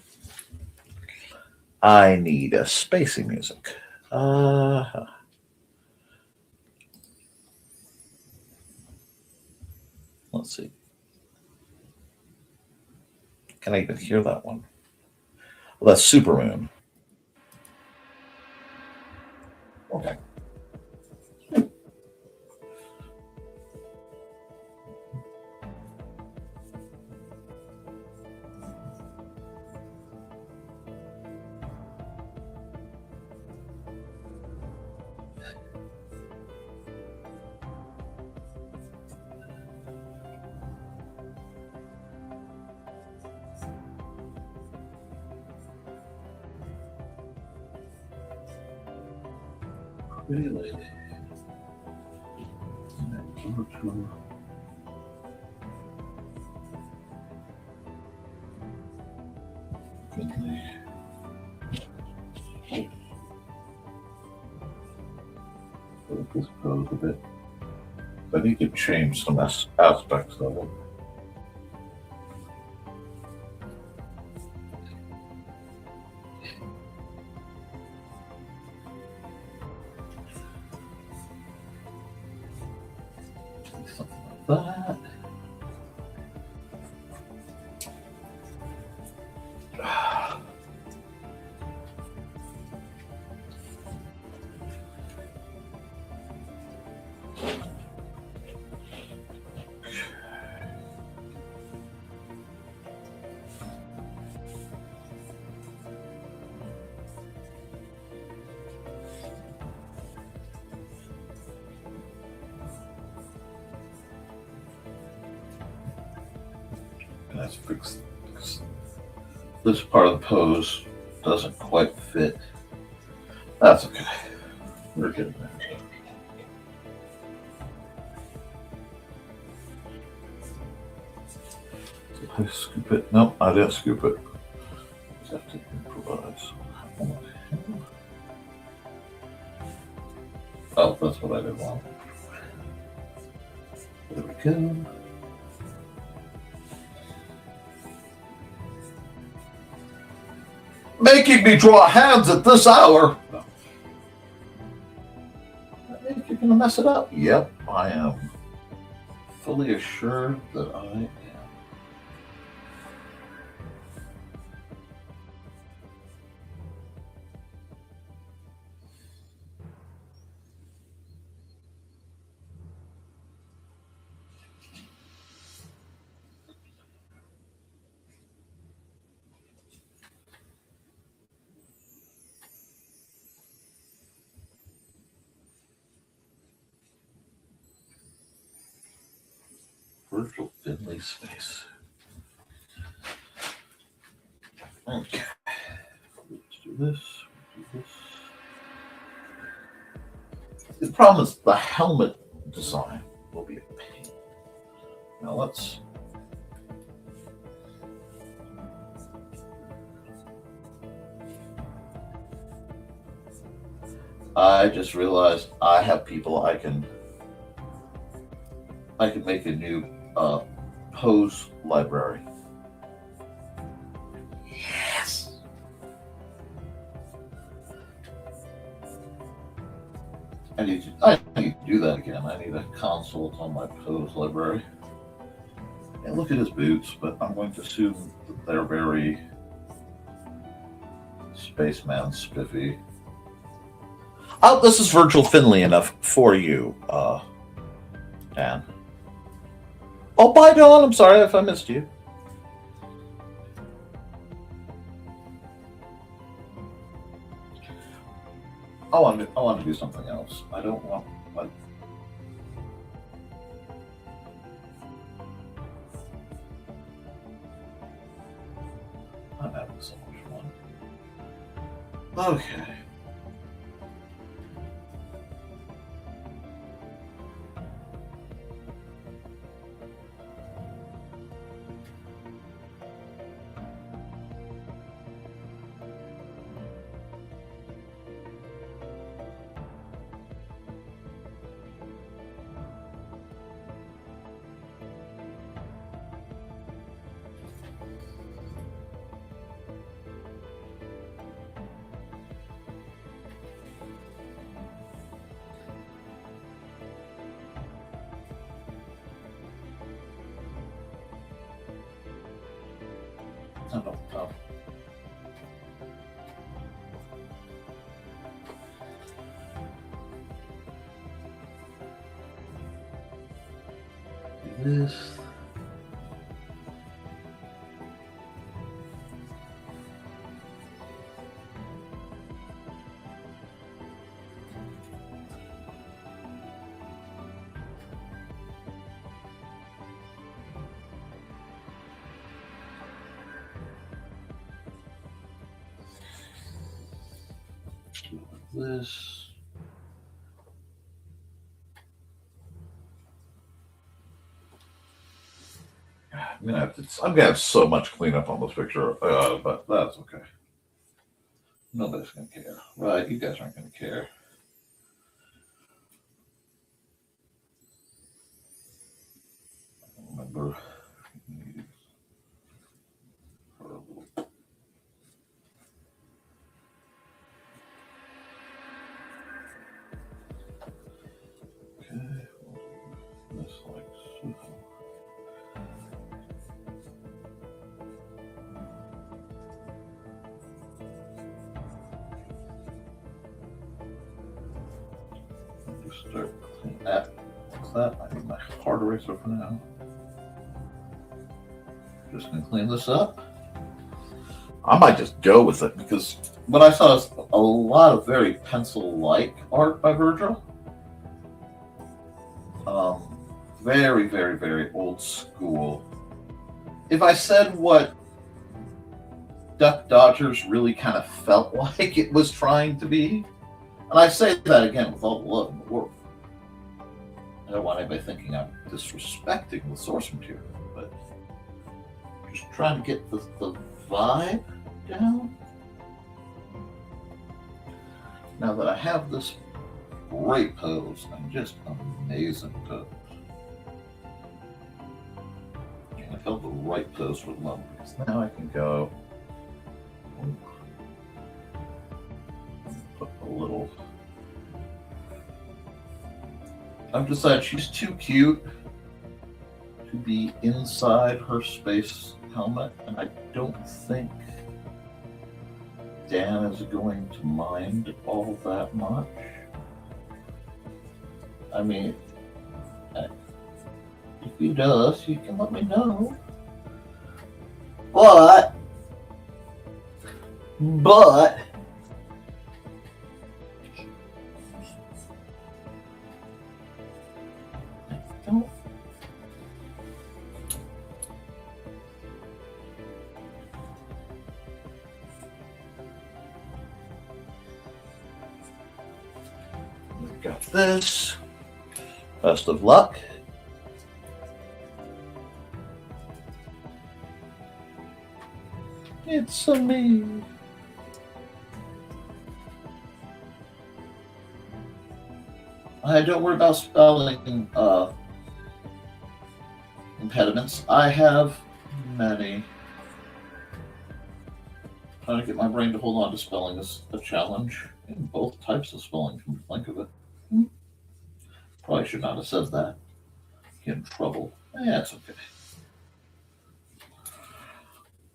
Speaker 2: I need a spacey music. Let's see. Can I even hear that one? Well, that's Supermoon. Okay. Pretty lady. This pose a bit. I need to change some aspects of it. Something like that. Let's fix this part of the pose doesn't quite fit. That's okay. We're getting there. Did I scoop it? Nope, I didn't scoop it. Just have to improvise. Oh, that's what I did wrong. There we go. Making me draw hands at this hour. No. I think you're gonna mess it up. Yep, I am fully assured that I am. Virtual Finley's face. Okay. Let's do this. The problem is the helmet design will be a pain. Now let's. I just realized I have people I can make a new pose library. Yes. I need to do that again. I need a consult on my pose library. And look at his boots, but I'm going to assume that they're very spaceman spiffy. Oh, this is Virgil Finley enough for you, Dan. Oh, bye, Dawn. I'm sorry if I missed you. I want to do something else. I don't want like. I'm having so much fun. Okay. Oh. Do this. This. I'm gonna have so much cleanup on this picture, but that's okay. Nobody's gonna care, right? You guys aren't gonna care. I don't remember. Start cleaning that. What's that? I need my hard eraser for now. Just gonna clean this up. I might just go with it because what I saw is a lot of very pencil-like art by Virgil. Very, very, very old school. If I said what Duck Dodgers really kind of felt like it was trying to be. And I say that again with all the love in the world. I don't want anybody thinking I'm disrespecting the source material, but just trying to get the vibe down. Now that I have this great pose and just amazing pose, and I felt the right pose for the moment, because now I can go put a little. I've decided she's too cute to be inside her space helmet, and I don't think Dan is going to mind all that much. I mean, if he does, you can let me know. But don't. We've got this. Best of luck. It's a me. I don't worry about spelling impediments. I have many. Trying to get my brain to hold on to spelling is a challenge. In both types of spelling, can you think of it? Probably should not have said that. Get in trouble. It's okay.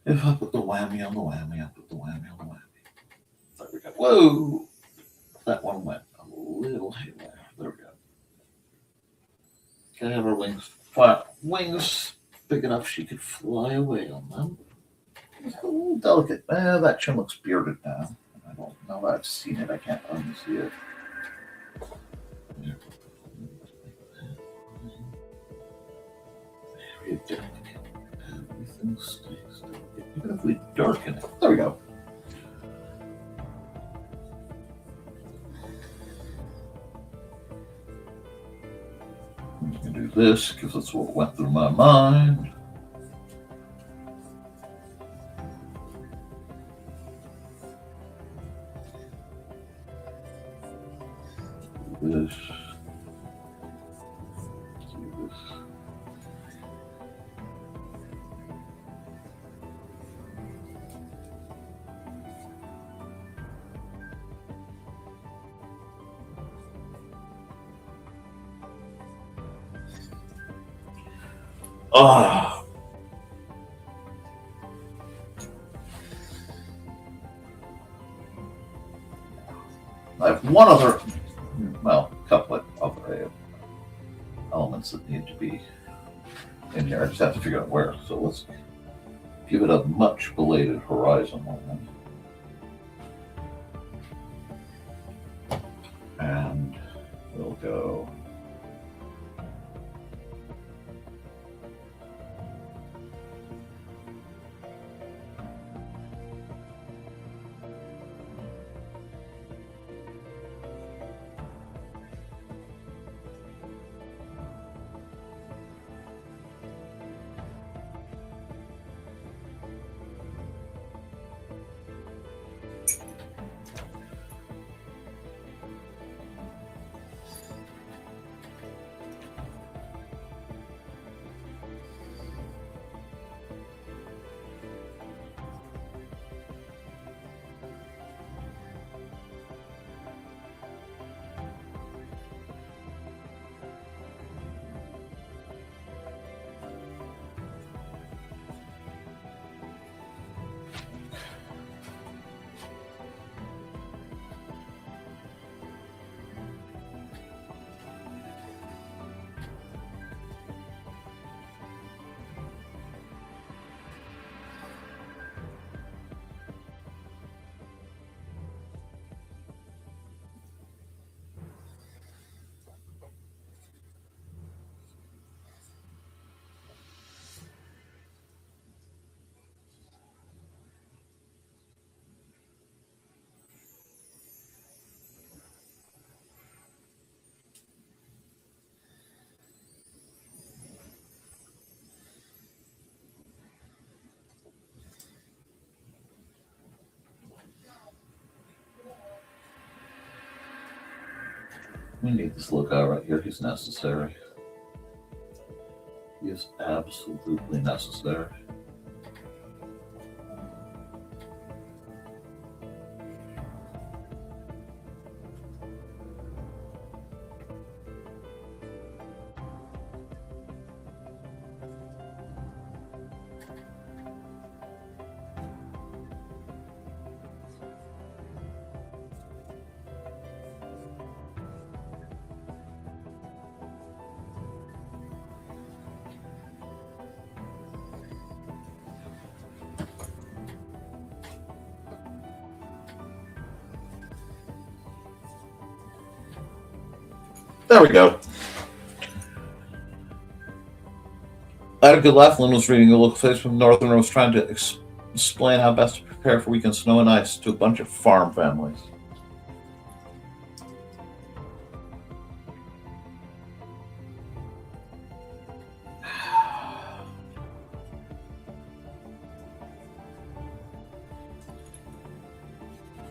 Speaker 2: If I put the whammy on the whammy, I put the whammy on the whammy. There we go. Whoa! That one went a little haywire. There we go. Gotta have her wings big enough she could fly away on them. It's a little delicate. That chin looks bearded now. I don't know. I've seen it. I can't unsee it. Very delicate. Everything stays delicate. Even if we darken it. There we go. I'm going to do this because that's what went through my mind. This. Do this. Ah. I have one other, well, couplet of elements that need to be in here. I just have to figure out where. So let's give it a much belated horizon moment. And we'll go. We need this little guy right here. He's necessary. He is absolutely necessary. There we go. I had a good laugh. Lynn was reading a local face from Northern and was trying to explain how best to prepare for weekend snow and ice to a bunch of farm families.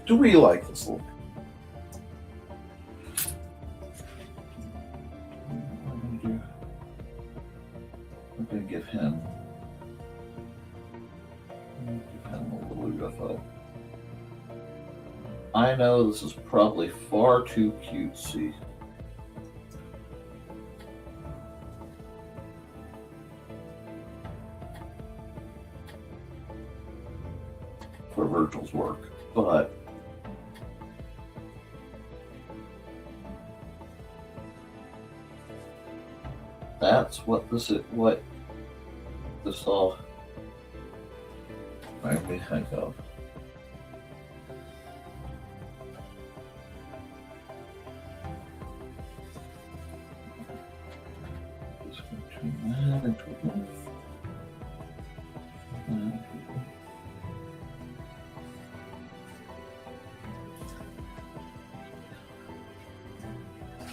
Speaker 2: Do we like this look? I'm going to give him a little UFO. I know this is probably far too cutesy. For Virgil's work, but that's what this is. What this all made me think of. Just going to turn that into a knife.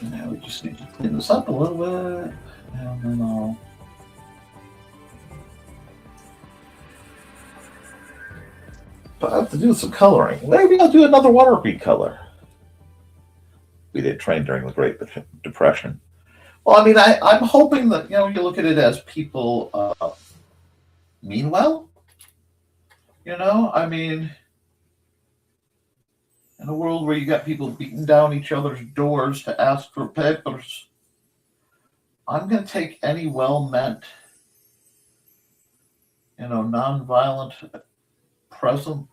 Speaker 2: Now we just need to clean this up a little bit, and then I'll I have to do some coloring. Maybe I'll do another water color. We did train during the Great Depression. Well, I mean, I'm hoping that, you look at it as people mean well. I mean, in a world where you got people beating down each other's doors to ask for papers, I'm going to take any well-meant, non-violent present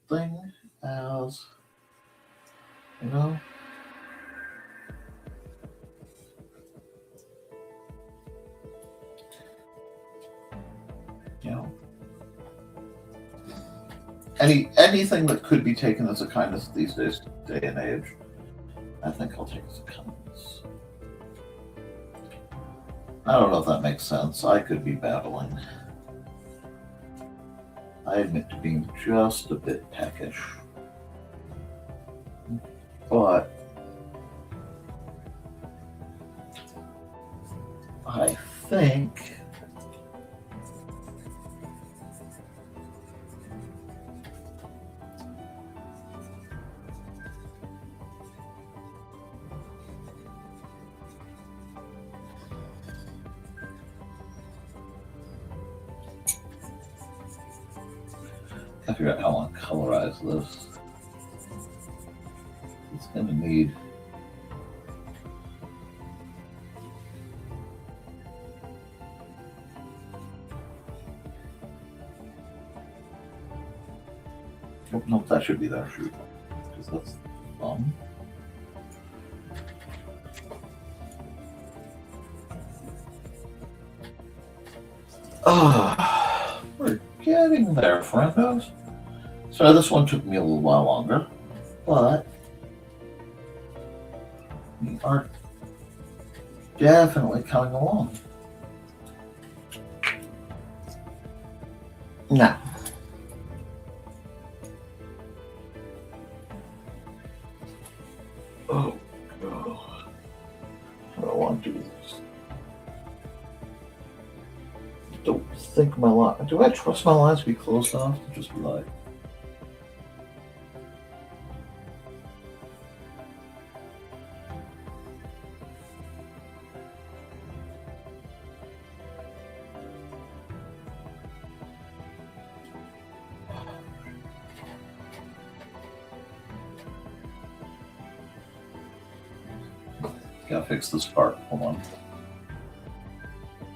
Speaker 2: thing as, anything that could be taken as a kindness these days, day and age, I think I'll take as a kindness. I don't know if that makes sense. I could be babbling. I admit to being just a bit peckish. But I think I figure out how I want to colorize this. It's going to need nope, that should be there, shoot. Because that's the thumb. We're getting there, friendos. So this one took me a little while longer, but we are definitely coming along. Now, oh God, I don't want to do this. Don't think my line. Do I trust my lines to be close enough to just be like? Gotta fix this part. Hold on.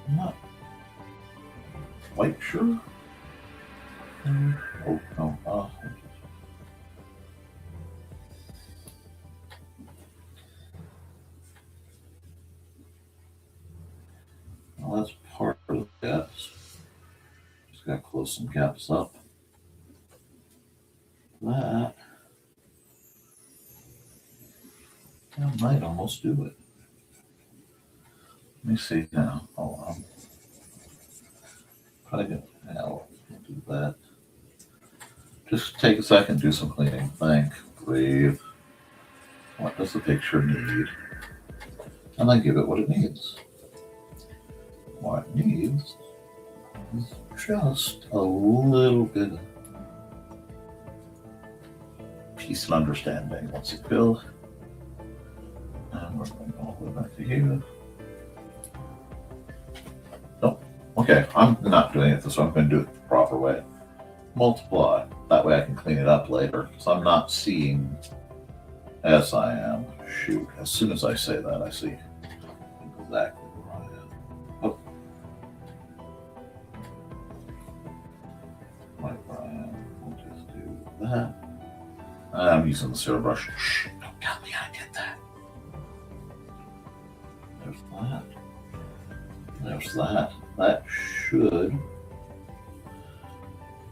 Speaker 2: I'm not quite sure. Oh, no. Well, that's part of the gaps. Just gotta close some gaps up. That might almost do it. Let me see now. Hold on. Probably gonna do that. Just take a second, do some cleaning. Think, breathe. What does the picture need? And then give it what it needs. What it needs is just a little bit of peace and understanding. Once you fill, and we're going all the way back to here. Nope. Okay, I'm not doing it this way. I'm going to do it the proper way. Multiply. That way I can clean it up later. Because I'm not seeing as I am. Shoot. As soon as I say that, I see exactly where I am. Oh. Right where I am. We'll just do that. I'm using the zero brush. Shh. Don't tell me I did that. There's that. There's that. That should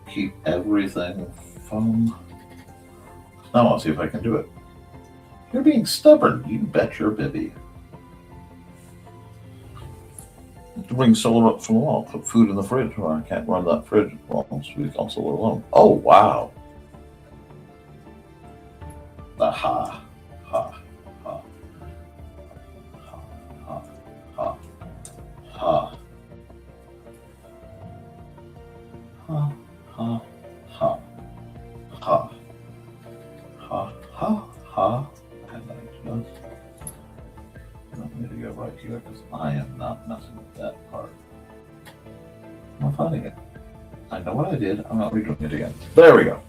Speaker 2: keep everything from... Now I'll see if I can do it. You're being stubborn. You bet your bibby. To bring solar up from the wall. Put food in the fridge. Well, I can't run that fridge while I'm on solar alone. Oh, wow. Aha. Ha. Ha. Ha. Ha. Ha. Ha. Ha. Ha. Ha. Ha. Ha. Ha. Ha. And then just I'm going to go right here because I am not messing with that part. I'm not finding it. I know what I did. I'm not redoing it again. There we go.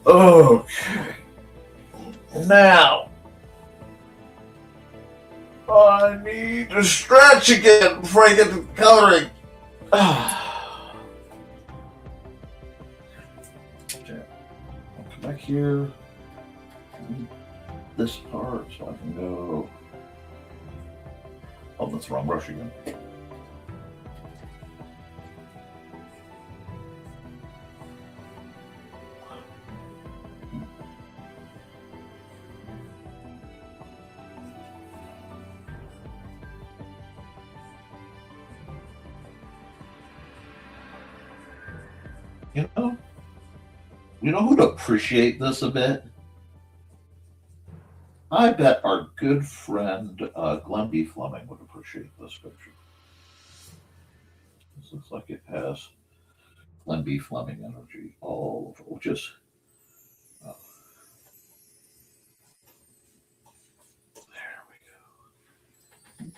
Speaker 2: Okay. Now I need to stretch again before I get to coloring. Okay. I'll come back here. This part so I can go. Oh, that's the wrong brush again. You know who'd appreciate this a bit? I bet our good friend Glenn B. Fleming would appreciate this picture. This looks like it has Glenn B. Fleming energy all over, which is there we go.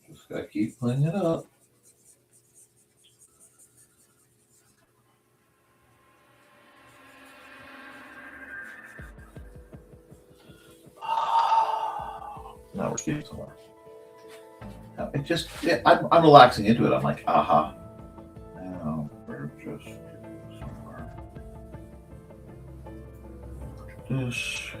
Speaker 2: Just gotta keep cleaning it up. Now we're getting somewhere. It just, I'm relaxing into it. I'm like, aha. Now we're just getting somewhere. This.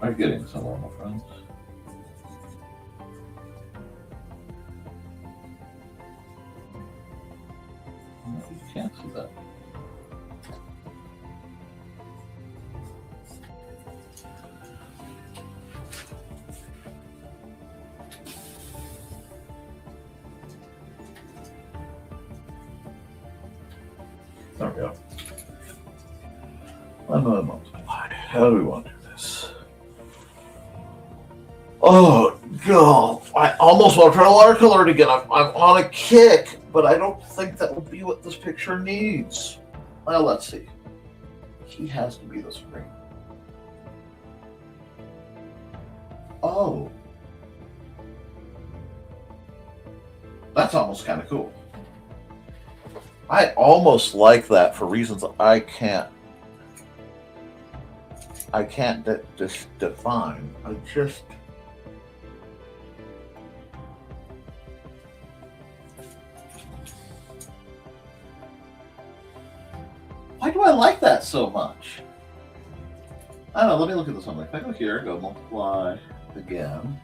Speaker 2: I'm getting somewhere, my friends. You can't see that. There we go. Multiplied. How do we want to do this? Oh, God. I almost want to try watercolor it again. I'm on a kick, but I don't think that will be what this picture needs. Well, let's see. He has to be the screen. Oh. That's almost kind of cool. I almost like that for reasons I can't define. I just... Why do I like that so much? I don't know, let me look at this one. If I go here, go multiply again,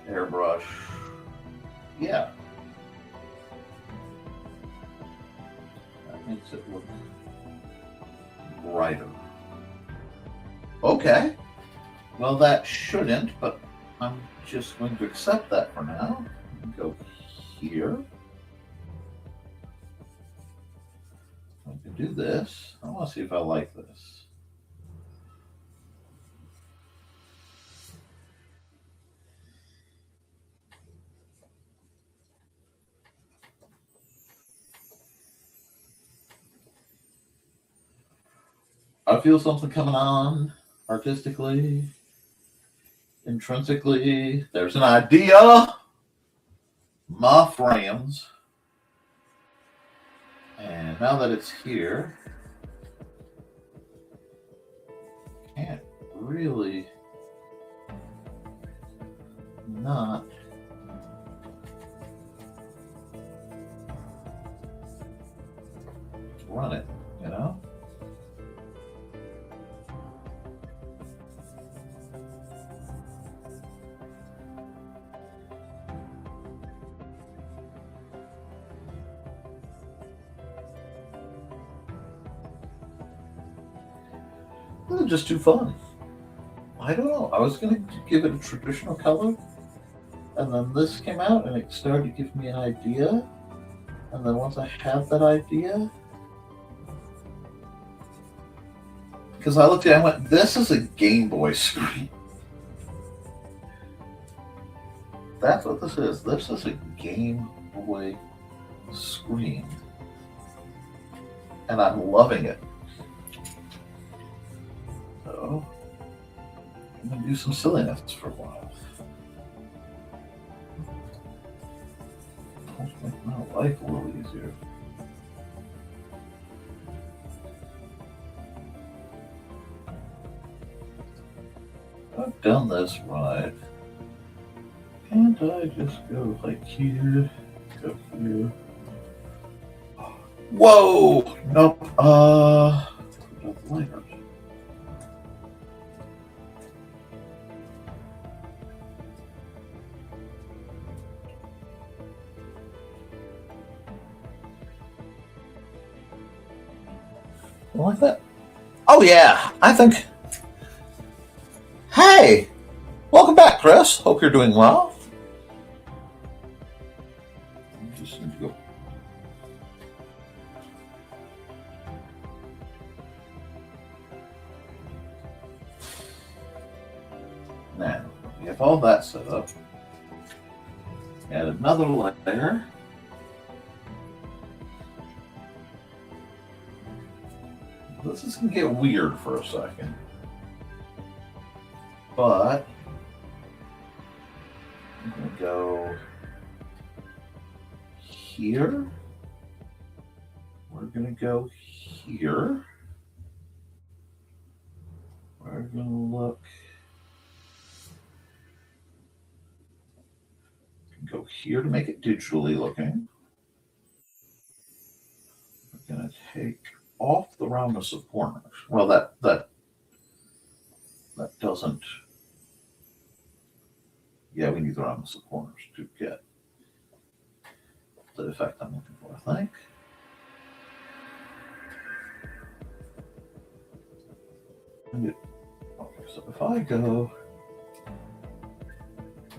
Speaker 2: airbrush, yeah. That makes it look brighter. Okay. Well, that shouldn't, but I'm just going to accept that for now. Go here. I can do this. I want to see if I like this. I feel something coming on artistically, intrinsically. There's an idea. My friends. And now that it's here, can't really not run it, you know? This is just too fun. I don't know. I was going to give it a traditional color, and then this came out, and it started to give me an idea. And then once I have that idea, because I looked at it and went, this is a Game Boy screen. That's what this is. This is a Game Boy screen. And I'm loving it. So, I'm going to do some silliness for a while. Let's make my life a little easier. I've done this right. And I just go like here, go here. Whoa! Nope. Lighter. Like that. Oh yeah, I think. Hey, welcome back, Chris. Hope you're doing well. Just need to go. Now we have all that set up. Add another layer. This is going to get weird for a second. But I'm going to go here. We're going to go here. We're going to look. Go here to make it digitally looking. We're going to take off the roundness of corners. Well, that doesn't. Yeah, we need the roundness of corners to get the effect I'm looking for, I think. Okay, so if I go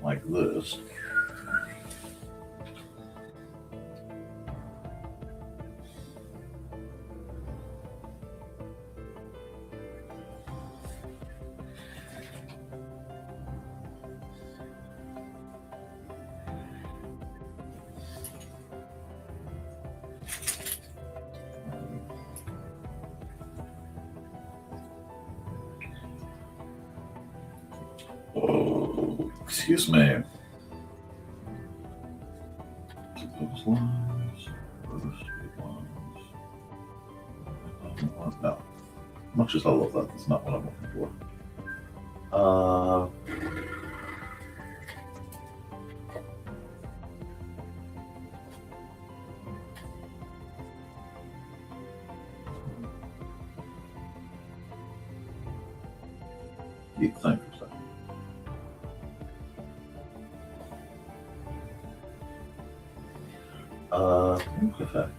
Speaker 2: like this.
Speaker 4: Oh, excuse me. Those lines, those lines. No. Much as I love that, that's not what I'm looking for. Think for a second. Effect.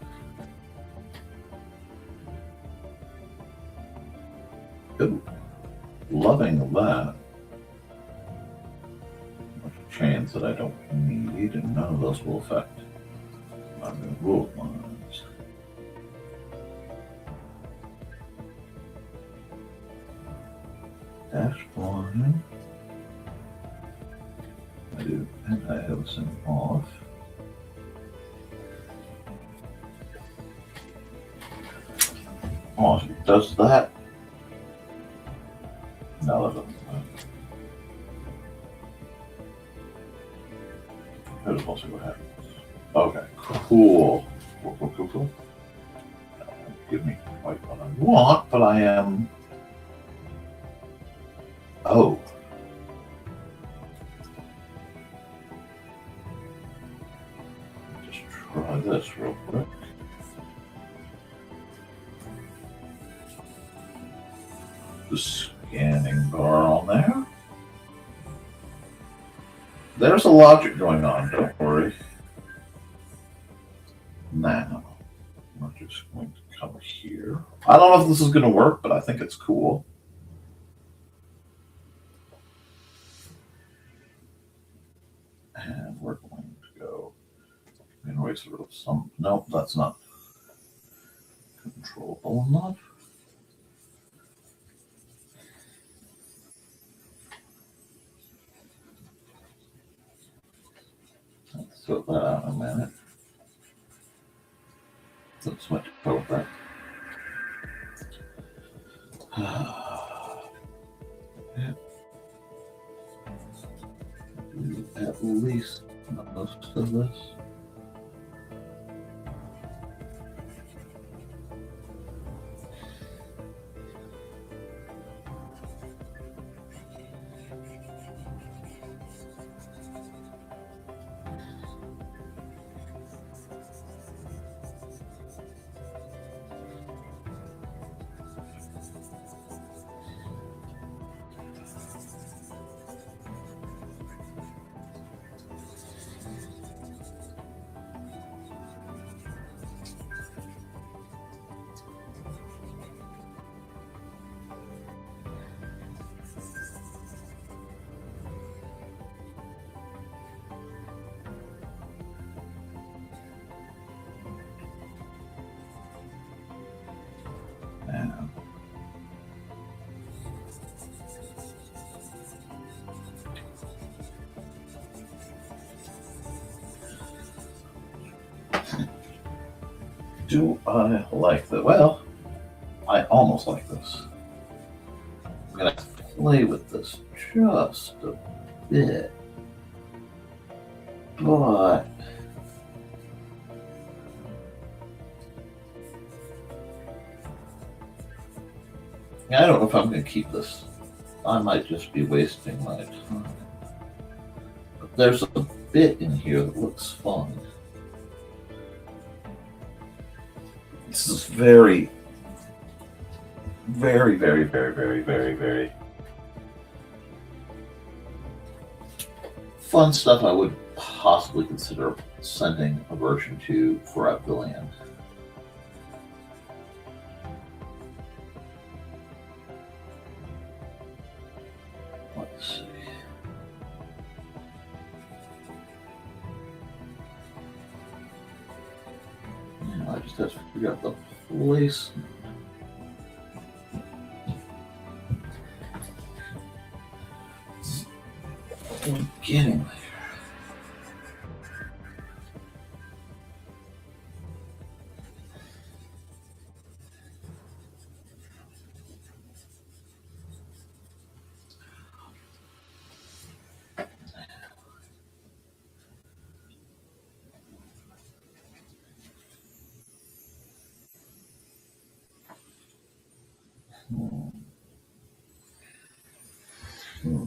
Speaker 4: Ooh, loving that. Chains that I don't need, and none of those will affect my rule lines. Dash line. I do anti-aliasing off. Oh, it does that? No, it doesn't. I just want to see what happens. Okay, cool. Cool. Give me quite what I want, but I am. Oh. Just try this real quick. The scanning bar on there. There's a logic going on, don't worry. Now, we're just going to come here. I don't know if this is going to work, but I think it's cool. And we're going to go erase rid of some. Nope, that's not controllable enough. Let's throw that out in a minute. Let's switch over that. At least most of this. Do I like that? Well, I almost like this. I'm going to play with this just a bit. But I don't know if I'm going to keep this. I might just be wasting my time. But there's a bit in here that looks fun. This is very fun stuff I would possibly consider sending a version to for a billion. Let's see. I just have to figure out the place. We're getting there. Hmm. Hmm.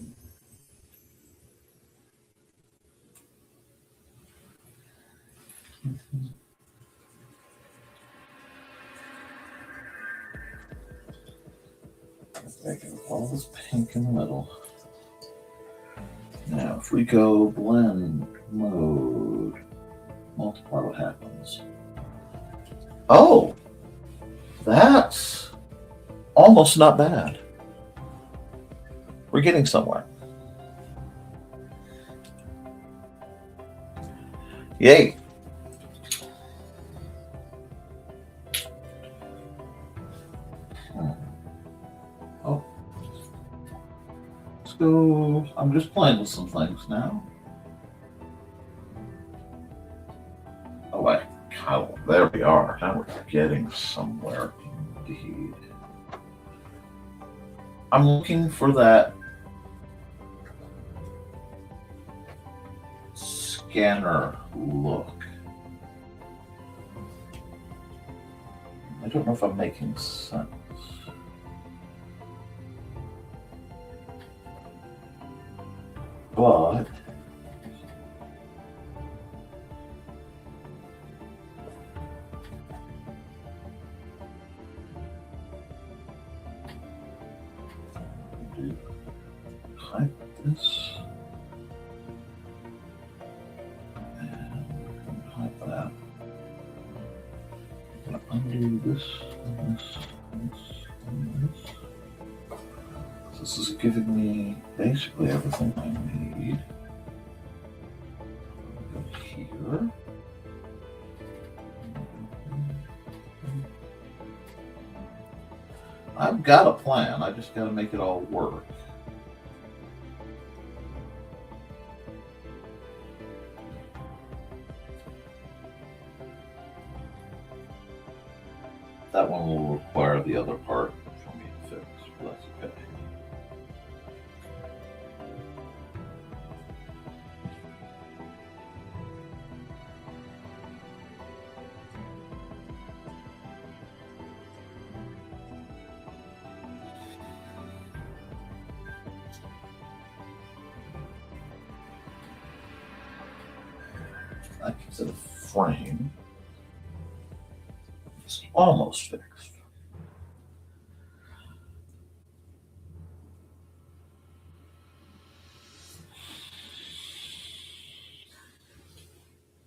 Speaker 4: Making all this pink in the middle. Now, if we go blend mode, multiply, what happens? Oh, that's almost not bad. We're getting somewhere. Yay. Oh, let's go. I'm just playing with some things now. Oh, there we are. Now we're getting somewhere indeed. I'm looking for that scanner look. I don't know if I'm making sense. But do type this and type that. I'm gonna undo this and this and this and this. This is giving me basically everything I need. Go here. I've got a plan. I just got to make it all work. That one will require the other part for me to fix, but that's okay. That gives it a frame. It's almost fixed.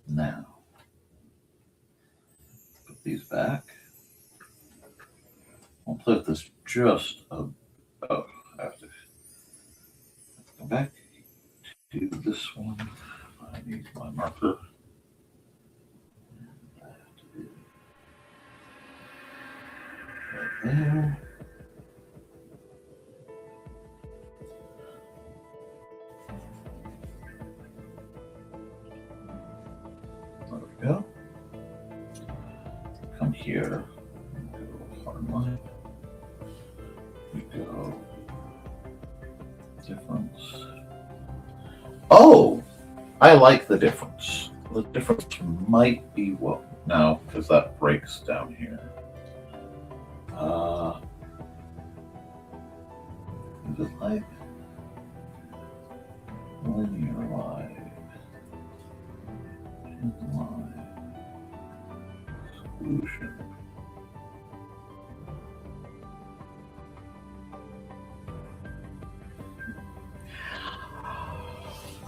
Speaker 4: Now, put these back. I'll play with this just a. Oh, I have to go back to this one. I need my marker. Right there. There we go. Come here. Go hard line. We go difference. Oh, I like the difference. The difference might be what now because that breaks down here. Is it like linear line? Line solution.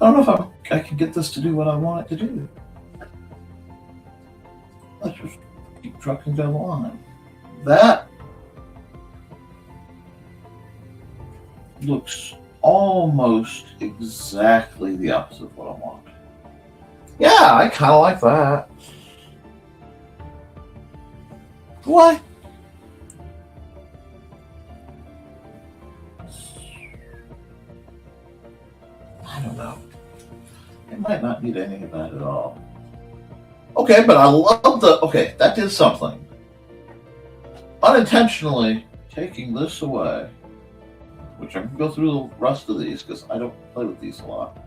Speaker 4: I don't know if I can get this to do what I want it to do. Let's just keep trucking down the line. That looks almost exactly the opposite of what I want. Yeah, I kind of like that. What? I don't know. It might not need any of that at all. Okay, but I love the. Okay, that did something. Unintentionally taking this away, which I'm going to go through the rest of these because I don't play with these a lot.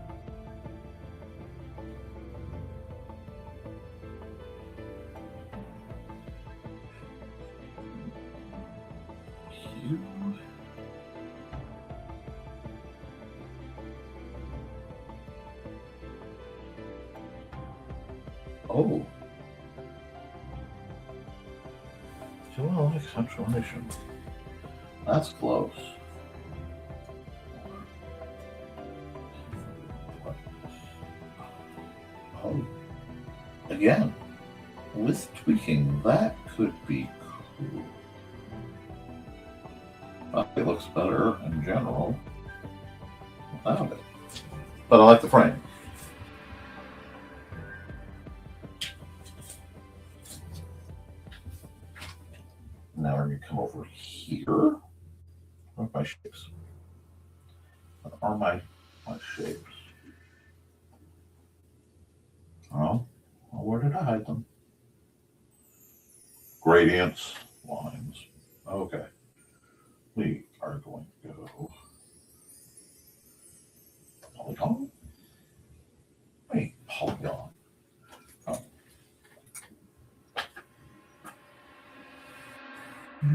Speaker 4: you. Oh. Well, accentuation. That's close. Oh. Again, with tweaking, that could be cool. It looks better in general without it. But I like the frame. Now we're going to come over here. Where are my shapes? Where are my shapes? Oh, well, where did I hide them? Gradients, lines. Okay. We are going to go polygon. Wait, polygon. Oh. No.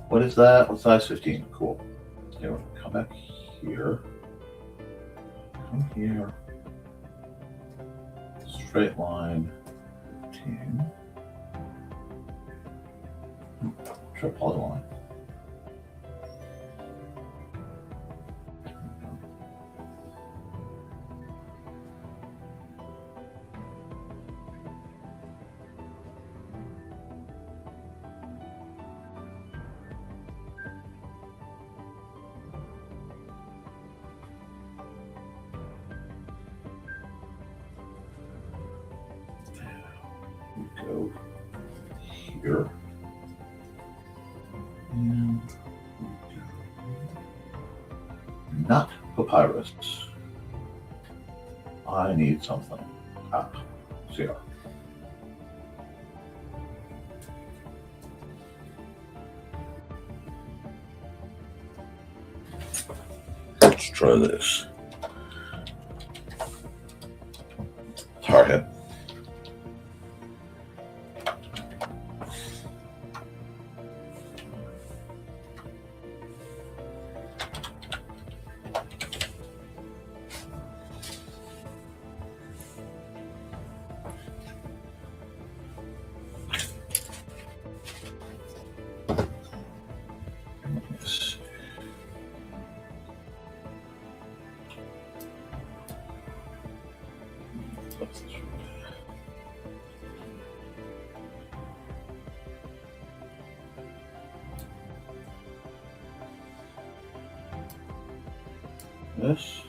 Speaker 4: What is that? What size 15? Cool. Okay, we'll come back here. Come here. Straight line. 15. Try polyline. Go here. And not papyrus. I need something. CR. Let's try this. Target. This.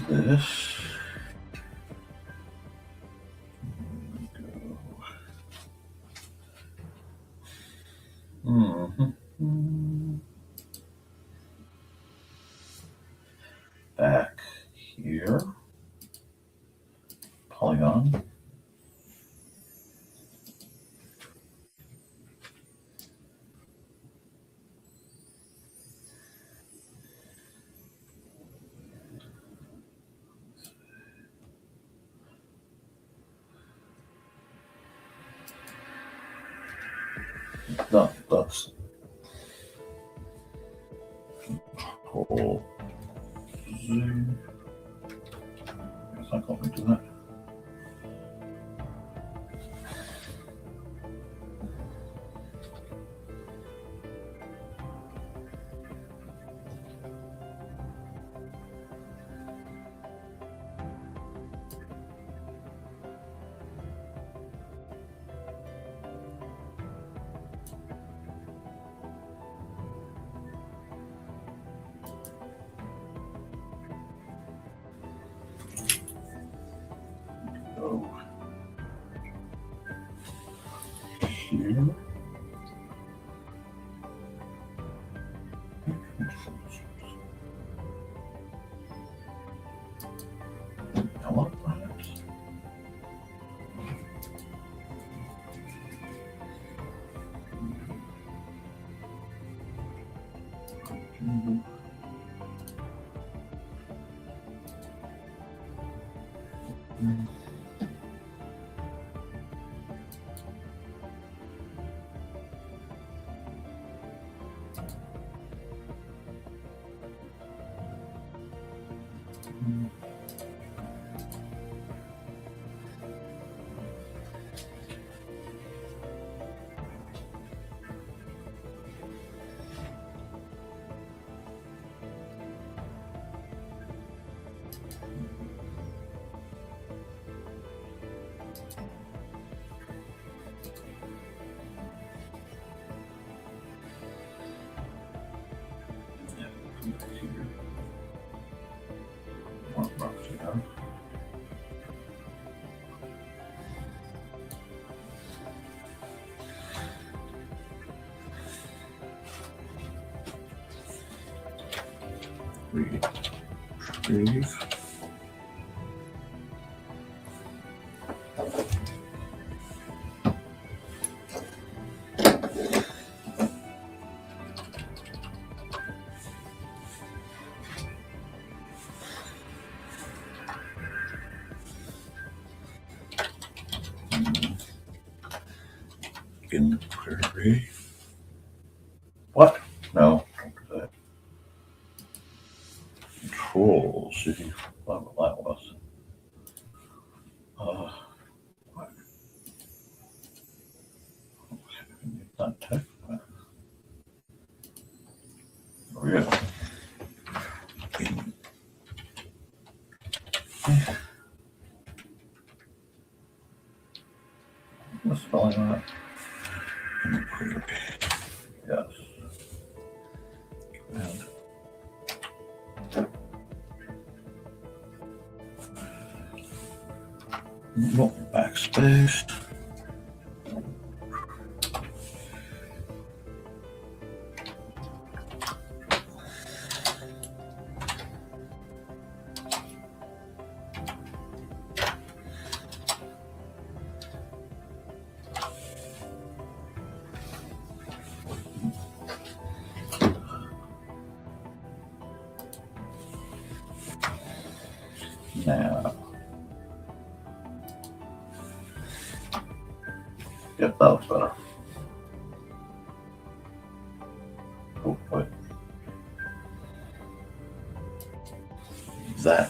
Speaker 4: This. Mm-hmm. Back here. Polygon. No, that's Control Z. Guess I can't do that. Go here. Retrieve. Inquiry. What? No, don't do that. Control. See what that was. What? Not tech. Oh, yeah. What's spelling that? Inquiry. Yes. And backspace. Now, yep, that looks better. Oh, wait. That.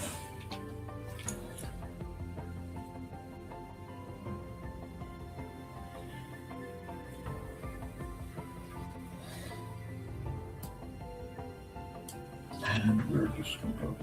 Speaker 4: And we're just going to go.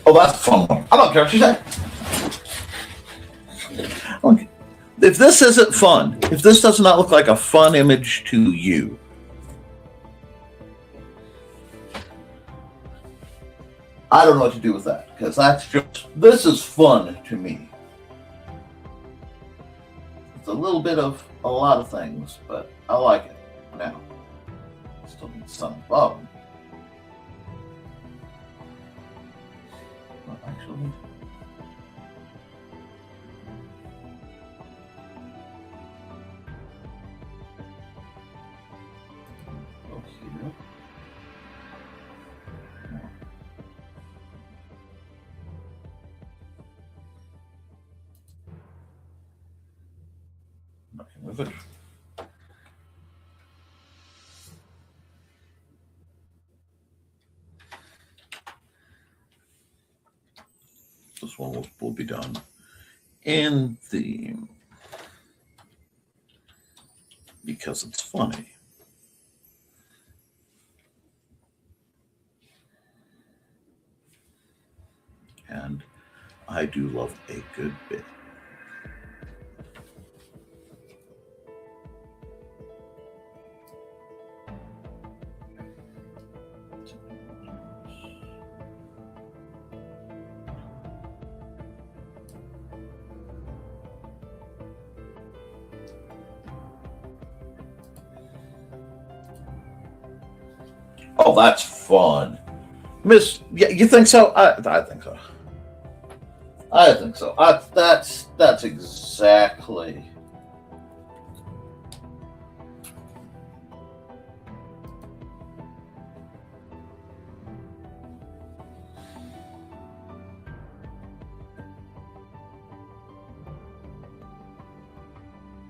Speaker 4: Oh, that's a fun one. I don't care what you say. Okay. If this isn't fun, if this does not look like a fun image to you, I don't know what to do with that, because that's just, this is fun to me. It's a little bit of a lot of things, but I like it. Now, still need some above. Well, actually, go here. Okay, move it. This one will be done in theme because it's funny. And I do love a good bit. Oh, that's fun. Miss, yeah, you think so? I think so. I think so. That's exactly.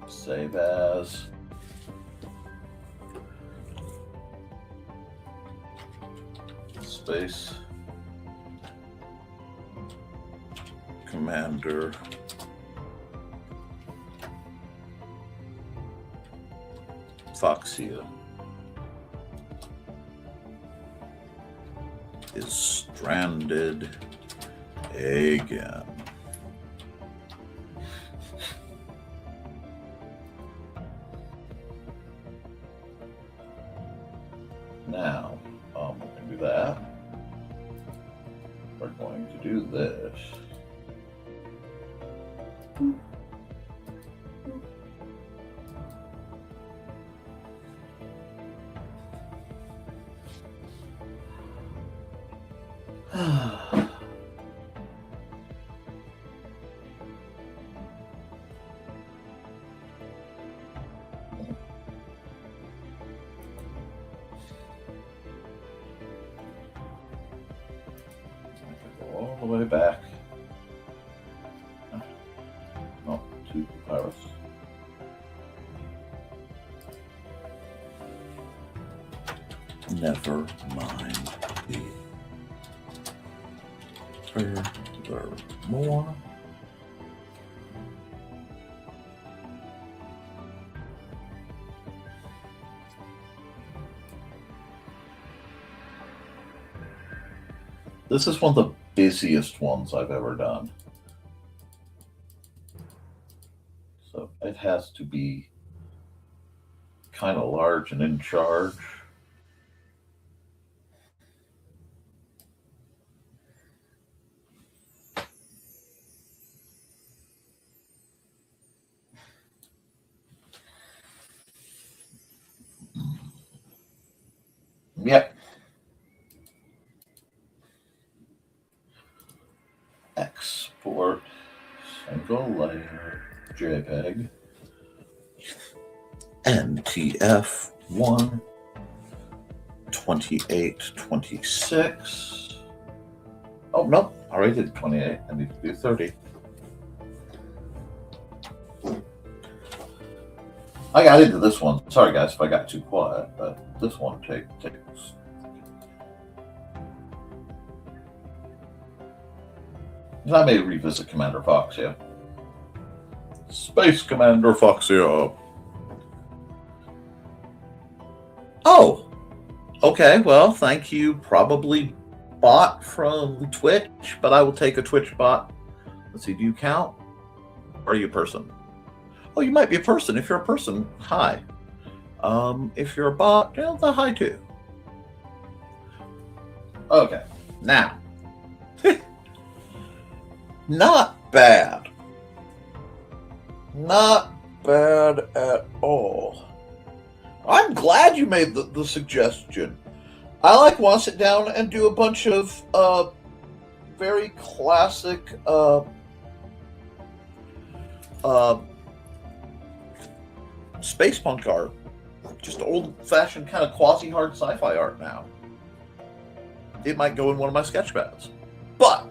Speaker 4: Save as. Space. Commander. Foxia is stranded again. Now, we're going to do that. We're going to do this. Go all the way back. No, to Paris. Never mind the furthermore. This is one of the busiest ones I've ever done. So it has to be kind of large and in charge. Yep. Export single layer JPEG NTF1 2826. Oh no, I already did 28. I need to do 30. I got into this one. Sorry guys if I got too quiet, but this one takes. I may revisit Commander Foxia. Space Commander Foxia. Oh, okay. Well, thank you. Probably bot from Twitch, but I will take a Twitch bot. Let's see. Do you count? Or are you a person? Oh, you might be a person. If you're a person, hi. If you're a bot, yeah, the hi too. Okay. Now. Not bad. Not bad at all. I'm glad you made the suggestion. I want to sit down and do a bunch of very classic space punk art. Just old-fashioned kind of quasi-hard sci-fi art now. It might go in one of my sketch pads. But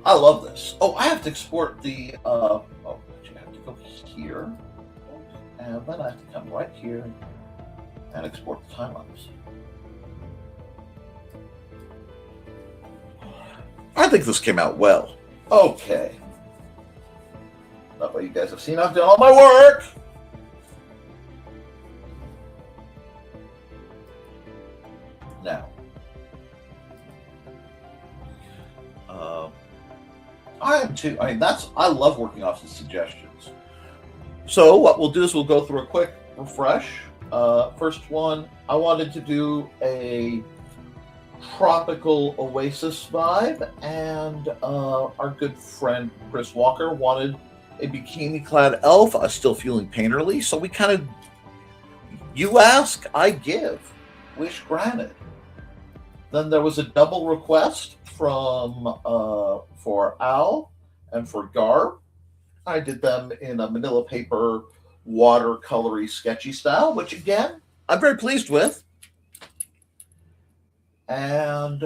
Speaker 4: I love this. Oh, I have to export the, I have to go here, and then I have to come right here and export the time-lapse. I think this came out well. Okay. That way you guys have seen I've done all my work. Now. I love working off the suggestions. So what we'll do is we'll go through a quick refresh. First one, I wanted to do a tropical oasis vibe, and our good friend Chris Walker wanted a bikini-clad elf. I was still feeling painterly, so we kind of You ask, I give. Wish granted. Then there was a double request from for Al and for Garb. I did them in a manila paper watercolory sketchy style, which again, I'm very pleased with. And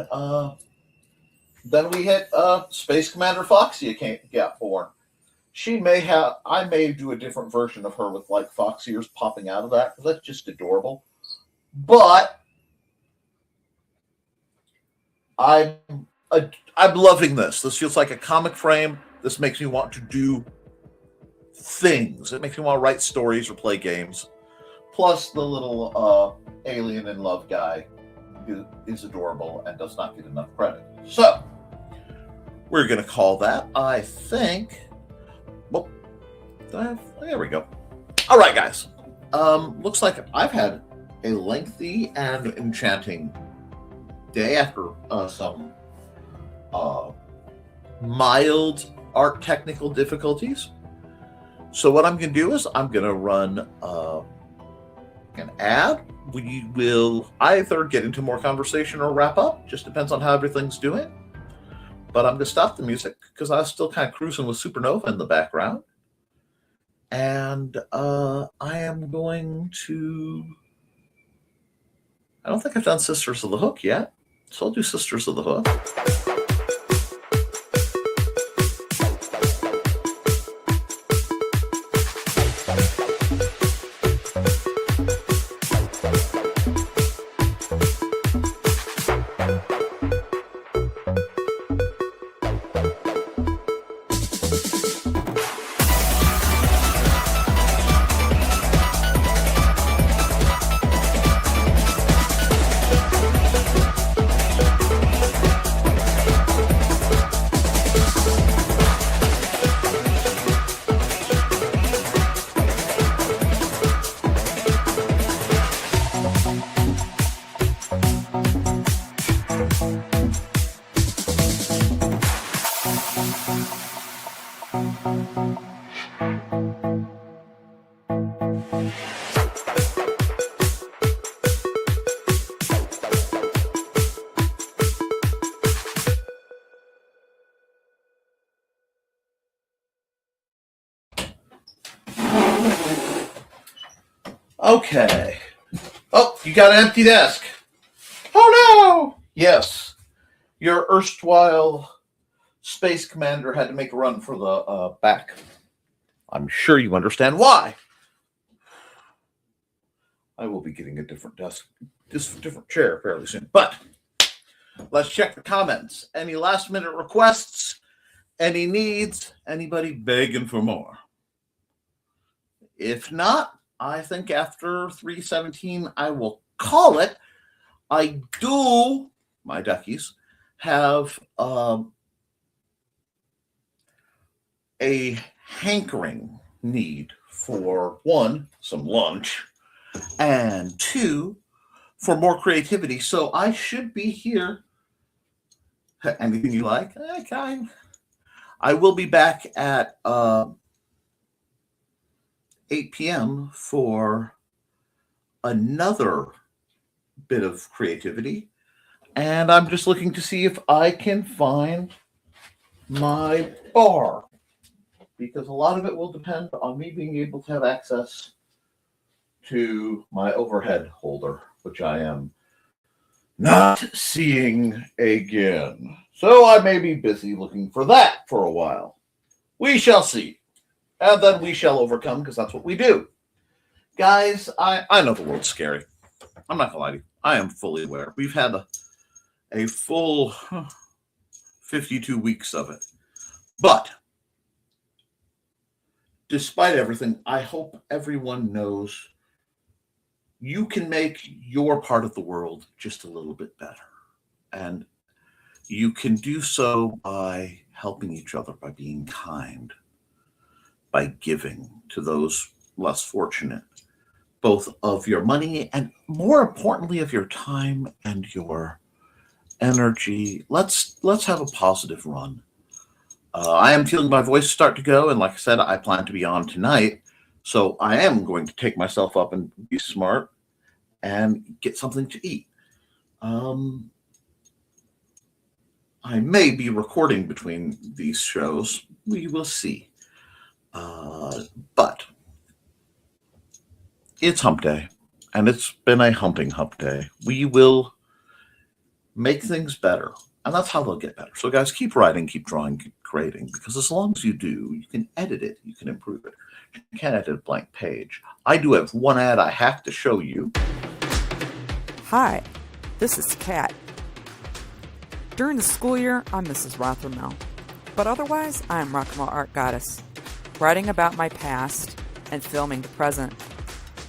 Speaker 4: then we hit Space Commander Foxy got born. I may do a different version of her with like fox ears popping out of that, because that's just adorable. But I'm loving this. This feels like a comic frame. This makes me want to do things. It makes me want to write stories or play games. Plus, the little alien in love guy is adorable and does not get enough credit. So, we're going to call that, I think... Well, there we go. All right, guys. Looks like I've had a lengthy and enchanting day after some mild art technical difficulties. So what I'm going to do is I'm going to run an ad. We will either get into more conversation or wrap up. Just depends on how everything's doing. But I'm going to stop the music because I was still kind of cruising with Supernova in the background. And I am going to... I don't think I've done Sisters of the Hook yet. So I'll do Sisters of the Hook. Okay. Oh, you got an empty desk. Oh no! Yes. Your erstwhile space commander had to make a run for the back. I'm sure you understand why. I will be getting a different desk, different chair fairly soon. But let's check the comments. Any last minute requests? Any needs? Anybody begging for more? If not, I think after 317, I will call it. I do, my duckies, have a hankering need for, one, some lunch, and two, for more creativity. So I should be here. Anything you like? Okay. I will be back at 8 p.m. for another bit of creativity. And I'm just looking to see if I can find my bar, because a lot of it will depend on me being able to have access to my overhead holder, which I am not seeing again. So I may be busy looking for that for a while. We shall see. And then we shall overcome, because that's what we do. Guys, I know the world's scary. I'm not going to lie to you. I am fully aware. We've had a full 52 weeks of it. But despite everything, I hope everyone knows you can make your part of the world just a little bit better. And you can do so by helping each other, by being kind, by giving to those less fortunate, both of your money and, more importantly, of your time and your energy. Let's have a positive run. I am feeling my voice start to go, and like I said, I plan to be on tonight, so I am going to take myself up and be smart and get something to eat. I may be recording between these shows. We will see. But it's hump day, and it's been a humping hump day. We will make things better, and that's how they'll get better. So, guys, keep writing, keep drawing, keep creating, because as long as you do, you can edit it, you can improve it. You can't edit a blank page. I do have one ad I have to show you.
Speaker 5: Hi, this is Kat. During the school year, I'm Mrs. Rothermel, but otherwise, I'm Rock and Roll Art Goddess, writing about my past and filming the present.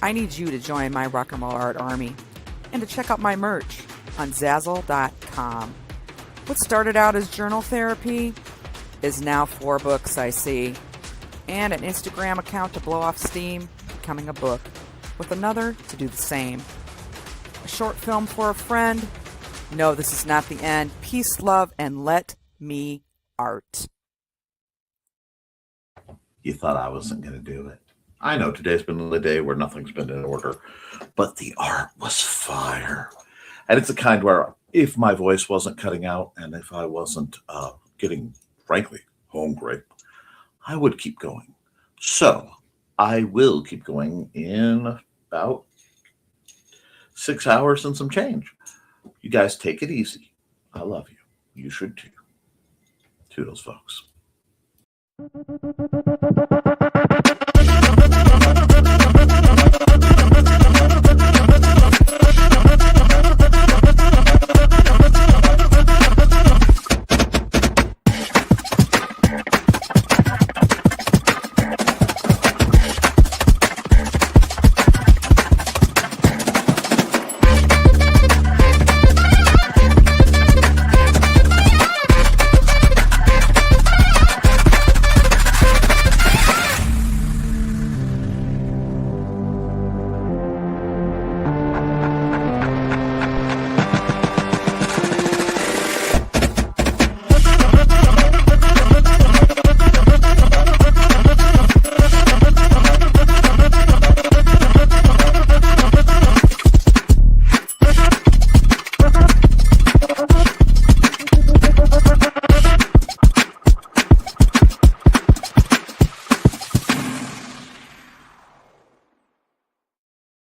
Speaker 5: I need you to join my Rock and Roll Art army and to check out my merch on Zazzle.com. What started out as journal therapy is now 4 books, I see, and an Instagram account to blow off steam, becoming a book, with another to do the same. A short film for a friend. No, this is not the end. Peace, love, and let me art.
Speaker 4: You thought I wasn't going to do it. I know today's been the day where nothing's been in order, but the art was fire. And it's the kind where if my voice wasn't cutting out and if I wasn't getting, frankly, hungry, I would keep going. So I will keep going in about 6 hours and some change. You guys take it easy. I love you. You should too. Toodles, folks.